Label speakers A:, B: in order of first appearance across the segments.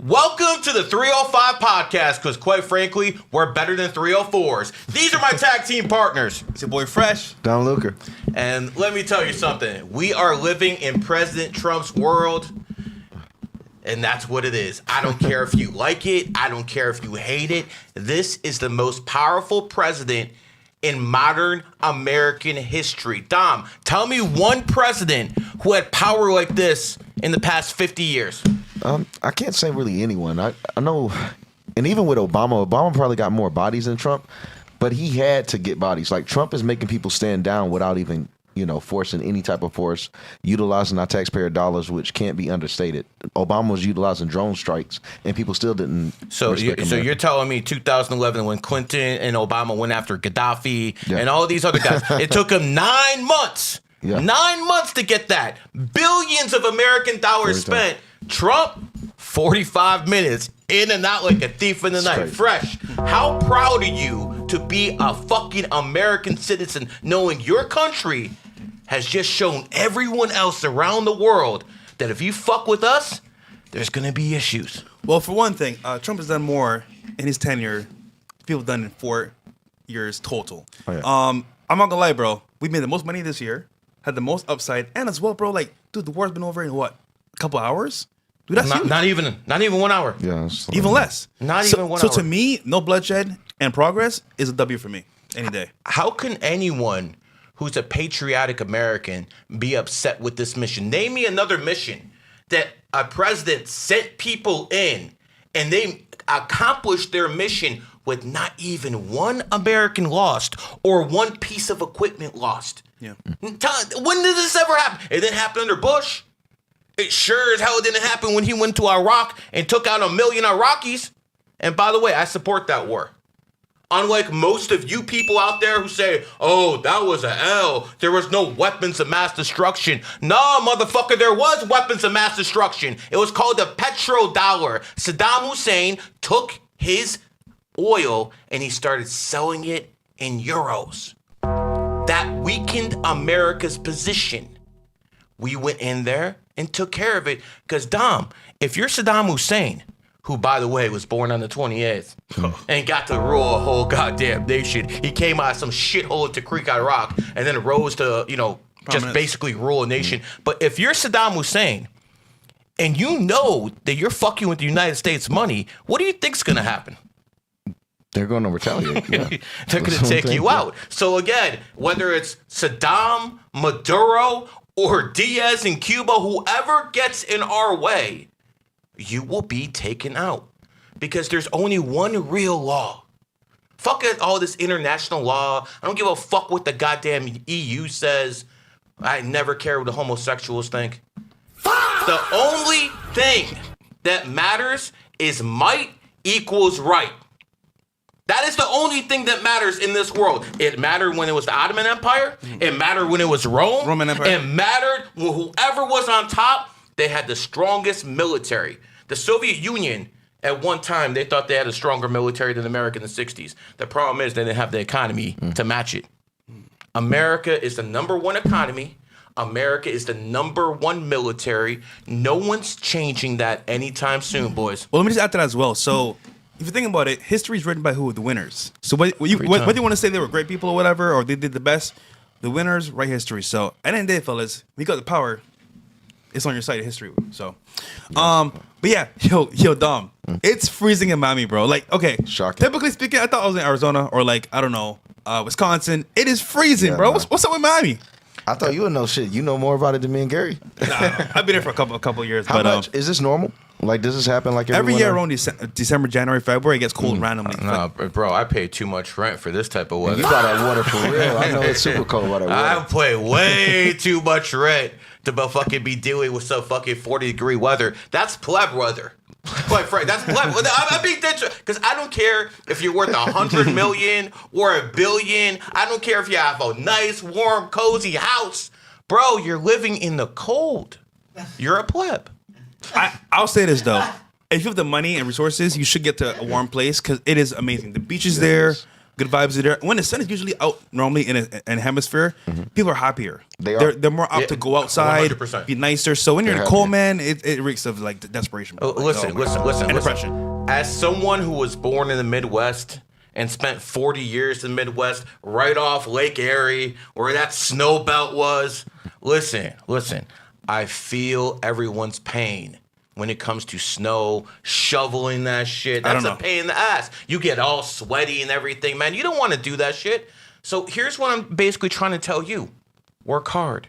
A: Welcome to the 305 podcast, because quite frankly, we're better than 304s. These are my tag team partners.
B: It's your boy Fresh.
C: Don Luker.
A: And let me tell you something. We are living in President Trump's world, and that's what it is. I don't care if you like it. I don't care if you hate it. This is the most powerful president in modern American history. Dom, tell me one president who had power like this in the past 50 years.
C: I can't say really anyone. I know, and even with Obama probably got more bodies than Trump, but he had to get bodies. Like Trump is making people stand down without even, forcing any type of force, utilizing our taxpayer dollars, which can't be understated. Obama was utilizing drone strikes, and people still didn't.
A: So you're telling me 2011 when Clinton and Obama went after Gaddafi and all these other guys, it took them 9 months. Yeah. 9 months to get that. Billions of American dollars spent. Trump, 45 minutes, in and out like a thief in the night.
C: Crazy.
A: Fresh, how proud are you to be a fucking American citizen, knowing your country has just shown everyone else around the world that if you fuck with us, there's going to be issues?
B: Well, for one thing, Trump has done more in his tenure than people have done in 4 years total.
C: Oh, yeah.
B: I'm not gonna lie, bro. We made the most money this year, had the most upside, and as well, bro, like, dude, the war's been over in what? A couple hours? Dude, that's huge.
A: Not even 1 hour.
C: Yeah,
B: even less.
A: Not even 1 hour.
B: So to me, no bloodshed and progress is a W for me any day.
A: How can anyone who's a patriotic American be upset with this mission? Name me another mission that a president sent people in and they accomplished their mission with not even one American lost or one piece of equipment lost.
B: Yeah.
A: When did this ever happen? It didn't happen under Bush. It sure as hell didn't happen when he went to Iraq and took out 1 million Iraqis. And by the way, I support that war. Unlike most of you people out there who say, oh, that was a L. There was no weapons of mass destruction. No, motherfucker, there was weapons of mass destruction. It was called the petrodollar. Saddam Hussein took his oil and he started selling it in euros. That weakened America's position. We went in there and took care of it. Because, Dom, if you're Saddam Hussein, who, by the way, was born on the 28th and got to rule a whole goddamn nation, he came out of some shithole in Tikrit, Iraq, and then rose to, just basically rule a nation. But if you're Saddam Hussein and you know that you're fucking with the United States money, what do you think's going to happen?
C: They're going to retaliate. Yeah.
A: They're going to take you out. So again, whether it's Saddam, Maduro, or Diaz in Cuba, whoever gets in our way, you will be taken out. Because there's only one real law. Fuck it, all this international law. I don't give a fuck what the goddamn EU says. I never care what the homosexuals think. The only thing that matters is might equals right. That is the only thing that matters in this world. It mattered when it was the Ottoman Empire. It mattered when it was Roman Empire. It mattered when whoever was on top, they had the strongest military. The Soviet Union, at one time, they thought they had a stronger military than America in the 60s. The problem is they didn't have the economy to match it. America is the number one economy. America is the number one military. No one's changing that anytime soon, boys.
B: Well, let me just add to that as well. So, if you think about it, history is written by who? The winners. So whether you want to say they were great people or whatever, or they did the best, the winners write history. So at the end of the day, fellas, we got the power. It's on your side of history. So, but yeah, yo, Dom, it's freezing in Miami, bro. Like, okay,
C: shocking.
B: Typically speaking, I thought I was in Arizona or like I don't know, Wisconsin. It is freezing, bro. What's up with Miami?
C: I thought you would know shit. You know more about it than me and Gary.
B: Nah, I've been here for a couple of years.
C: How much is this normal? Like, does this happen like
B: every year around December, January, February, it gets cold randomly?
A: No, bro, I pay too much rent for this type of weather.
C: You got that water for real. I know it's super cold water.
A: I pay way too much rent to fucking be dealing with some fucking 40-degree weather. That's pleb weather. Quite frank, that's pleb. I'm being dead because I don't care if you're worth 100 million or $1 billion. I don't care if you have a nice, warm, cozy house. Bro, you're living in the cold. You're a pleb.
B: I'll say this though, if you have the money and resources, you should get to a warm place because it is amazing. The beach is there, Good vibes are there. When the sun is usually out normally in a hemisphere, people are happier. They're more apt to go outside,
A: 100%.
B: be nicer. So when you're in the
C: They're
B: cold, man, it reeks of like desperation.
A: Oh, listen.
B: And depression.
A: As someone who was born in the Midwest and spent 40 years in the Midwest, right off Lake Erie, where that snow belt was, listen. I feel everyone's pain when it comes to snow, shoveling that shit. That's a pain in the ass. You get all sweaty and everything, man. You don't want to do that shit. So here's what I'm basically trying to tell you. Work hard.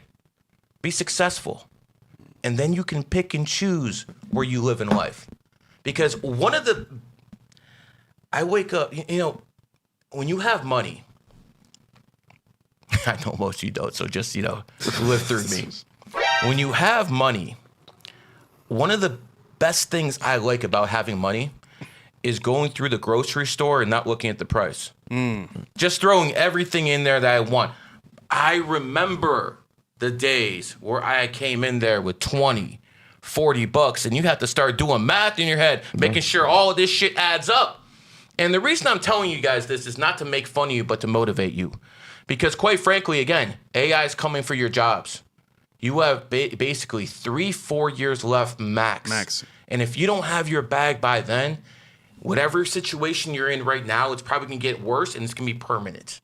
A: Be successful. And then you can pick and choose where you live in life. Because I wake up, when you have money, I know most of you don't, so just, live through me. When you have money, one of the best things I like about having money is going through the grocery store and not looking at the price. Just throwing everything in there that I want. I remember the days where I came in there with $20-$40 and you have to start doing math in your head, making sure all of this shit adds up. And the reason I'm telling you guys this is not to make fun of you, but to motivate you. Because quite frankly, again, AI is coming for your jobs. You have basically 3-4 years left max. And if you don't have your bag by then, whatever situation you're in right now, it's probably going to get worse and it's going to be permanent.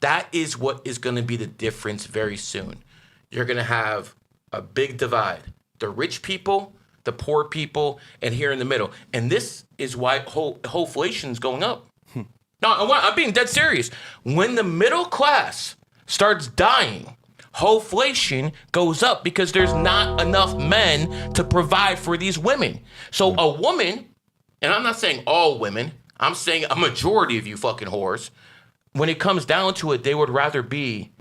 A: That is what is going to be the difference very soon. You're going to have a big divide. The rich people, the poor people, and here in the middle. And this is why whole inflation is going up. No, I'm being dead serious. When the middle class starts dying, inflation goes up because there's not enough men to provide for these women. So a woman, and I'm not saying all women, I'm saying a majority of you fucking whores, when it comes down to it, they would rather be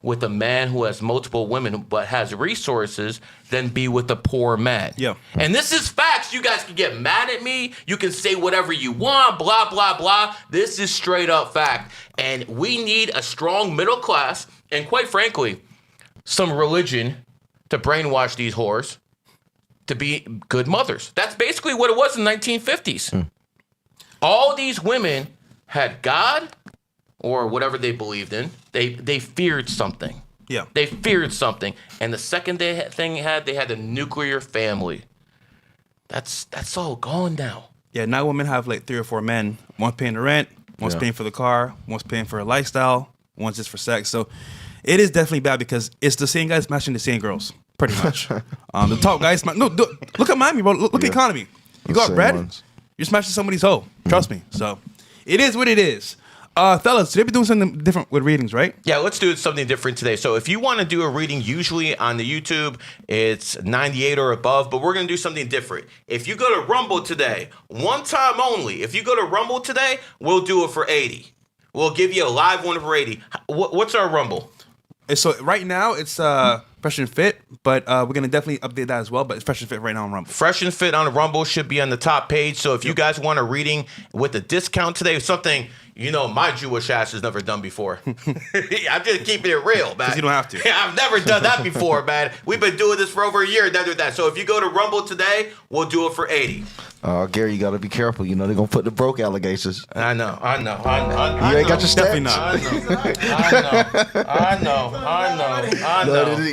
A: with a man who has multiple women but has resources than be with a poor man.
B: Yeah.
A: And this is facts. You guys can get mad at me. You can say whatever you want, blah, blah, blah. This is straight up fact. And we need a strong middle class and, quite frankly, some religion to brainwash these whores to be good mothers. That's basically what it was in the 1950s. All these women had God or whatever they believed in. They feared something.
B: Yeah.
A: They feared something. And the second they had a nuclear family. That's all gone now.
B: Yeah, now women have like 3 or 4 men. One's paying the rent, one's paying for the car, one's paying for a lifestyle, one's just for sex. So it is definitely bad because it's the same guys smashing the same girls, pretty much. The top guys, look at Miami, bro. Look at the economy. You got bread, you're smashing somebody's hoe. Trust me. So it is what it is. Fellas, today we're doing something different with readings, right?
A: Yeah, let's do something different today. So if you want to do a reading, usually on the YouTube, it's 98 or above, but we're going to do something different. If you go to Rumble today, one time only, if you go to Rumble today, we'll do it for 80. We'll give you a live one for 80. What's our Rumble?
B: So right now it's Fresh and Fit, but we're going to definitely update that as well, but it's Fresh and Fit right now on Rumble.
A: Fresh and Fit on Rumble should be on the top page. So if you guys want a reading with a discount today, something my Jewish ass has never done before. I'm just keeping it real, man.
B: Because you don't have to.
A: I've never done that before, man. We've been doing this for over a year. That. So if you go to Rumble today, we'll do it for 80.
C: Gary, you got to be careful. They're going to put the broke allegations.
A: I know.
C: You ain't got your stats.
B: Definitely not.
A: I know.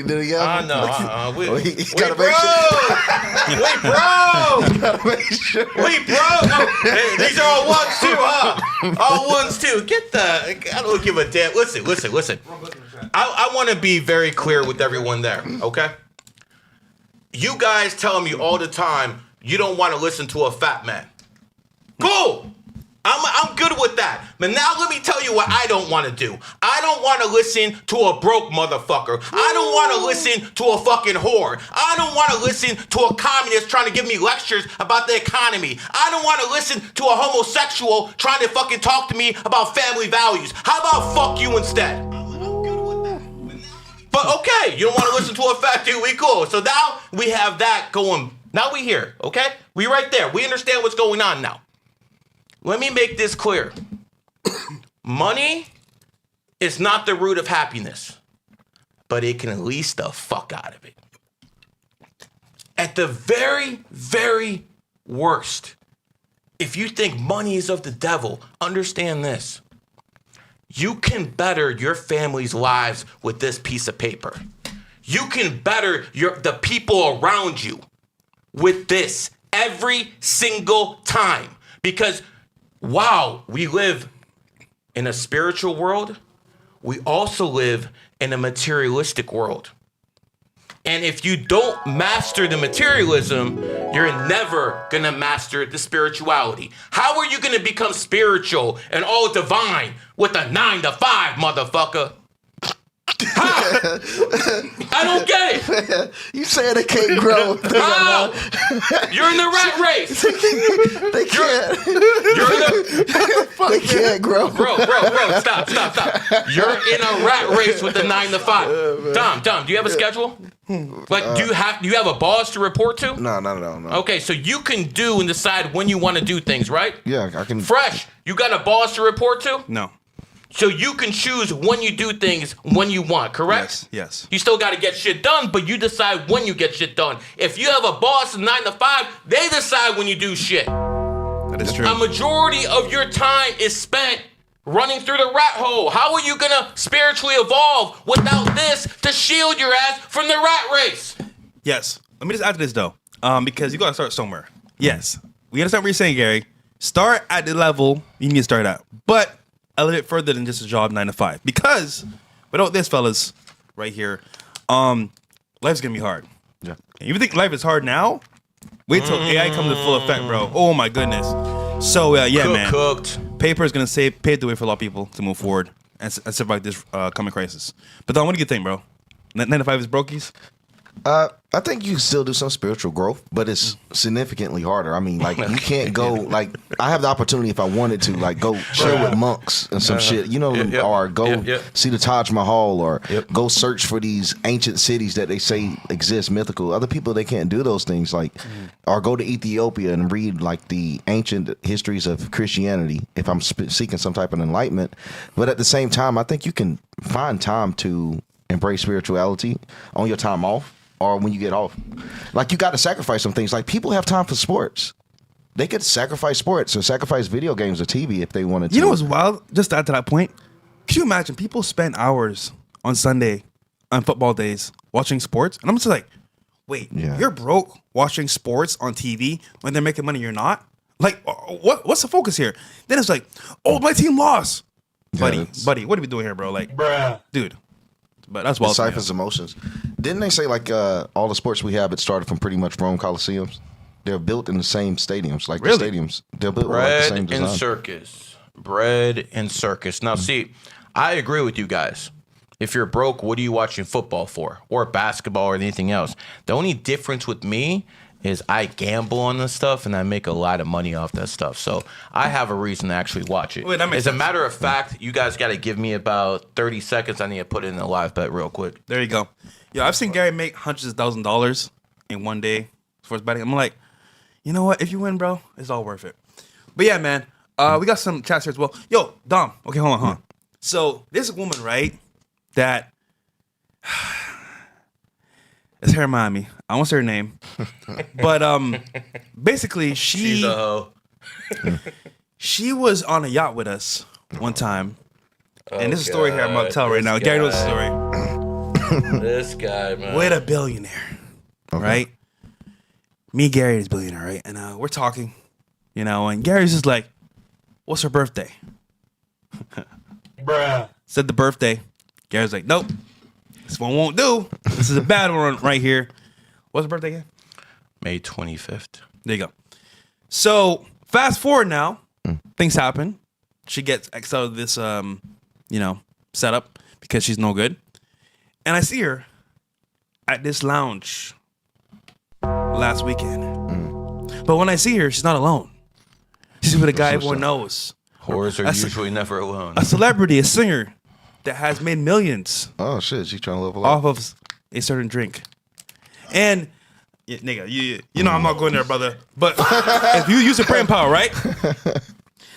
C: Did he have
A: We
C: broke.
A: We broke. Hey, these are all ones too, huh? All ones too. I don't give a damn. Listen. I want to be very clear with everyone there, okay? You guys tell me all the time you don't want to listen to a fat man. Cool. I'm good with that. But now let me tell you what I don't want to do. I don't want to listen to a broke motherfucker. I don't want to listen to a fucking whore. I don't want to listen to a communist trying to give me lectures about the economy. I don't want to listen to a homosexual trying to fucking talk to me about family values. How about fuck you instead? But okay, you don't want to listen to a fat dude. We cool. So now we have that going. Now we here, okay? We right there. We understand what's going on now. Let me make this clear. Money is not the root of happiness, but it can at least the fuck out of it. At the very, very worst, if you think money is of the devil, understand this. You can better your family's lives with this piece of paper. You can better the people around you with this every single time. Because while we live in a spiritual world, we also live in a materialistic world. And if you don't master the materialism, you're never going to master the spirituality. How are you going to become spiritual and all divine with a 9 to 5, motherfucker? How? I don't get it.
C: You saying they can't grow?
A: How? You're in the rat race.
C: They can't.
A: You're in the...
C: They can't grow.
A: Bro, stop. You're in a rat race with the 9 to 5. Tom, do you have a schedule? Like, do you have a boss to report to?
C: No.
A: Okay, so you can do and decide when you want to do things, right?
C: Yeah, I can.
A: Fresh, you got a boss to report to?
B: No.
A: So you can choose when you do things when you want, correct?
B: Yes.
A: You still got to get shit done, but you decide when you get shit done. If you have a boss 9 to 5, they decide when you do shit.
B: That is true.
A: A majority of your time is spent running through the rat hole. How are you going to spiritually evolve without this to shield your ass from the rat race?
B: Yes. Let me just add to this, though, because you got to start somewhere. Yes. We understand what you're saying, Gary. Start at the level you need to start at. But elevate further than just a job 9 to 5. Because without this, fellas, right here, life's going to be hard.
C: Yeah.
B: And you think life is hard now? Wait till AI comes in full effect, bro. Oh, my goodness. So, man.
A: Cooked.
B: Paper is going to pave the way for a lot of people to move forward and survive this coming crisis. But Don, what do you think, bro? 9 to 5 is brokies?
C: I think you can still do some spiritual growth, but it's significantly harder. I mean, like, you can't go, like, I have the opportunity if I wanted to, like, go chill with monks and some shit, you know, or go see the Taj Mahal, or go search for these ancient cities that they say exist, mythical. Other people, they can't do those things, like, or go to Ethiopia and read, like, the ancient histories of Christianity if I'm seeking some type of enlightenment. But at the same time, I think you can find time to embrace spirituality on your time off. Or when you get off. Like, you got to sacrifice some things. Like, people have time for sports. They could sacrifice sports or sacrifice video games or TV if they wanted to.
B: You know what's wild? Just to add to that point, can you imagine people spend hours on Sunday, on football days, watching sports? And I'm just like, wait, you're broke watching sports on TV when they're making money, you're not? Like, what's the focus here? Then it's like, oh, my team lost. Buddy, what are we doing here, bro? Like, dude. But that's wild.
C: It ciphers emotions. Didn't they say, like, all the sports we have, it started from pretty much Rome Coliseums? They're built in the same stadiums. Like, the stadiums. They're built with, like, the same design.
A: Bread and circus. Now, see, I agree with you guys. If you're broke, what are you watching football for? Or basketball or anything else? The only difference with me is I gamble on this stuff and I make a lot of money off that stuff. So I have a reason to actually watch it. As a matter of fact, you guys got to give me about 30 seconds. I need to put it in a live bet real quick.
B: There you go. Yeah, I've seen Gary make hundreds of $1,000s in one day for his betting. I'm like, you know what? If you win, bro, it's all worth it. But yeah, man, we got some chats here as well. Yo, Dom. Okay, hold on. So there's a woman, right, that it's her mommy. I won't say her name. But basically,
A: she's a hoe.
B: She was on a yacht with us one time. And this is a story here I'm about to tell right now. Gary knows the story.
A: This guy, man.
B: With a billionaire, right? Me, Gary is a billionaire, right? And we're talking, you know, and Gary's just like, what's her birthday? Said the birthday. Gary's like, nope. This one won't do. This is a bad one right here. What's her birthday again?
A: May 25th.
B: There you go. So fast forward now, things happen. She gets X out of this, setup because she's no good. And I see her at this lounge last weekend. But when I see her, she's not alone. She's with a guy everyone knows.
A: Whores are usually never alone.
B: A celebrity, a singer that has made millions.
C: Oh, shit. She's trying to level up.
B: Off of a certain drink. And, nigga, you know I'm not going there, brother. But if you use your brain power, right?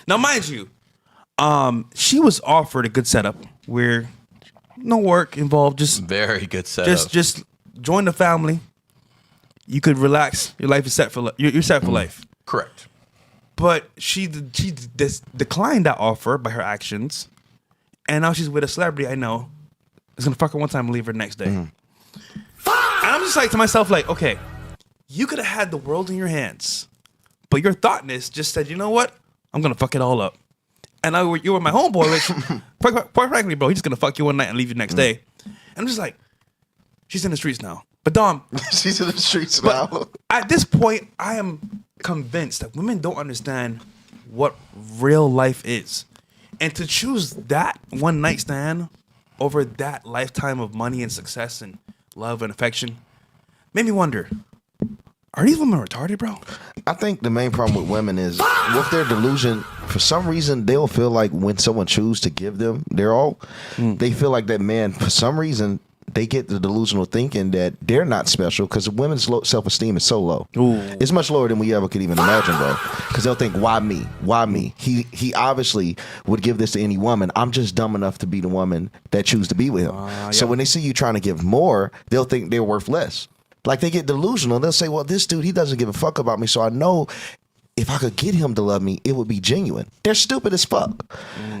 B: Now, mind you, she was offered a good setup where no work involved. Just
A: very good setup.
B: Just join the family. You could relax. Your life is set for you're set for life.
A: Correct.
B: But she declined that offer by her actions, and now she's with a celebrity I know is gonna fuck her one time and leave her the next day. And I'm just like to myself, like, okay, you could have had the world in your hands, but your thoughtness just said, you know what? I'm gonna fuck it all up. And you were my homeboy, which, quite frankly, bro, he's just gonna fuck you one night and leave you the next day. And I'm just like, she's in the streets now. But Dom,
C: She's in the streets now.
B: at this point, I am convinced that women don't understand what real life is. And to choose that one night stand over that lifetime of money and success and love and affection made me wonder, are these women retarded, bro?
C: I think the main problem with women is with their delusion, for some reason, they'll feel like when someone chooses to give them their all, they feel like that man, for some reason, they get the delusional thinking that they're not special because women's self-esteem is so low.
B: Ooh.
C: It's much lower than we ever could even imagine, bro. Because they'll think, why me? Why me? He obviously would give this to any woman. I'm just dumb enough to be the woman that choose to be with him. So when they see you trying to give more, they'll think they're worth less. Like they get delusional. They'll say, well, this dude, he doesn't give a fuck about me. So I know if I could get him to love me, it would be genuine. They're stupid as fuck.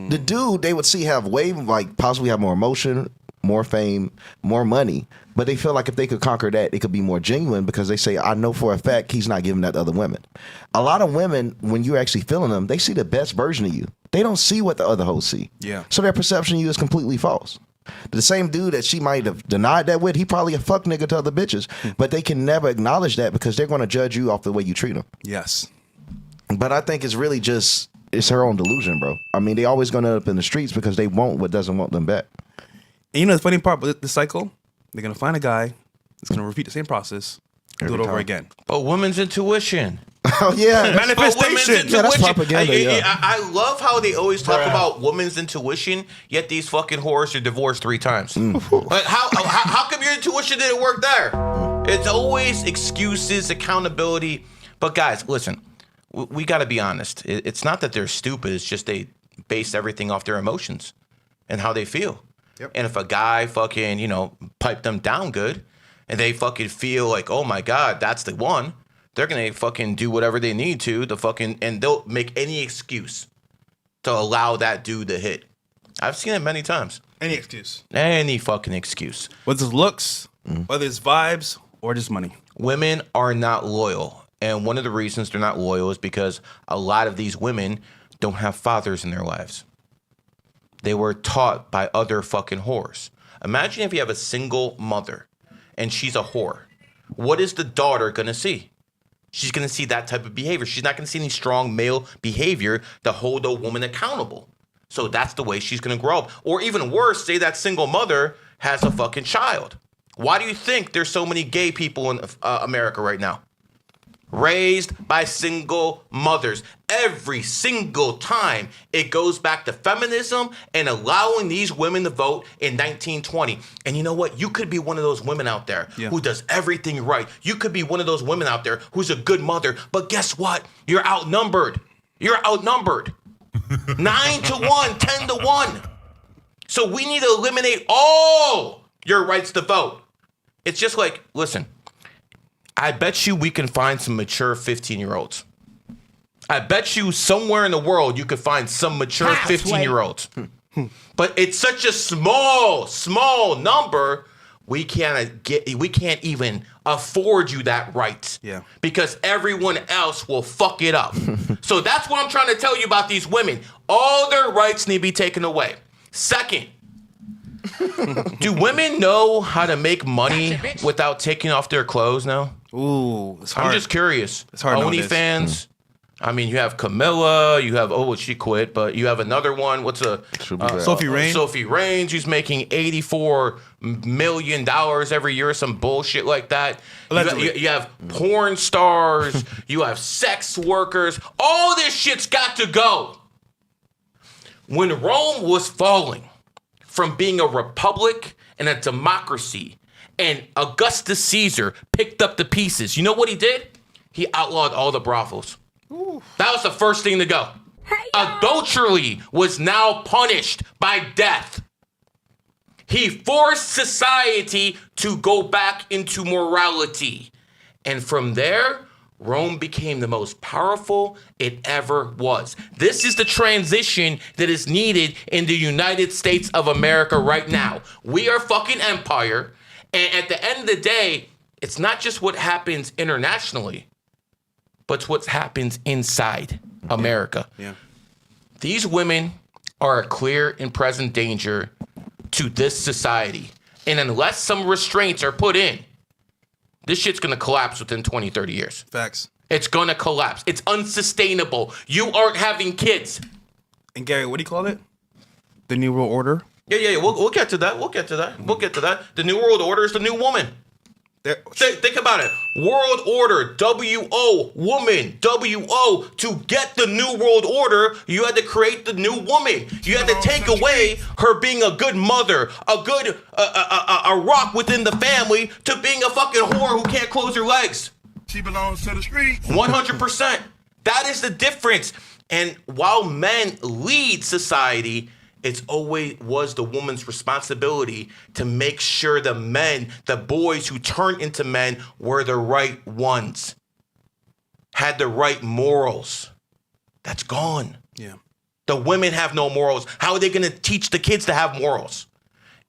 C: The dude they would see have way, like possibly have more emotion, more fame, more money, but they feel like if they could conquer that, it could be more genuine because they say, I know for a fact he's not giving that to other women. A lot of women, when you're actually feeling them, they see the best version of you. They don't see what the other hoes see.
B: Yeah.
C: So their perception of you is completely false. The same dude that she might have denied that with, he probably a fuck nigga to other bitches, but they can never acknowledge that because they're going to judge you off the way you treat them.
B: Yes.
C: But I think it's really just, it's her own delusion, bro. I mean, they always going to end up in the streets because they want what doesn't want them back.
B: And you know the funny part with the cycle? They're going to find a guy that's going to repeat the same process and do it over again.
A: But women's intuition.
C: Oh, yeah.
B: Manifestation.
C: Yeah, that's propaganda, yeah.
A: I love how they always talk about women's intuition, yet these fucking whores are divorced 3 times. Like how come your intuition didn't work there? It's always excuses, accountability. But guys, listen, we got to be honest. It's not that they're stupid. It's just they base everything off their emotions and how they feel.
B: Yep.
A: And if a guy fucking, pipe them down good and they fucking feel like, oh my God, that's the one, they're going to fucking do whatever they need to fucking, and they'll make any excuse to allow that dude to hit. I've seen it many times.
B: Any excuse.
A: Any fucking excuse.
B: Whether it's looks, whether it's vibes, or just money.
A: Women are not loyal. And one of the reasons they're not loyal is because a lot of these women don't have fathers in their lives. They were taught by other fucking whores. Imagine if you have a single mother and she's a whore. What is the daughter going to see? She's going to see that type of behavior. She's not going to see any strong male behavior to hold a woman accountable. So that's the way she's going to grow up. Or even worse, say that single mother has a fucking child. Why do you think there's so many gay people in America right now? Raised by single mothers. Every single time it goes back to feminism and allowing these women to vote in 1920. And you know what? You could be one of those women out there who does everything right. You could be one of those women out there who's a good mother. But guess what? You're outnumbered. You're outnumbered. 9 to 1, 10 to 1. So we need to eliminate all your rights to vote. It's just like, listen, I bet you we can find some mature 15-year-olds. I bet you somewhere in the world you could find some mature 15-year-olds. But it's such a small number, we can't even afford you that right.
B: Yeah.
A: Because everyone else will fuck it up. So that's what I'm trying to tell you about these women. All their rights need to be taken away. Second, do women know how to make money without taking off their clothes now?
B: Ooh, it's hard.
A: I'm just curious.
B: It's hard nowadays.
A: OnlyFans. I mean, you have Camilla. You have she quit, but you have another one.
B: Sophie Rain?
A: Sophie Rain. She's making $84 million every year, some bullshit like that. You have porn stars. You have sex workers. All this shit's got to go. When Rome was falling from being a republic and a democracy, and Augustus Caesar picked up the pieces, you know what he did? He outlawed all the brothels. Ooh. That was the first thing to go. Adultery was now punished by death. He forced society to go back into morality. And from there, Rome became the most powerful it ever was. This is the transition that is needed in the United States of America right now. We are fucking empire. And at the end of the day, it's not just what happens internationally, but it's what happens inside America.
B: Yeah.
A: These women are a clear and present danger to this society. And unless some restraints are put in, this shit's going to collapse within 20, 30 years.
B: Facts.
A: It's going to collapse. It's unsustainable. You aren't having kids.
B: And Gary, what do you call it? The New World Order?
A: Yeah. We'll get to that. We'll get to that. The New World Order is the new woman. Think about it. World Order, W-O, woman, W-O. To get the New World Order, you had to create the new woman. You had to take away her being a good mother, a good a rock within the family, to being a fucking whore who can't close her legs.
D: She belongs to the streets.
A: 100%. That is the difference. And while men lead society, it's always was the woman's responsibility to make sure the men, the boys who turned into men, were the right ones, had the right morals. That's gone.
B: Yeah.
A: The women have no morals. How are they going to teach the kids to have morals?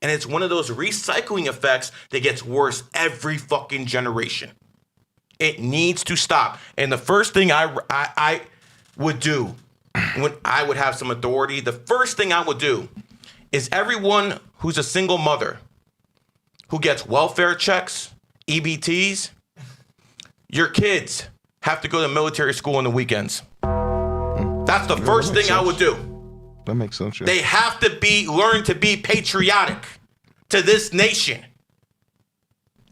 A: And it's one of those recycling effects that gets worse every fucking generation. It needs to stop. And the first thing I would do, when I would have some authority, the first thing I would do is everyone who's a single mother who gets welfare checks, EBTs, your kids have to go to military school on the weekends. That's the first thing I would do.
C: That makes sense. Yeah.
A: They have to learn to be patriotic to this nation.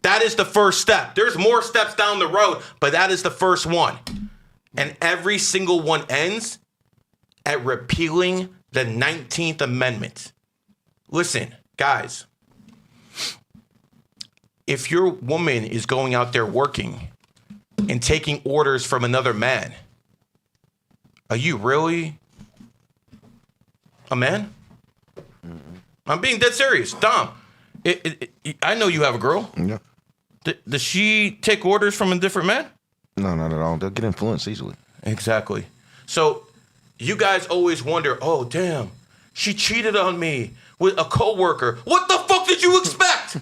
A: That is the first step. There's more steps down the road, but that is the first one. And every single one ends at repealing the 19th Amendment. Listen, guys, if your woman is going out there working and taking orders from another man, are you really a man? I'm being dead serious. Dom, I know you have a girl.
C: Yeah.
A: Does she take orders from a different man?
C: No, not at all. They'll get influenced easily. Exactly.
A: So you guys always wonder, oh, damn, she cheated on me with a coworker. What the fuck did you expect?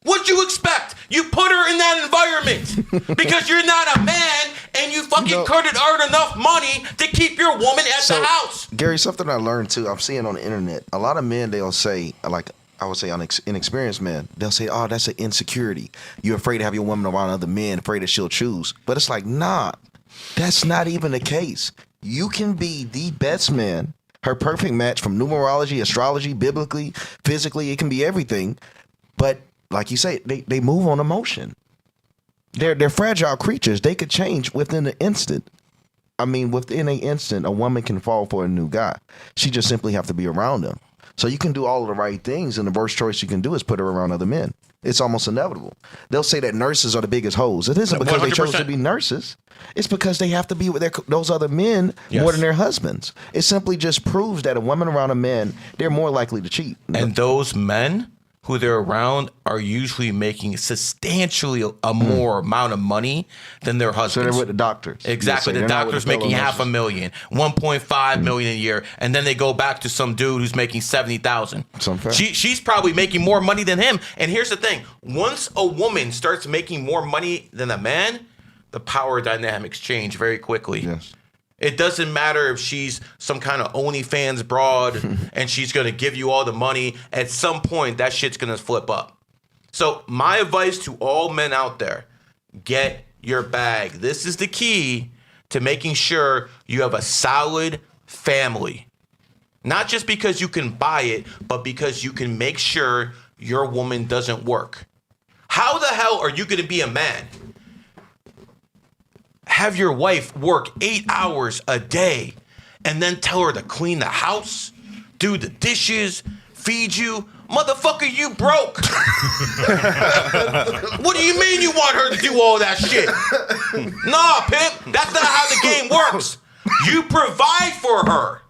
A: What'd you expect? You put her in that environment because you're not a man and you fucking couldn't earn enough money to keep your woman at the house.
C: Gary, something I learned too, I'm seeing on the internet, a lot of men, they'll say, like, I would say inexperienced men, they'll say, oh, that's an insecurity. You're afraid to have your woman around other men, afraid that she'll choose. But it's like, nah, that's not even the case. You can be the best man, her perfect match from numerology, astrology, biblically, physically, it can be everything. But like you say, they move on emotion. They're fragile creatures. They could change within an instant. I mean, within an instant, a woman can fall for a new guy. She just simply have to be around him. So you can do all of the right things, and the worst choice you can do is put her around other men. It's almost inevitable. They'll say that nurses are the biggest hoes. It isn't because 100%. They chose to be nurses. It's because they have to be with those other men more than their husbands. It simply just proves that a woman around a man, they're more likely to cheat.
A: And those men who they're around are usually making substantially a more amount of money than their husbands.
C: So they're with the doctors.
A: Exactly. The doctor's making $500,000, 1.5 million a year, and then they go back to some dude who's making 70,000. She's probably making more money than him. And here's the thing: once a woman starts making more money than a man, the power dynamics change very quickly.
C: Yes.
A: It doesn't matter if she's some kind of OnlyFans broad and she's going to give you all the money. At some point, that shit's going to flip up. So my advice to all men out there, get your bag. This is the key to making sure you have a solid family. Not just because you can buy it, but because you can make sure your woman doesn't work. How the hell are you going to be a man? Have your wife work 8 hours a day and then tell her to clean the house, do the dishes, feed you? Motherfucker, you broke. What do you mean you want her to do all that shit? Nah, pimp, that's not how the game works. You provide for her.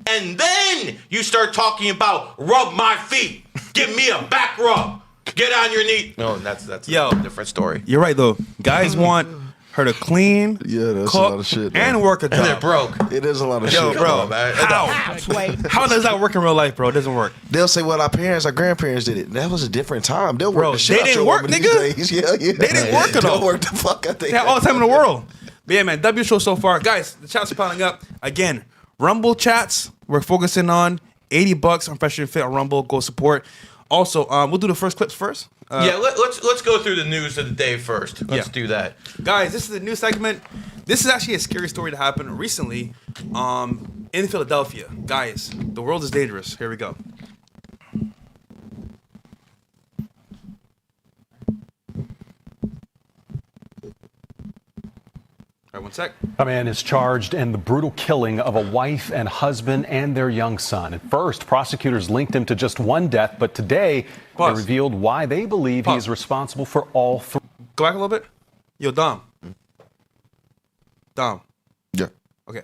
A: And then you start talking about rub my feet. Give me a back rub. Get on your knee. No, that's a different story.
B: You're right, though. Guys want her to clean,
C: that's
B: cook,
C: a lot of shit,
B: and work a job.
A: And they're broke.
C: It is a lot of
B: Yo,
C: shit.
B: bro,
A: man.
B: how does that work in real life, bro? It doesn't work.
C: They'll say, well, our parents, our grandparents did it. That was a different time. They'll
B: Bro,
C: work the shit
B: they
C: out
B: didn't
C: your
B: work,
C: woman
B: nigga.
C: these days. Yeah.
B: They didn't work at all.
C: They'll work the fuck out there.
B: They had all the time in the world. But yeah, man, W show so far. Guys, the chat's piling up. Again, Rumble chats, we're focusing on $80 on Fresh and Fit on Rumble. Go support. Also, we'll do the first clips first.
A: Let's go through the news of the day first. Let's do that.
B: Guys, this is a new segment. This is actually a scary story that happened recently in Philadelphia. Guys, the world is dangerous. Here we go. All right, one sec.
E: A man is charged in the brutal killing of a wife and husband and their young son. At first, prosecutors linked him to just one death, but today they revealed why they believe he is responsible for all three.
B: Go back a little bit. Yo, Dom.
C: Yeah.
B: Okay.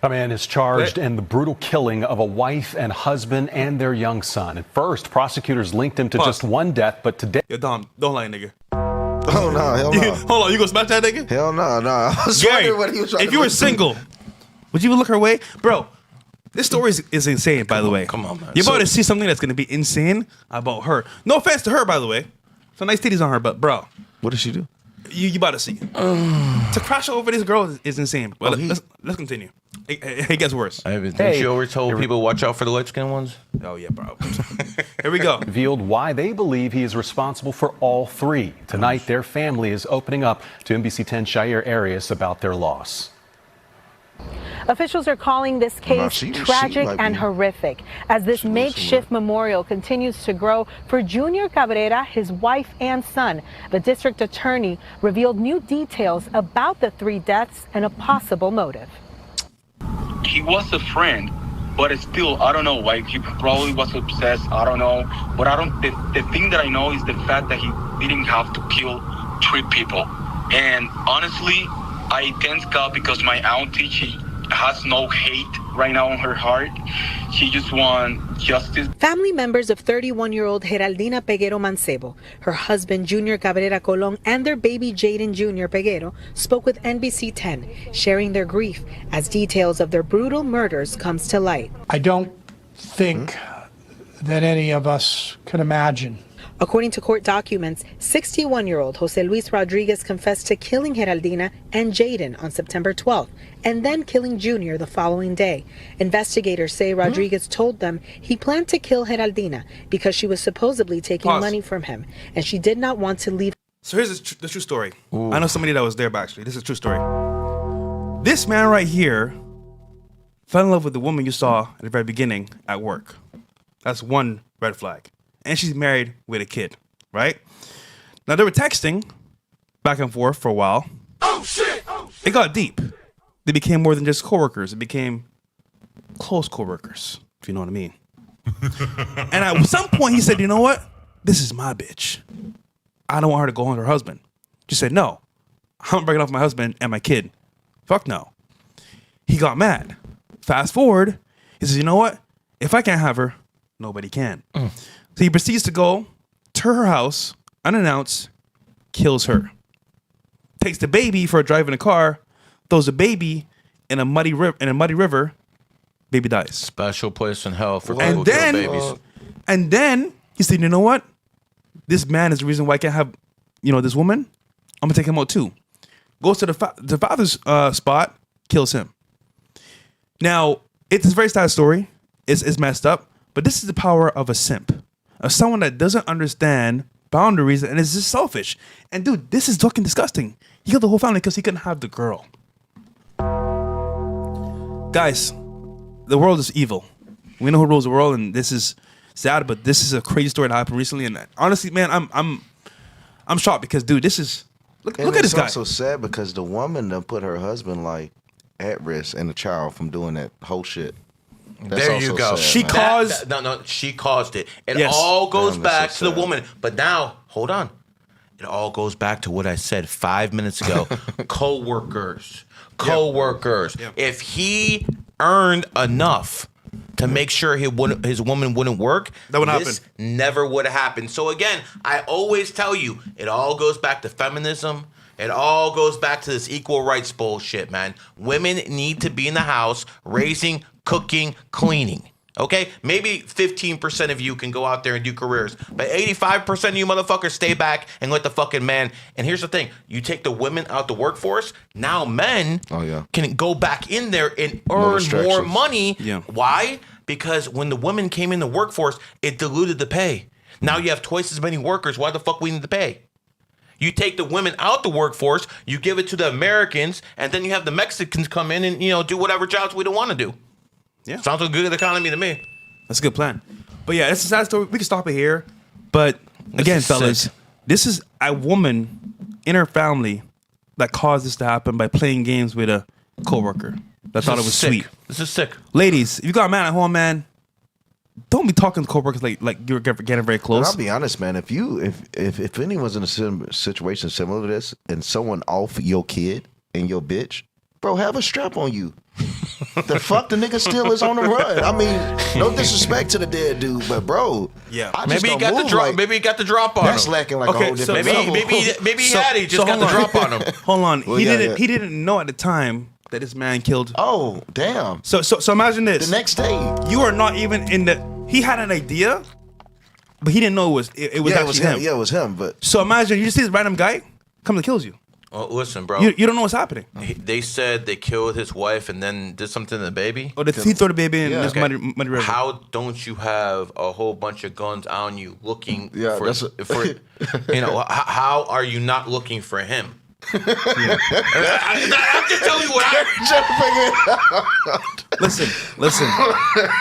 E: A man is charged in the brutal killing of a wife and husband and their young son. At first, prosecutors linked him to just one death, but today...
B: Yo, Dom, don't lie, nigga.
C: Oh, no, hell no.
B: Hold on, you gonna smash that nigga?
C: Hell no, no. I was
B: Gary,
C: wondering what he was trying
B: if
C: to
B: you were
C: do.
B: single, would you look her way? Bro, this story is insane, by the way.
A: Come on, man.
B: You're about to see something that's going to be insane about her. No offense to her, by the way. Some nice titties on her, but bro,
C: What did she do?
B: you about to see. To crash over this girl is insane. But let's continue. It gets worse.
A: Didn't you always told people watch out for the light-skinned ones?
B: Oh, yeah, bro. Here we go.
E: revealed why they believe he is responsible for all three. Tonight, their family is opening up to NBC 10 Shire Arias about their loss.
F: Officials are calling this case
C: she
F: tragic
C: might
F: and
C: be-
F: horrific as this makeshift memorial continues to grow for Junior Cabrera, his wife and son. The district attorney revealed new details about the three deaths and a possible motive.
G: He was a friend, but still, I don't know why. He probably was obsessed. I don't know. But the thing that I know is the fact that he didn't have to kill three people. And honestly, I thank God because my auntie, she has no hate right now in her heart. She just wants justice.
F: Family members of 31-year-old Geraldina Peguero Mancebo, her husband Junior Cabrera Colon, and their baby Jaden Jr. Peguero spoke with NBC 10, sharing their grief as details of their brutal murders comes to light.
H: I don't think that any of us could imagine.
F: According to court documents, 61-year-old Jose Luis Rodriguez confessed to killing Geraldina and Jaden on September 12th and then killing Junior the following day. Investigators say Rodriguez told them he planned to kill Geraldina because she was supposedly taking money from him and she did not want to leave.
B: So here's the true story. I know somebody that was there, but actually, this is a true story. This man right here fell in love with the woman you saw at the very beginning at work. That's one red flag. And she's married with a kid, right? Now, they were texting back and forth for a while. Oh, shit! It got deep. They became more than just coworkers. It became close coworkers, if you know what I mean. And at some point, he said, you know what? This is my bitch. I don't want her to go home with her husband. She said, no. I'm breaking off my husband and my kid. Fuck no. He got mad. Fast forward, he says, you know what? If I can't have her, nobody can. So he proceeds to go to her house, unannounced, kills her. Takes the baby for a drive in a car, throws the baby in a muddy river, baby dies.
A: Special place in hell for people who kill babies.
B: And then he said, you know what? This man is the reason why I can't have, this woman. I'm gonna take him out too. Goes to the father's spot, kills him. Now, it's a very sad story. It's messed up, but this is the power of a simp. Of someone that doesn't understand boundaries and is just selfish. And dude, this is fucking disgusting. He killed the whole family because he couldn't have the girl. Guys, the world is evil. We know who rules the world, and this is sad, but this is a crazy story that happened recently. And honestly, man, I'm shocked because, dude, this is look at this guy.
C: It's also sad because the woman done put her husband at risk and the child from doing that whole shit. That's
A: there you
C: also
A: go.
C: sad,
B: She
C: man.
B: caused.
A: No, she caused it. It
B: Yes.
A: all goes
C: Damn, that's
A: back
C: so
A: to the
C: sad.
A: woman. But now, hold on. It all goes back to what I said 5 minutes ago. Co-workers.
B: Yep.
A: If he earned enough to make sure his woman wouldn't work,
B: That wouldn't
A: this
B: happen.
A: never would have happened. So again, I always tell you, it all goes back to feminism. It all goes back to this equal rights bullshit, man. Women need to be in the house, raising, cooking, cleaning. Okay? Maybe 15% of you can go out there and do careers, but 85% of you motherfuckers stay back and let the fucking man. And here's the thing. You take the women out the workforce, now men can go back in there and earn more money.
B: Yeah.
A: Why? Because when the women came in the workforce, it diluted the pay. Now you have twice as many workers. Why the fuck we need to pay? You take the women out the workforce, you give it to the Americans, and then you have the Mexicans come in and, do whatever jobs we don't want to do.
B: Yeah.
A: Sounds like a good economy to me.
B: That's a good plan. But yeah, it's a sad story. We can stop it here. But again, fellas,
A: sick.
B: This is a woman in her family that caused this to happen by playing games with a coworker that thought it was
A: sick.
B: sweet.
A: This is sick.
B: Ladies, if you got a man at home, man, don't be talking to coworkers like you're getting very
C: And
B: close.
C: I'll be honest, man. If anyone's in a situation similar to this, and someone off your kid and your bitch, bro, have a strap on you. The fuck, the nigga still is on the run. I mean, no disrespect to the dead dude, but bro,
B: Yeah.
C: I just
A: Maybe he
C: don't
A: got the
C: move
A: drop.
C: like-
A: Maybe he got the drop on
C: That's
A: him.
C: lacking like a whole different level.
A: Maybe he had it. He just got the drop on him.
B: Hold on.
C: Well,
B: he
C: yeah,
B: didn't.
C: yeah.
B: He didn't know at the time that this man killed.
C: Oh, damn.
B: So imagine this.
C: The next day.
B: You are not even in the. He had an idea, but he didn't know it was actually him.
C: Yeah, it was him. But
B: So imagine you just see this random guy comes and kills you.
A: Well, listen, bro.
B: You don't know what's happening.
A: They said they killed his wife and then did something to the baby.
B: Or he throw the baby in this
A: Okay.
B: muddy river.
A: How don't you have a whole bunch of guns on you looking
C: Yeah,
A: for how are you not looking for him? I'm just telling you what
B: Listen.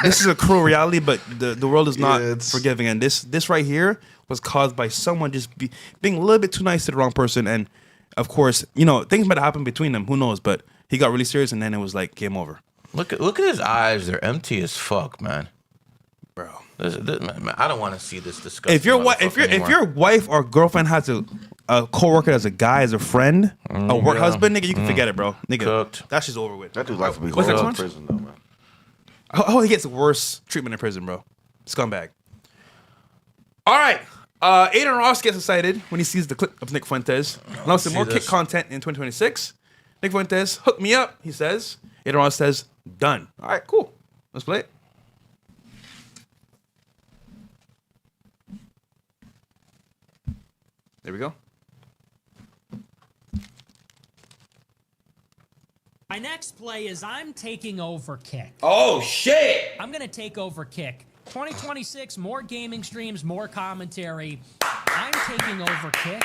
B: This is a cruel reality, but the world is not
C: Yeah, it's-
B: forgiving. And this right here was caused by someone just being a little bit too nice to the wrong person. And of course, things might have happened between them. Who knows? But he got really serious, and then it was like game over.
A: Look at his eyes. They're empty as fuck, man.
B: Bro.
A: Man, I don't want to see this disgusting.
B: If your wife or girlfriend has a coworker as a guy, as a friend, a work husband, nigga, you can forget it, bro. Nigga,
A: Cooked.
B: that shit's over with.
C: that dude's life will be
B: What's
C: going
B: next
C: to
B: one?
C: prison, though, man.
B: Oh, he gets worse treatment in prison, bro. Scumbag. All right. Aiden Ross gets excited when he sees the clip of Nick Fuentes. Now some
A: see
B: more
A: this.
B: kick content in 2026. Nick Fuentes, hook me up, he says. Aiden Ross says, done. All right, cool. Let's play it. There we go.
I: My next play is I'm taking over Kick.
J: Oh, shit!
I: I'm going to take over Kick. 2026, more gaming streams, more commentary. I'm taking over Kick.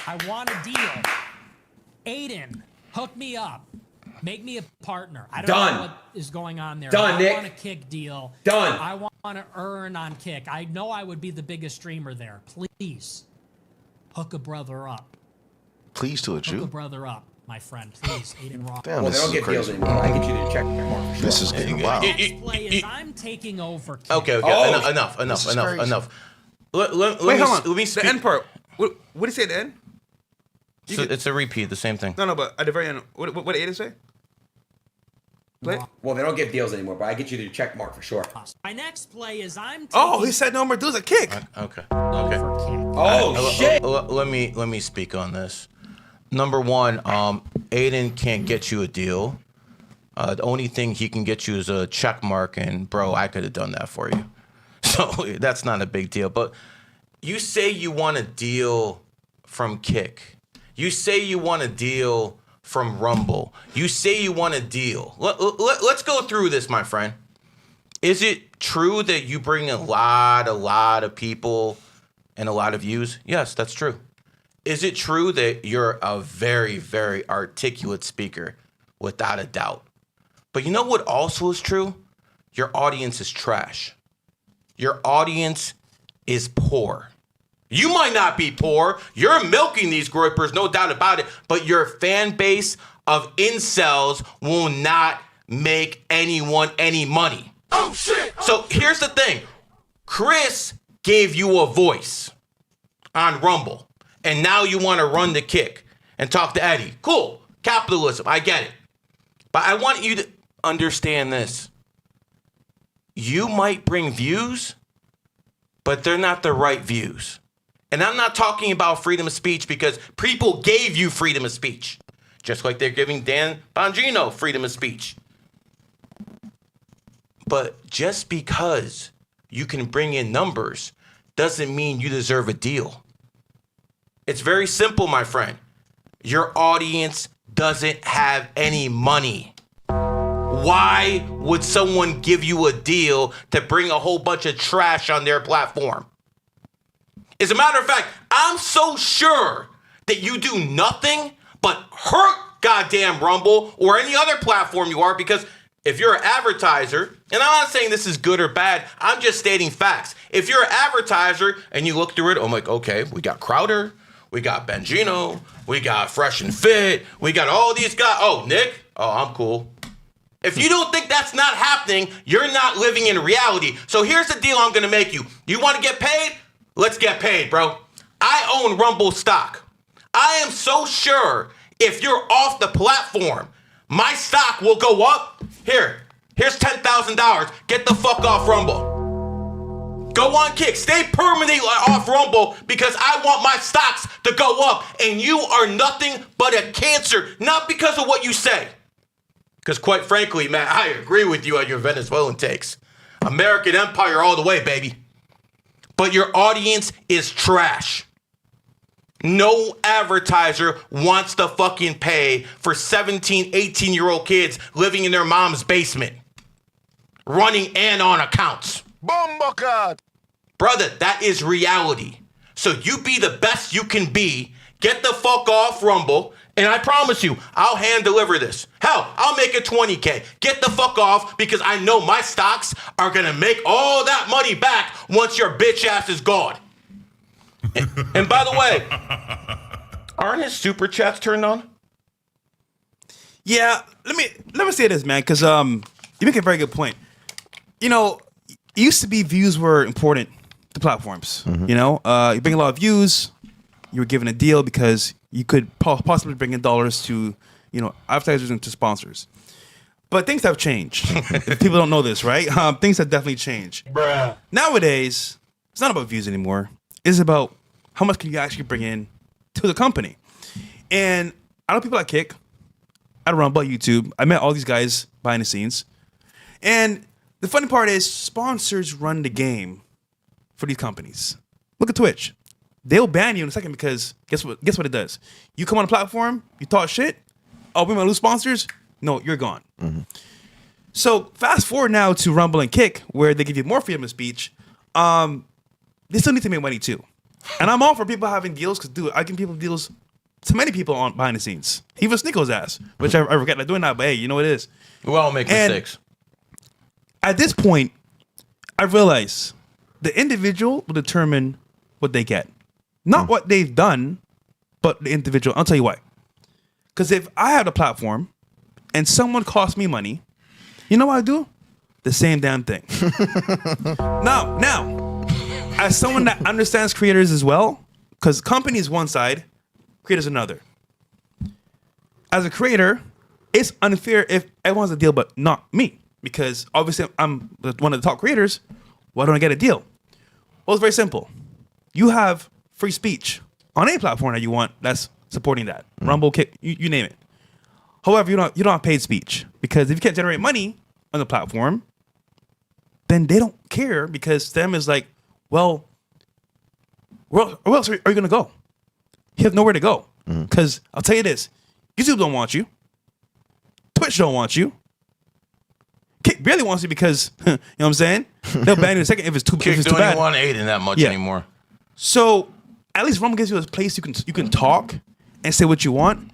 I: I want a deal. Aiden, hook me up. Make me a partner. I don't know what is going on there.
J: Done, Nick.
I: I want a Kick deal.
J: Done.
I: I want to earn on Kick. I know I would be the biggest streamer there. Please, hook a brother up.
C: Please to a
I: Hook a
C: Jew.
I: brother up, my friend. Please, Aiden Ross.
C: Damn,
J: Well,
C: this
J: they
C: is
J: don't get deals
C: crazy.
J: anymore. I get you to check mark for sure.
C: This is getting wild.
I: My next play is I'm taking over Kick.
A: Okay.
J: Oh,
A: enough.
C: this is crazy.
A: Let me speak.
B: The end part. What did he say at the end?
A: It's a repeat, the same thing.
B: No, but at the very end, what did Aiden say? Play it?
J: Well, they don't get deals anymore, but I get you to check mark for sure.
I: My next play is I'm taking
B: Oh, he said no more dudes a kick.
A: Okay.
I: over Kick.
J: Oh, shit!
A: Let me speak on this. Number one, Aiden can't get you a deal. The only thing he can get you is a check mark, and bro, I could have done that for you. So that's not a big deal. But you say you want a deal from Kick. You say you want a deal from Rumble. You say you want a deal. Let's go through this, my friend. Is it true that you bring a lot of people and a lot of views? Yes, that's true. Is it true that you're a very, very articulate speaker? Without a doubt. But you know what also is true? Your audience is trash. Your audience is poor. You might not be poor. You're milking these groypers, no doubt about it. But your fan base of incels will not make anyone any money. Oh, shit. So here's the thing. Chris gave you a voice on Rumble. And now you want to run the Kick and talk to Eddie. Cool. Capitalism. I get it. But I want you to understand this. You might bring views, but they're not the right views. And I'm not talking about freedom of speech because people gave you freedom of speech. Just like they're giving Dan Bongino freedom of speech. But just because you can bring in numbers doesn't mean you deserve a deal. It's very simple, my friend. Your audience doesn't have any money. Why would someone give you a deal to bring a whole bunch of trash on their platform? As a matter of fact, I'm so sure that you do nothing but hurt goddamn Rumble or any other platform you are, because if you're an advertiser, and I'm not saying this is good or bad, I'm just stating facts. If you're an advertiser and you look through it, I'm like, okay, we got Crowder, we got Bongino, we got Fresh and Fit, we got all these guys. Oh, Nick? Oh, I'm cool. If you don't think that's not happening, you're not living in reality. So here's the deal I'm going to make you. You want to get paid? Let's get paid, bro. I own Rumble stock. I am so sure if you're off the platform, my stock will go up. Here's $10,000. Get the fuck off Rumble. Go on Kick. Stay permanently off Rumble because I want my stocks to go up. And you are nothing but a cancer, not because of what you say. Because quite frankly, man, I agree with you on your Venezuelan takes. American empire all the way, baby. But your audience is trash. No advertiser wants to fucking pay for 17, 18-year-old kids living in their mom's basement, running and on accounts.
D: Bombocard!
A: Brother, that is reality. So you be the best you can be. Get the fuck off Rumble. And I promise you, I'll hand deliver this. Hell, I'll make it 20K. Get the fuck off because I know my stocks are going to make all that money back once your bitch ass is gone. And by the way, aren't his super chats turned on?
B: Yeah, let me say this, man, because you make a very good point. You know, it used to be views were important to platforms.
C: Mm-hmm.
B: You know, you bring a lot of views, you were given a deal because you could possibly bring in dollars to, you know, advertisers and to sponsors. But things have changed. If people don't know this, right? Things have definitely changed.
H: Bruh.
B: Nowadays, it's not about views anymore. It's about how much can you actually bring in to the company. And I know people at Kick, at Rumble, YouTube. I met all these guys behind the scenes. And the funny part is sponsors run the game for these companies. Look at Twitch. They'll ban you in a second because guess what it does? You come on a platform, you talk shit. Oh, we might lose sponsors. No, you're gone.
C: Mm-hmm.
B: So fast forward now to Rumble and Kick, where they give you more freedom of speech. They still need to make money too. And I'm all for people having deals because, dude, I give people deals to many people on behind the scenes. Even Snicko's ass, which I regret not doing that, but hey, you know what it is.
A: We all make mistakes.
B: At this point, I realize the individual will determine what they get. Not what they've done, but the individual. I'll tell you why. Because if I had a platform and someone cost me money, you know what I do? The same damn thing. Now, as someone that understands creators as well, because company is one side, creators another. As a creator, it's unfair if everyone has a deal but not me. Because obviously I'm one of the top creators. Why don't I get a deal? Well, it's very simple. You have free speech on any platform that you want that's supporting that. Rumble, Kick, you name it. However, you don't have paid speech. Because if you can't generate money on the platform, then they don't care because to them is like, well, where else are you going to go? You have nowhere to go. Because I'll tell you this, YouTube don't want you. Twitch don't want you. Kick barely wants you because, you know what I'm saying? They'll ban you in a second if it's too,
A: Kick
B: if it's
A: don't
B: too bad.
A: even want Aiden that much anymore.
B: So at least Rumble gives you a place you can talk and say what you want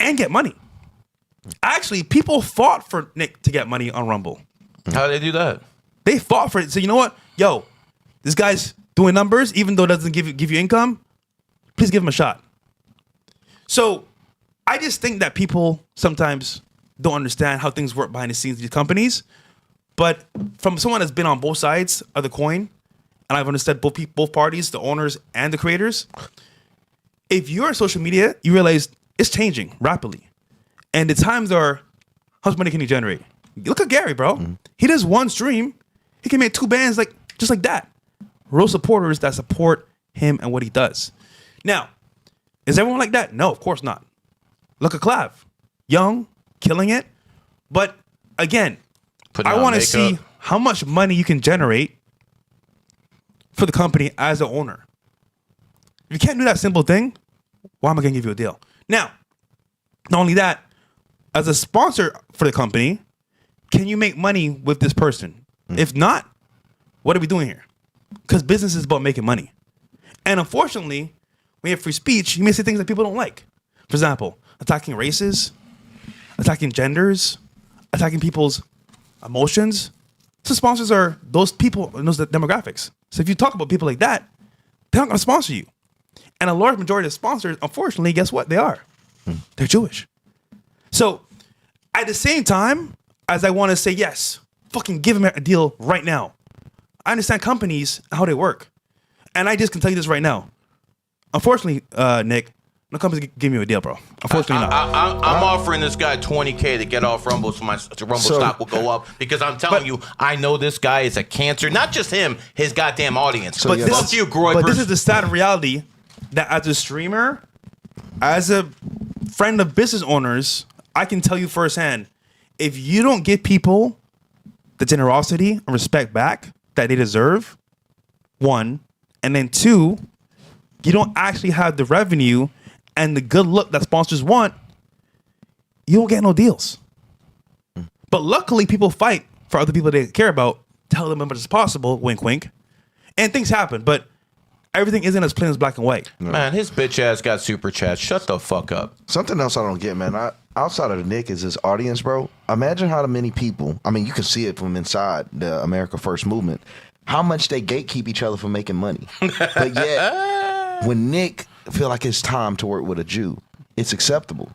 B: and get money. Actually, people fought for Nick to get money on Rumble.
A: How do they do that?
B: They fought for it. So you know what? Yo, this guy's doing numbers, even though it doesn't give you income. Please give him a shot. So I just think that people sometimes don't understand how things work behind the scenes of these companies. But from someone that's been on both sides of the coin, and I've understood both parties, the owners and the creators, if you're on social media, you realize it's changing rapidly. And the times are, how much money can you generate? Look at Gary, bro. He does one stream. He can make 2 bands just like that. Real supporters that support him and what he does. Now, is everyone like that? No, of course not. Look at Clav. Young, killing it. But again, I want to see how much money you can generate for the company as an owner. If you can't do that simple thing, why am I going to give you a deal? Now, not only that, as a sponsor for the company, can you make money with this person? If not, what are we doing here? Because business is about making money. And unfortunately, when you have free speech, you may say things that people don't like. For example, attacking races, attacking genders, attacking people's emotions. So sponsors are those people and those demographics. So if you talk about people like that, they're not going to sponsor you. And a large majority of sponsors, unfortunately, guess what? They are. They're Jewish. So at the same time, as I want to say, yes, fucking give them a deal right now. I understand companies, how they work. And I just can tell you this right now. Unfortunately, Nick, no company's giving you a deal, bro. Unfortunately, not.
A: I'm offering this guy $20K to get off Rumble so my Rumble stock will go up because I'm telling you, I know this guy is a cancer. Not just him, his goddamn audience.
B: But this is the sad reality that as a streamer, as a friend of business owners, I can tell you firsthand, if you don't give people the generosity and respect back that they deserve, one, and then two, you don't actually have the revenue and the good look that sponsors want, you don't get no deals. But luckily, people fight for other people they care about, tell them as much as possible, wink, wink, and things happen. But everything isn't as plain as black and white.
A: Man, his bitch ass got super chats. Shut the fuck up.
C: Something else I don't get, man. Outside of Nick is his audience, bro. Imagine how many people, I mean, you can see it from inside the America First movement, how much they gatekeep each other from making money. But yet, when Nick feel like it's time to work with a Jew, it's acceptable.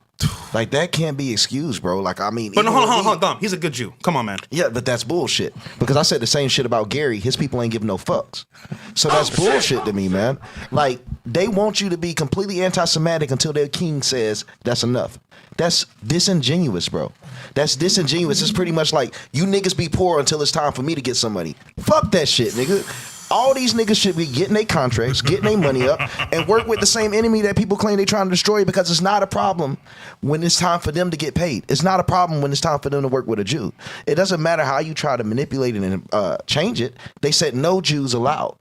C: Like, that can't be excused, bro. Like, I mean...
B: But no, hold on, Dom. He's a good Jew. Come on, man.
C: Yeah, but that's bullshit. Because I said the same shit about Gary. His people ain't giving no fucks. So that's bullshit to me, man. Like, they want you to be completely anti-Semitic until their king says that's enough. That's disingenuous, bro. That's disingenuous. It's pretty much like, you niggas be poor until it's time for me to get some money. Fuck that shit, nigga. All these niggas should be getting their contracts, getting their money up, and work with the same enemy that people claim they trying to destroy, because it's not a problem when it's time for them to get paid. It's not a problem when it's time for them to work with a Jew. It doesn't matter how you try to manipulate it and change it. They said no Jews allowed.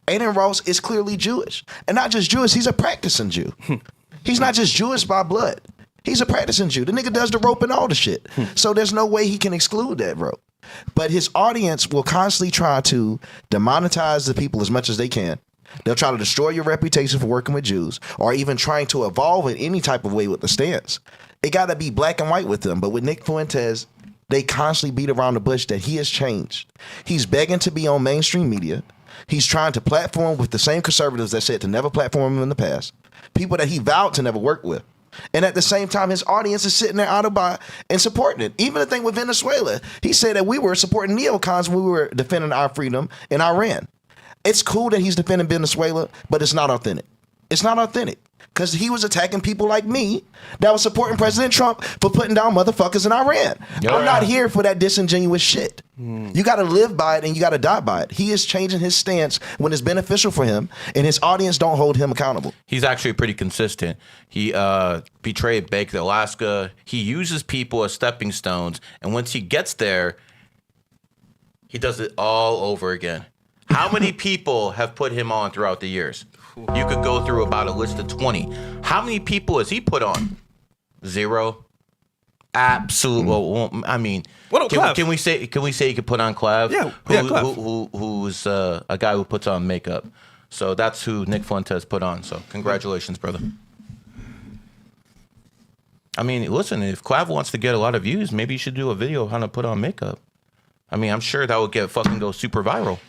C: Aiden Ross is clearly Jewish. And not just Jewish, he's a practicing Jew. He's not just Jewish by blood. He's a practicing Jew. The nigga does the rope and all the shit. So there's no way he can exclude that, bro. But his audience will constantly try to demonetize the people as much as they can. They'll try to destroy your reputation for working with Jews, or even trying to evolve in any type of way with the stance. It got to be black and white with them. But with Nick Fuentes, they constantly beat around the bush that he has changed. He's begging to be on mainstream media. He's trying to platform with the same conservatives that said to never platform him in the past. People that he vowed to never work with. And at the same time, his audience is sitting there idle by and supporting it. Even the thing with Venezuela, he said that we were supporting neocons when we were defending our freedom in Iran. It's cool that he's defending Venezuela, but it's not authentic. It's not authentic. Because he was attacking people like me that was supporting President Trump for putting down motherfuckers in Iran. I'm not here for that disingenuous shit. You got to live by it and you got to die by it. He is changing his stance when it's beneficial for him, and his audience don't hold him accountable.
A: He's actually pretty consistent. He betrayed Baked Alaska. He uses people as stepping stones, and once he gets there, he does it all over again. How many people have put him on throughout the years? You could go through about a list of 20. How many people has he put on? 0. Absolutely. Well, I mean, can we say he could put on Clav?
B: Yeah,
A: who's a guy who puts on makeup. So that's who Nick Fuentes put on. So congratulations, brother. I mean, listen, if Clav wants to get a lot of views, maybe you should do a video on how to put on makeup. I mean, I'm sure that would go super viral.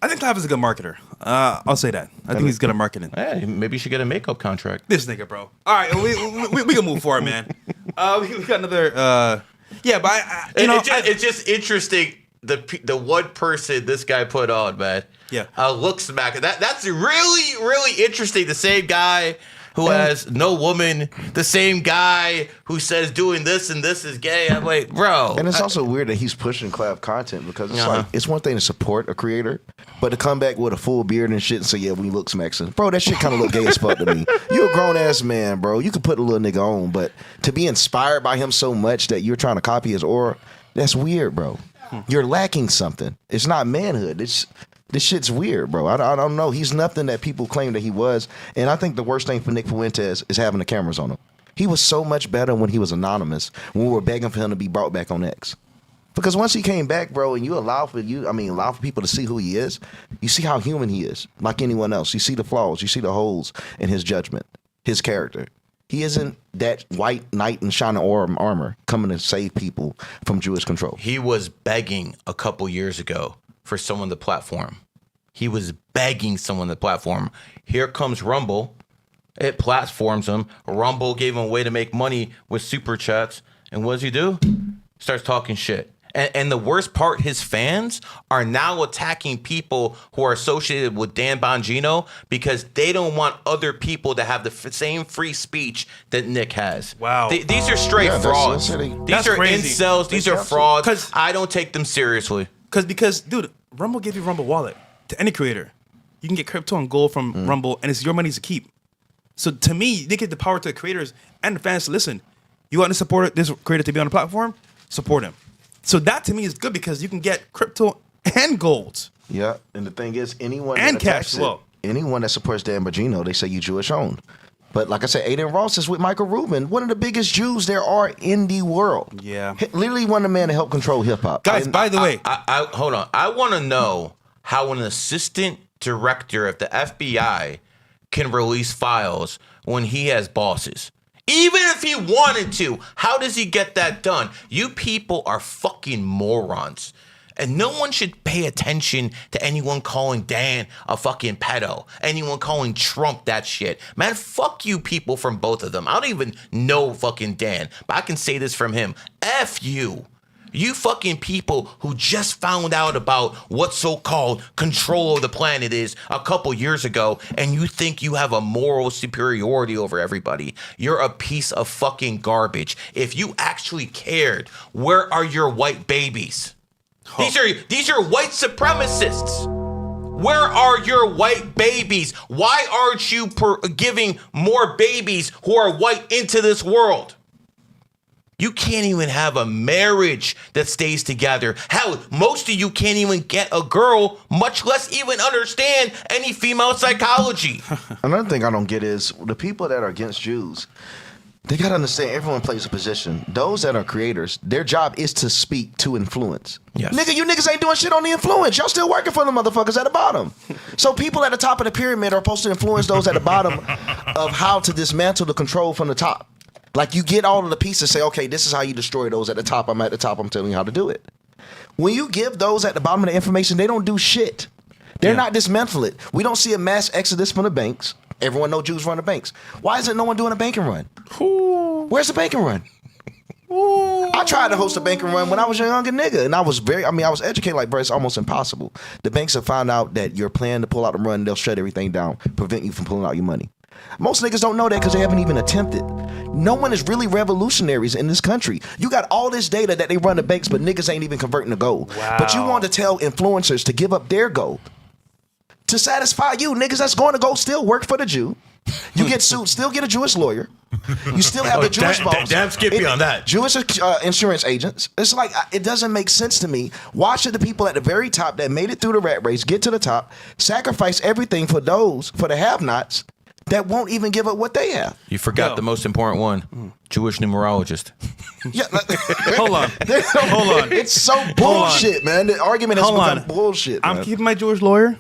B: I think Clav is a good marketer. I'll say that. I think he's good at marketing.
A: Hey, maybe you should get a makeup contract.
B: This nigga, bro. All right, we can move forward, man. We got another. Yeah, but
A: it's just interesting. The one person this guy put on, man.
B: Yeah.
A: Looks back. That's really, really interesting. The same guy who has no woman, the same guy who says doing this and this is gay. I'm like, bro.
C: And it's also weird that he's pushing collab content because it's like it's one thing to support a creator, but to come back with a full beard and shit and say, yeah, we look Mexican. Bro, that shit kind of look gay as fuck to me. You a grown ass man, bro. You could put a little nigga on, but to be inspired by him so much that you're trying to copy his aura, that's weird, bro. You're lacking something. It's not manhood. This shit's weird, bro. I don't know. He's nothing that people claim that he was. And I think the worst thing for Nick Fuentes is having the cameras on him. He was so much better when he was anonymous, when we were begging for him to be brought back on X. Because once he came back, bro, and you allow for people to see who he is, you see how human he is, like anyone else. You see the flaws, you see the holes in his judgment, his character. He isn't that white knight in shining armor coming to save people from Jewish control.
A: He was begging a couple years ago for someone to platform. He was begging someone to platform. Here comes Rumble. It platforms him. Rumble gave him a way to make money with super chats. And what does he do? Starts talking shit. And the worst part, his fans are now attacking people who are associated with Dan Bongino because they don't want other people to have the same free speech that Nick has.
B: Wow.
A: These are straight frauds. These are
B: crazy.
A: incels. These are frauds. I don't take them seriously.
B: Because, dude, Rumble gave you Rumble Wallet to any creator. You can get crypto and gold from Rumble, and it's your money to keep. So to me, they give the power to the creators and the fans to listen. You want to support this creator to be on the platform? Support him. So that to me is good because you can get crypto and gold.
C: Yeah, and the thing is, anyone
B: and
C: that
B: cash flow.
C: Anyone that supports Dan Bongino, they say you Jewish owned. But like I said, Aiden Ross is with Michael Rubin, one of the biggest Jews there are in the world.
B: Yeah.
C: Literally one of the men to help control hip hop.
B: Guys, by the way.
A: I hold on. I want to know how an assistant director of the FBI can release files when he has bosses. Even if he wanted to, how does he get that done? You people are fucking morons. And no one should pay attention to anyone calling Dan a fucking pedo. Anyone calling Trump that shit. Man, fuck you people from both of them. I don't even know fucking Dan, but I can say this from him. F you. You fucking people who just found out about what so-called control of the planet is a couple years ago, and you think you have a moral superiority over everybody. You're a piece of fucking garbage. If you actually cared, where are your white babies? These are white supremacists. Where are your white babies? Why aren't you giving more babies who are white into this world? You can't even have a marriage that stays together. Hell, most of you can't even get a girl, much less even understand any female psychology.
C: Another thing I don't get is the people that are against Jews, they got to understand everyone plays a position. Those that are creators, their job is to speak to influence.
A: Yes.
C: Nigga, you niggas ain't doing shit on the influence. Y'all still working for the motherfuckers at the bottom. So people at the top of the pyramid are supposed to influence those at the bottom of how to dismantle the control from the top. Like you get all of the pieces, say, okay, this is how you destroy those at the top. I'm at the top. I'm telling you how to do it. When you give those at the bottom of the information, they don't do shit. They're not dismantle it. We don't see a mass exodus from the banks. Everyone knows Jews run the banks. Why isn't no one doing a banking run? Where's the banking run? I tried to host a banking run when I was a younger nigga, and I was educated like, bro, it's almost impossible. The banks have found out that you're planning to pull out the run, they'll shut everything down, prevent you from pulling out your money. Most niggas don't know that because they haven't even attempted. No one is really revolutionaries in this country. You got all this data that they run the banks, but niggas ain't even converting to gold. Wow. But you want to tell influencers to give up their gold to satisfy you. Niggas that's going to go still work for the Jew. You get sued, still get a Jewish lawyer. You still have the Jewish boss.
A: Damn skippy on that.
C: Jewish insurance agents. It's like, it doesn't make sense to me. Why should the people at the very top that made it through the rat race get to the top, sacrifice everything for the have-nots that won't even give up what they have?
A: You forgot the most important one. Jewish numerologist.
C: Yeah,
B: Hold on.
C: It's so bullshit, man. The argument has become bullshit.
B: I'm
C: man.
B: keeping my Jewish lawyer,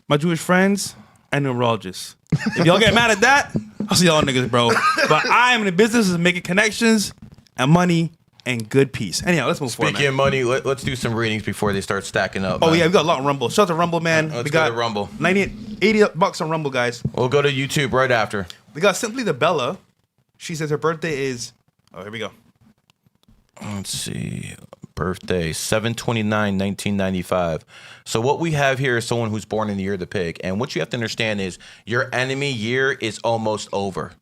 B: my Jewish friends, and numerologists. If y'all get mad at that, I'll see y'all niggas, bro. But I am in the business of making connections and money and good peace. Anyhow, let's move forward.
A: Speaking of money, let's do some readings before they start stacking up.
B: Oh, yeah, we got a lot on Rumble. Shout out to Rumble, man.
A: Let's
B: we got
A: go to Rumble.
B: $80 on Rumble, guys.
A: We'll go to YouTube right after.
B: We got Simply the Bella. She says her birthday is... Oh, here we go.
A: Let's see. Birthday, 7/29/1995. So what we have here is someone who's born in the year of the pig. And what you have to understand is your enemy year is almost over.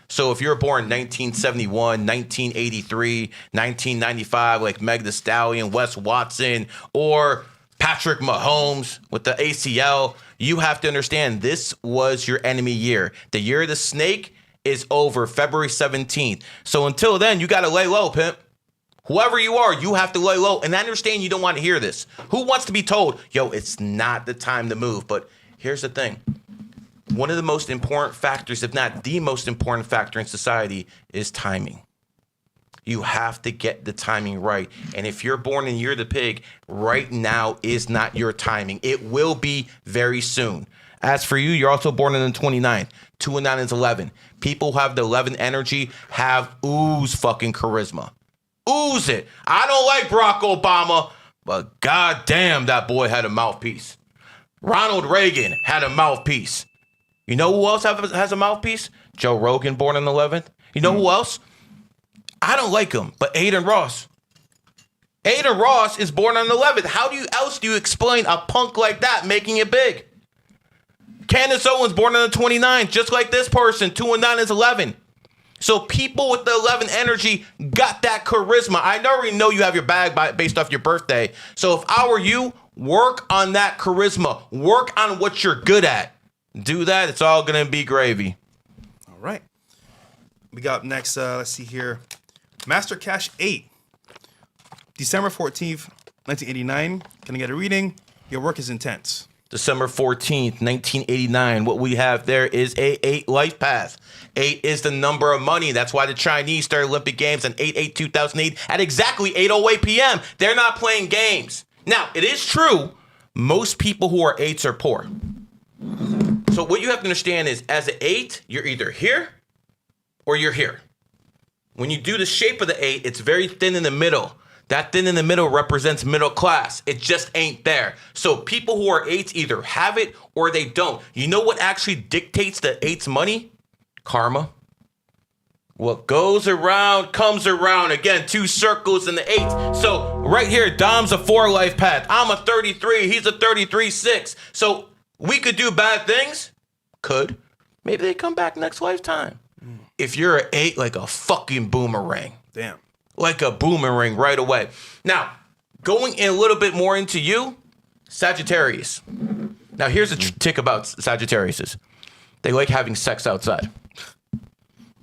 A: So if you're born 1971, 1983, 1995, like Meg Thee Stallion, Wes Watson, or Patrick Mahomes with the ACL, you have to understand this was your enemy year. The year of the snake is over February 17th. So until then, you got to lay low, pimp. Whoever you are, you have to lay low. And I understand you don't want to hear this. Who wants to be told, yo, it's not the time to move? But here's the thing. One of the most important factors, if not the most important factor in society, is timing. You have to get the timing right. And if you're born in the year of the pig, right now is not your timing. It will be very soon. As for you, you're also born on the 29th. 2 and 9 is 11. People who have the 11 energy have ooze fucking charisma. Ooze it. I don't like Barack Obama, but goddamn, that boy had a mouthpiece. Ronald Reagan had a mouthpiece. You know who else has a mouthpiece? Joe Rogan, born on the 11th. You know who else? I don't like him, but Aiden Ross. Aiden Ross is born on the 11th. How else do you explain a punk like that making it big? Candace Owens, born on the 29th, just like this person. 2 and 9 is 11. So people with the 11 energy got that charisma. I already know you have your bag based off your birthday. So if I were you, work on that charisma. Work on what you're good at. Do that. It's all going to be gravy.
B: All right. We got next, let's see here. Master Cash 8. December 14th, 1989. Can I get a reading? Your work is intense.
A: December 14th, 1989. What we have there is a 8 Lifepath. 8 is the number of money. That's why the Chinese started Olympic Games on 8/8/2008 at exactly 8:08 p.m. They're not playing games. Now, it is true, most people who are 8s are poor. So what you have to understand is, as an 8, you're either here or you're here. When you do the shape of the 8, it's very thin in the middle. That thin in the middle represents middle class. It just ain't there. So people who are 8s either have it or they don't. You know what actually dictates the 8's money? Karma. What goes around comes around. Again, 2 circles in the 8. So right here, Dom's a 4 life path. I'm a 33. He's a 33-6. So we could do bad things. Could. Maybe they come back next lifetime. If you're an 8, like a fucking boomerang.
B: Damn.
A: Like a boomerang right away. Now, going in a little bit more into you, Sagittarius. Now, here's a tick about Sagittariuses. They like having sex outside.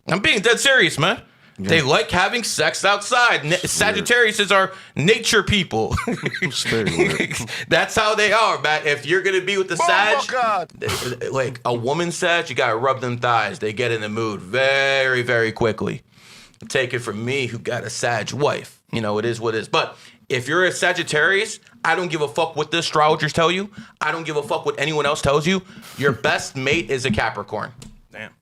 A: I'm being dead serious, man. Yeah. They like having sex outside. Sagittariuses are nature people. That's how they are, man. If you're going to be with the Sag, like a woman Sag, you got to rub them thighs. They get in the mood very, very quickly. Take it from me, who got a Sag wife. You know, it is what it is. But if you're a Sagittarius, I don't give a fuck what the astrologers tell you. I don't give a fuck what anyone else tells you. Your best mate is a Capricorn.
B: Damn.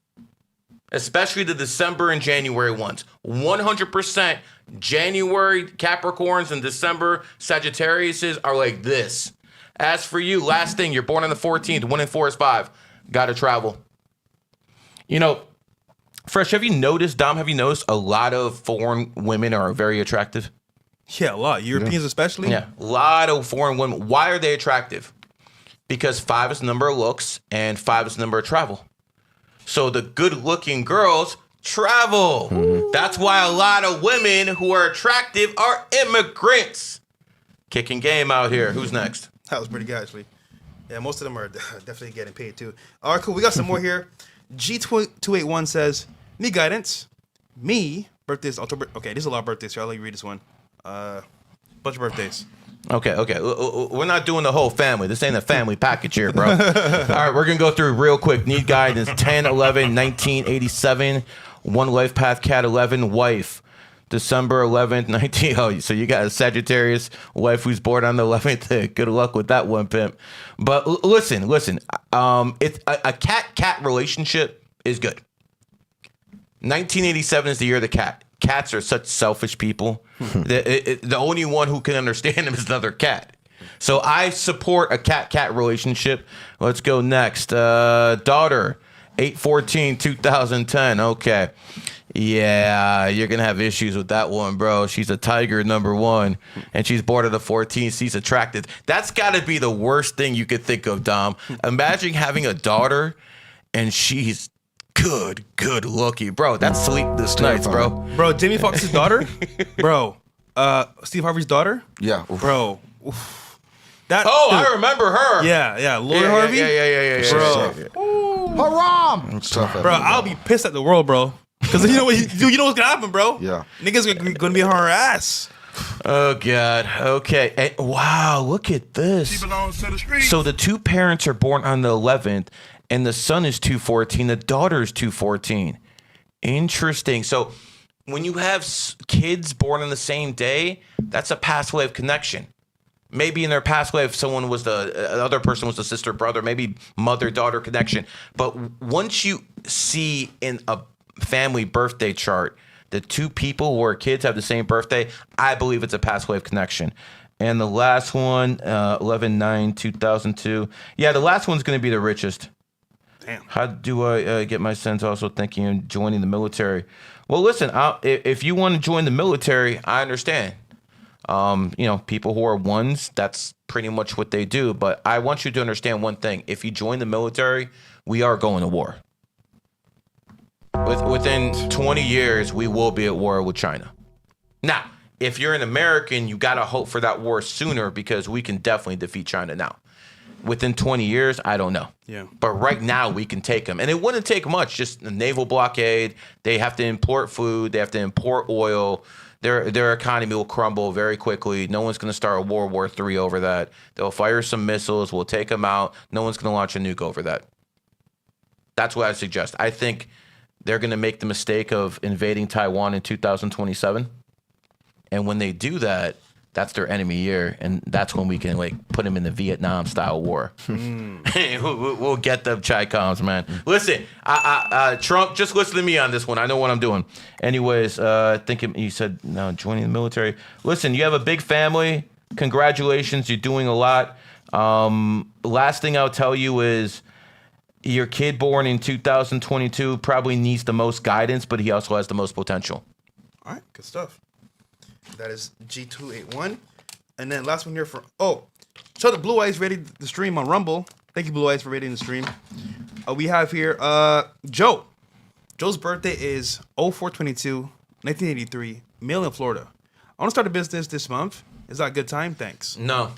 A: Especially the December and January ones. 100% January Capricorns and December Sagittariuses are like this. As for you, last thing, you're born on the 14th. 1 and 4 is 5. Gotta travel. You know, Fresh, have you noticed, Dom, have you noticed a lot of foreign women are very attractive?
B: Yeah, a lot. Europeans especially?
A: Yeah, a lot of foreign women. Why are they attractive? Because 5 is the number of looks and 5 is the number of travel. So the good-looking girls travel. Mm-hmm. That's why a lot of women who are attractive are immigrants. Kicking game out here. Who's next?
B: That was pretty good, actually. Yeah, most of them are definitely getting paid, too. All right, cool. We got some more here. G281 says, me guidance. Me, birthdays, October. Okay, there's a lot of birthdays here. I'll let you read this one. Bunch of birthdays.
A: Okay. We're not doing the whole family. This ain't a family package here, bro. All right, we're going to go through real quick. Need guidance. 10/11/1987. 1 life path, cat 11, wife. December 11th, 19. Oh, so you got a Sagittarius wife who's born on the 11th. Good luck with that one, pimp. But listen. It's a cat-cat relationship is good. 1987 is the year of the cat. Cats are such selfish people. The only one who can understand them is another cat. So I support a cat-cat relationship. Let's go next. Daughter, 8/14/2010. Okay. Yeah, you're going to have issues with that one, bro. She's a tiger, number one, and she's born at the 14th. She's attracted. That's got to be the worst thing you could think of, Dom. Imagine having a daughter, and she's good looking. Bro, that's sleepless nights, bro.
B: Bro, Jamie Foxx's daughter? Bro, Steve Harvey's daughter?
C: Yeah.
B: Bro. Oof. That,
A: I remember her.
B: Yeah. Lori Harvey?
A: Yeah.
B: Bro.
H: Haram!
C: It's tough.
B: Bro, I'll be pissed at the world, bro. Because you know what? You know what's gonna happen, bro.
C: Yeah.
B: Niggas gonna be on her ass.
A: Oh God. Okay. And, wow. Look at
D: She
A: this.
D: belongs to the streets.
A: So the two parents are born on the 11th, and the son is 214. The daughter is 214. Interesting. So when you have kids born on the same day, that's a past life connection. Maybe in their past life, someone was the other person was the sister, brother, maybe mother-daughter connection. But once you see in a family birthday chart that two people who are kids have the same birthday, I believe it's a past life connection. And the last one, 11/9/2002. Yeah, the last one's going to be the richest.
B: Damn.
A: How do I get my sense also thinking of joining the military? Well, listen, if you want to join the military, I understand. People who are ones, that's pretty much what they do. But I want you to understand one thing. If you join the military, we are going to war. Within 20 years, we will be at war with China. Now, if you're an American, you got to hope for that war sooner because we can definitely defeat China now. Within 20 years, I don't know.
B: Yeah.
A: But right now, we can take them. And it wouldn't take much, just a naval blockade. They have to import food. They have to import oil. Their economy will crumble very quickly. No one's going to start a World War III over that. They'll fire some missiles. We'll take them out. No one's going to launch a nuke over that. That's what I suggest. I think they're going to make the mistake of invading Taiwan in 2027. And when they do that, that's their enemy year, and that's when we can put them in the Vietnam-style war. We'll get them Chi-Coms, man. Listen, Trump, just listen to me on this one. I know what I'm doing. Anyways, I think you said no, joining the military. Listen, you have a big family. Congratulations, you're doing a lot. Last thing I'll tell you is your kid born in 2022 probably needs the most guidance, but he also has the most potential.
B: All right, good stuff. That is G281. And then last one here so the Blue Eyes rated the stream on Rumble. Thank you, Blue Eyes, for rating the stream. We have here Joe. Joe's birthday is 04/22, 1983, male in Florida. I want to start a business this month. Is that a good time? Thanks.
A: No.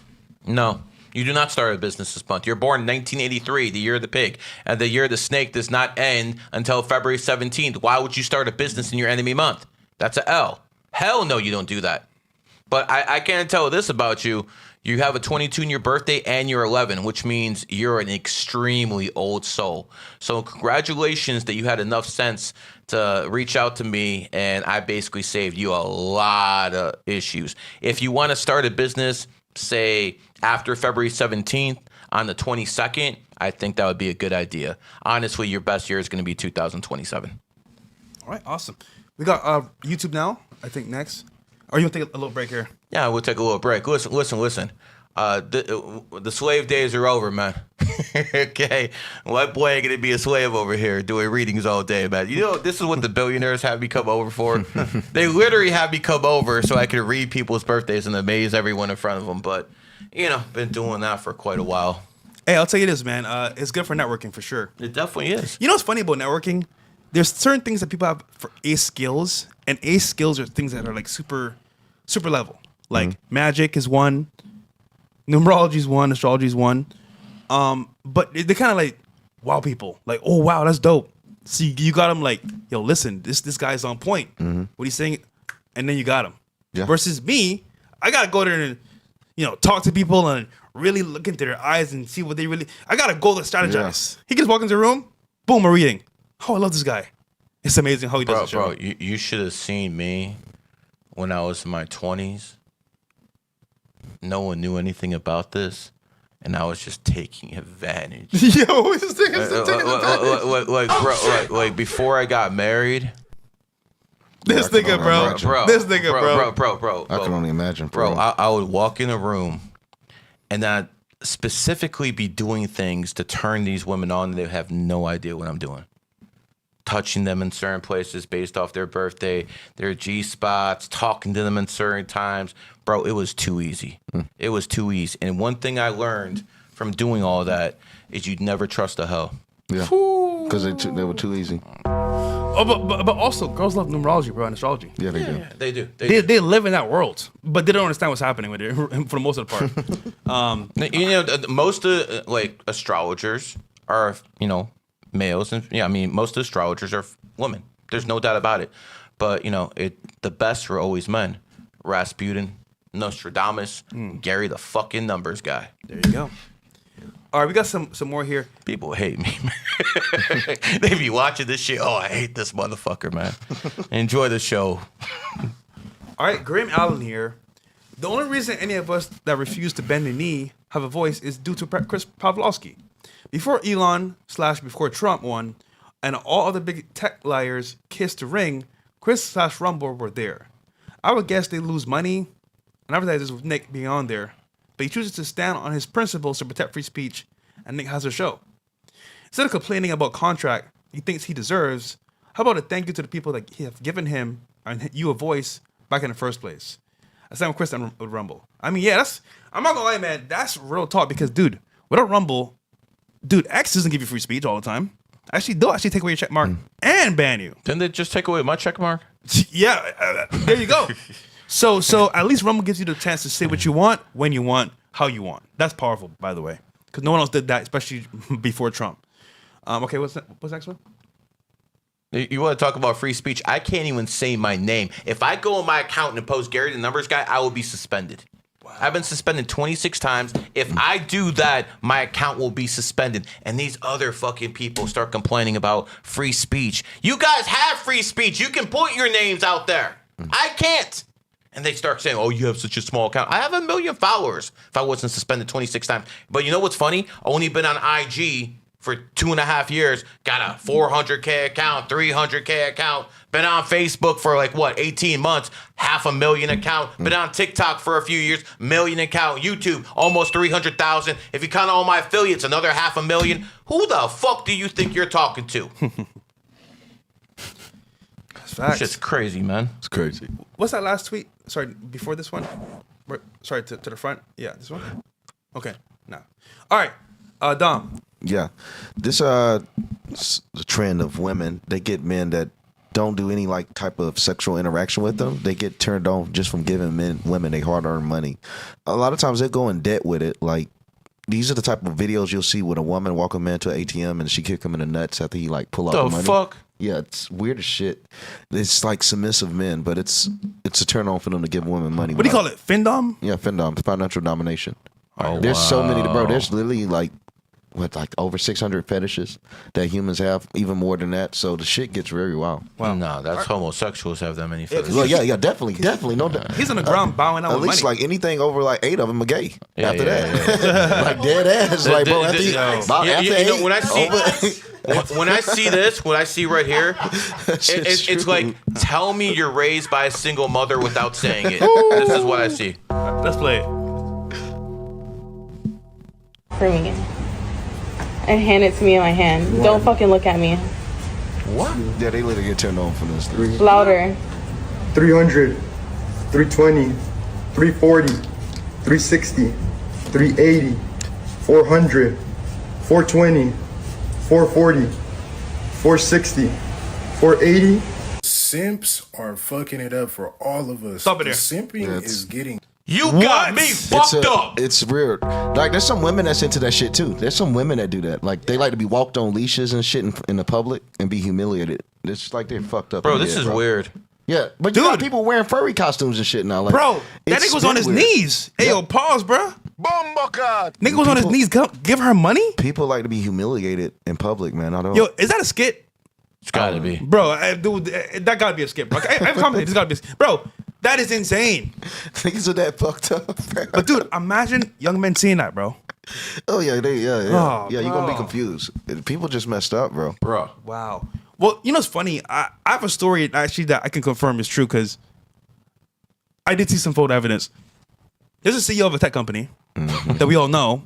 A: You do not start a business this month. You're born in 1983, the year of the pig. And the year of the snake does not end until February 17th. Why would you start a business in your enemy month? That's a L. Hell no, you don't do that. But I can't tell this about you. You have a 22 in your birthday and you're 11, which means you're an extremely old soul. So congratulations that you had enough sense to reach out to me, and I basically saved you a lot of issues. If you want to start a business, say after February 17th on the 22nd, I think that would be a good idea. Honestly, your best year is going to be 2027.
B: All right, awesome. We got YouTube now, I think, next. Or you want to take a little break here?
A: Yeah, we'll take a little break. Listen. The slave days are over, man. Okay? White boy ain't going to be a slave over here doing readings all day, man. You know, this is what the billionaires have me come over for. They literally have me come over so I can read people's birthdays and amaze everyone in front of them. But, been doing that for quite a while.
B: Hey, I'll tell you this, man. It's good for networking, for sure.
A: It definitely is.
B: You know what's funny about networking? There's certain things that people have for ace skills, and ace skills are things that are like super level. Like magic is one, numerology is one, astrology is one. But they kind of like wow people. Like, oh wow, that's dope. So you got them like, yo, listen, this guy's on point. What he's saying, and then you got him.
C: Yeah.
B: Versus me, I gotta go there and talk to people and really look into their eyes and see what they really. I gotta go to strategize. Yeah. He can just walk into the room, boom, a reading. Oh, I love this guy. It's amazing how he does it.
A: Bro, you should have seen me when I was in my 20s. No one knew anything about this, and I was just taking advantage.
B: Yo, this thing is taking advantage.
A: Like before I got married.
B: This nigga, bro.
A: Bro.
C: I can only imagine,
A: bro. I would walk in a room, and I'd specifically be doing things to turn these women on. They have no idea what I'm doing. touching them in certain places based off their birthday, their G spots, talking to them in certain times. Bro, it was too easy. It was too easy. And one thing I learned from doing all that is you'd never trust a hoe.
C: Yeah, because they were too easy.
B: Oh, but also, girls love numerology, bro, and astrology.
C: Yeah, they do.
A: Yeah, they do.
B: They live in that world, but they don't understand what's happening with it for the most of the part.
A: You know, most of like astrologers are, you know, males, and yeah, I mean, most astrologers are women. There's no doubt about it. But you know, the best were always men. Rasputin, Nostradamus, Gary the fucking numbers guy.
B: There you go. All right, we got some more here.
A: People hate me, man. They be watching this shit. Oh, I hate this motherfucker, man. Enjoy the show.
B: All right, Graham Allen here. The only reason any of us that refuse to bend the knee have a voice is due to Chris Pavlovsky. Before Elon/before Trump won, and all other big tech liars kissed the ring, Chris/Rumble were there. I would guess they lose money and advertisers with Nick being on there, but he chooses to stand on his principles to protect free speech, and Nick has a show. Instead of complaining about contract he thinks he deserves, how about a thank you to the people that have given him and you a voice back in the first place? I stand with Chris and with Rumble. I mean, yeah, I'm not gonna lie, man, that's real talk because, dude, without Rumble, dude, X doesn't give you free speech all the time. Actually, they'll actually take away your check mark and ban you.
A: Didn't they just take away my check mark?
B: Yeah, there you go. So at least Rumble gives you the chance to say what you want, when you want, how you want. That's powerful, by the way, because no one else did that, especially before Trump. Okay, what's next one?
A: You want to talk about free speech? I can't even say my name. If I go on my account and post Gary the numbers guy, I will be suspended. Wow. I've been suspended 26 times. If I do that, my account will be suspended. And these other fucking people start complaining about free speech. You guys have free speech. You can put your names out there. I can't. And they start saying, oh, you have such a small account. I have 1 million followers if I wasn't suspended 26 times. But you know what's funny? Only been on IG for 2.5 years. Got a 400K account, 300K account. Been on Facebook for 18 months, 500,000 account. Been on TikTok for a few years, 1 million account. YouTube, almost 300,000. If you count all my affiliates, another 500,000. Who the fuck do you think you're talking to?
B: That's facts.
A: Shit's crazy, man.
C: It's crazy.
B: What's that last tweet? Sorry, before this one? Sorry, to the front? Yeah, this one? Okay, no. All right, Dom.
C: Yeah, this the trend of women. They get men that don't do any type of sexual interaction with them. They get turned on just from giving women they hard-earned money. A lot of times they go in debt with it. These are the type of videos you'll see with a woman walk a man to an ATM and she kick him in the nuts after he pull out the money.
A: The fuck?
C: Yeah, it's weird as shit. It's like submissive men, but it's a turn on for them to give women money.
B: What do you call it? Findom?
C: Yeah, Findom, financial domination.
A: Oh,
C: there's so many, bro. There's literally over 600 fetishes that humans have, even more than that. So the shit gets very wild.
A: Wow. No, that's homosexuals have that many fetishes.
C: Well, yeah, definitely. No doubt.
B: He's on the ground bowing out
C: at
B: with
C: least
B: money.
C: anything over 8 of them are gay.
A: Yeah,
C: after
A: yeah,
C: that,
A: yeah.
C: dead ass. Bro, after
A: when I see when I see right here, it's like, tell me you're raised by a single mother without saying it. This is what I see.
B: Let's play it.
K: For me. And hand it to me in my hand. What? Don't fucking look at me.
C: What? Yeah, they literally get turned on from this.
K: Louder.
L: 300, 320, 340, 360, 380, 400, 420, 440, 460, 480.
D: Simps are fucking it up for all of us.
B: Stop it there.
D: Simping is getting...
A: You got me fucked up.
C: It's weird. There's some women that's into that shit too. There's some women that do that. They like to be walked on leashes and shit in the public and be humiliated. It's just they're fucked up.
A: Bro, this is weird.
C: Yeah, but you got people wearing furry costumes and shit now.
B: Bro, that nigga was on his knees. Hey, yo, pause, bro. Nigga was on his knees. Give her money?
C: People like to be humiliated in public, man. I don't.
B: Yo, is that a skit?
A: It's gotta be.
B: Bro, dude, that gotta be a skit, bro. I have a comment. This gotta be a skit. Bro, that is insane.
C: Niggas are that fucked up, bro.
B: But dude, imagine young men seeing that, bro.
C: Oh yeah,
B: Oh,
C: you're gonna be confused. People just messed up, bro.
B: Wow. Well, you know what's funny? I have a story actually that I can confirm is true because I did see some photo evidence. There's a CEO of a tech company that we all know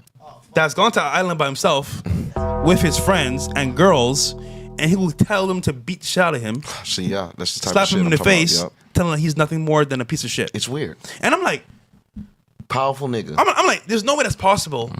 B: that's gone to an island by himself with his friends and girls and he will tell them to beat the shit out of him.
C: See, yeah, that's the type
B: slap
C: of shit
B: him in
C: I'm
B: the
C: talking
B: face,
C: about. Yep.
B: telling him he's nothing more than a piece of shit.
C: It's weird.
B: And I'm like,
C: powerful nigga.
B: I'm like, there's no way that's possible.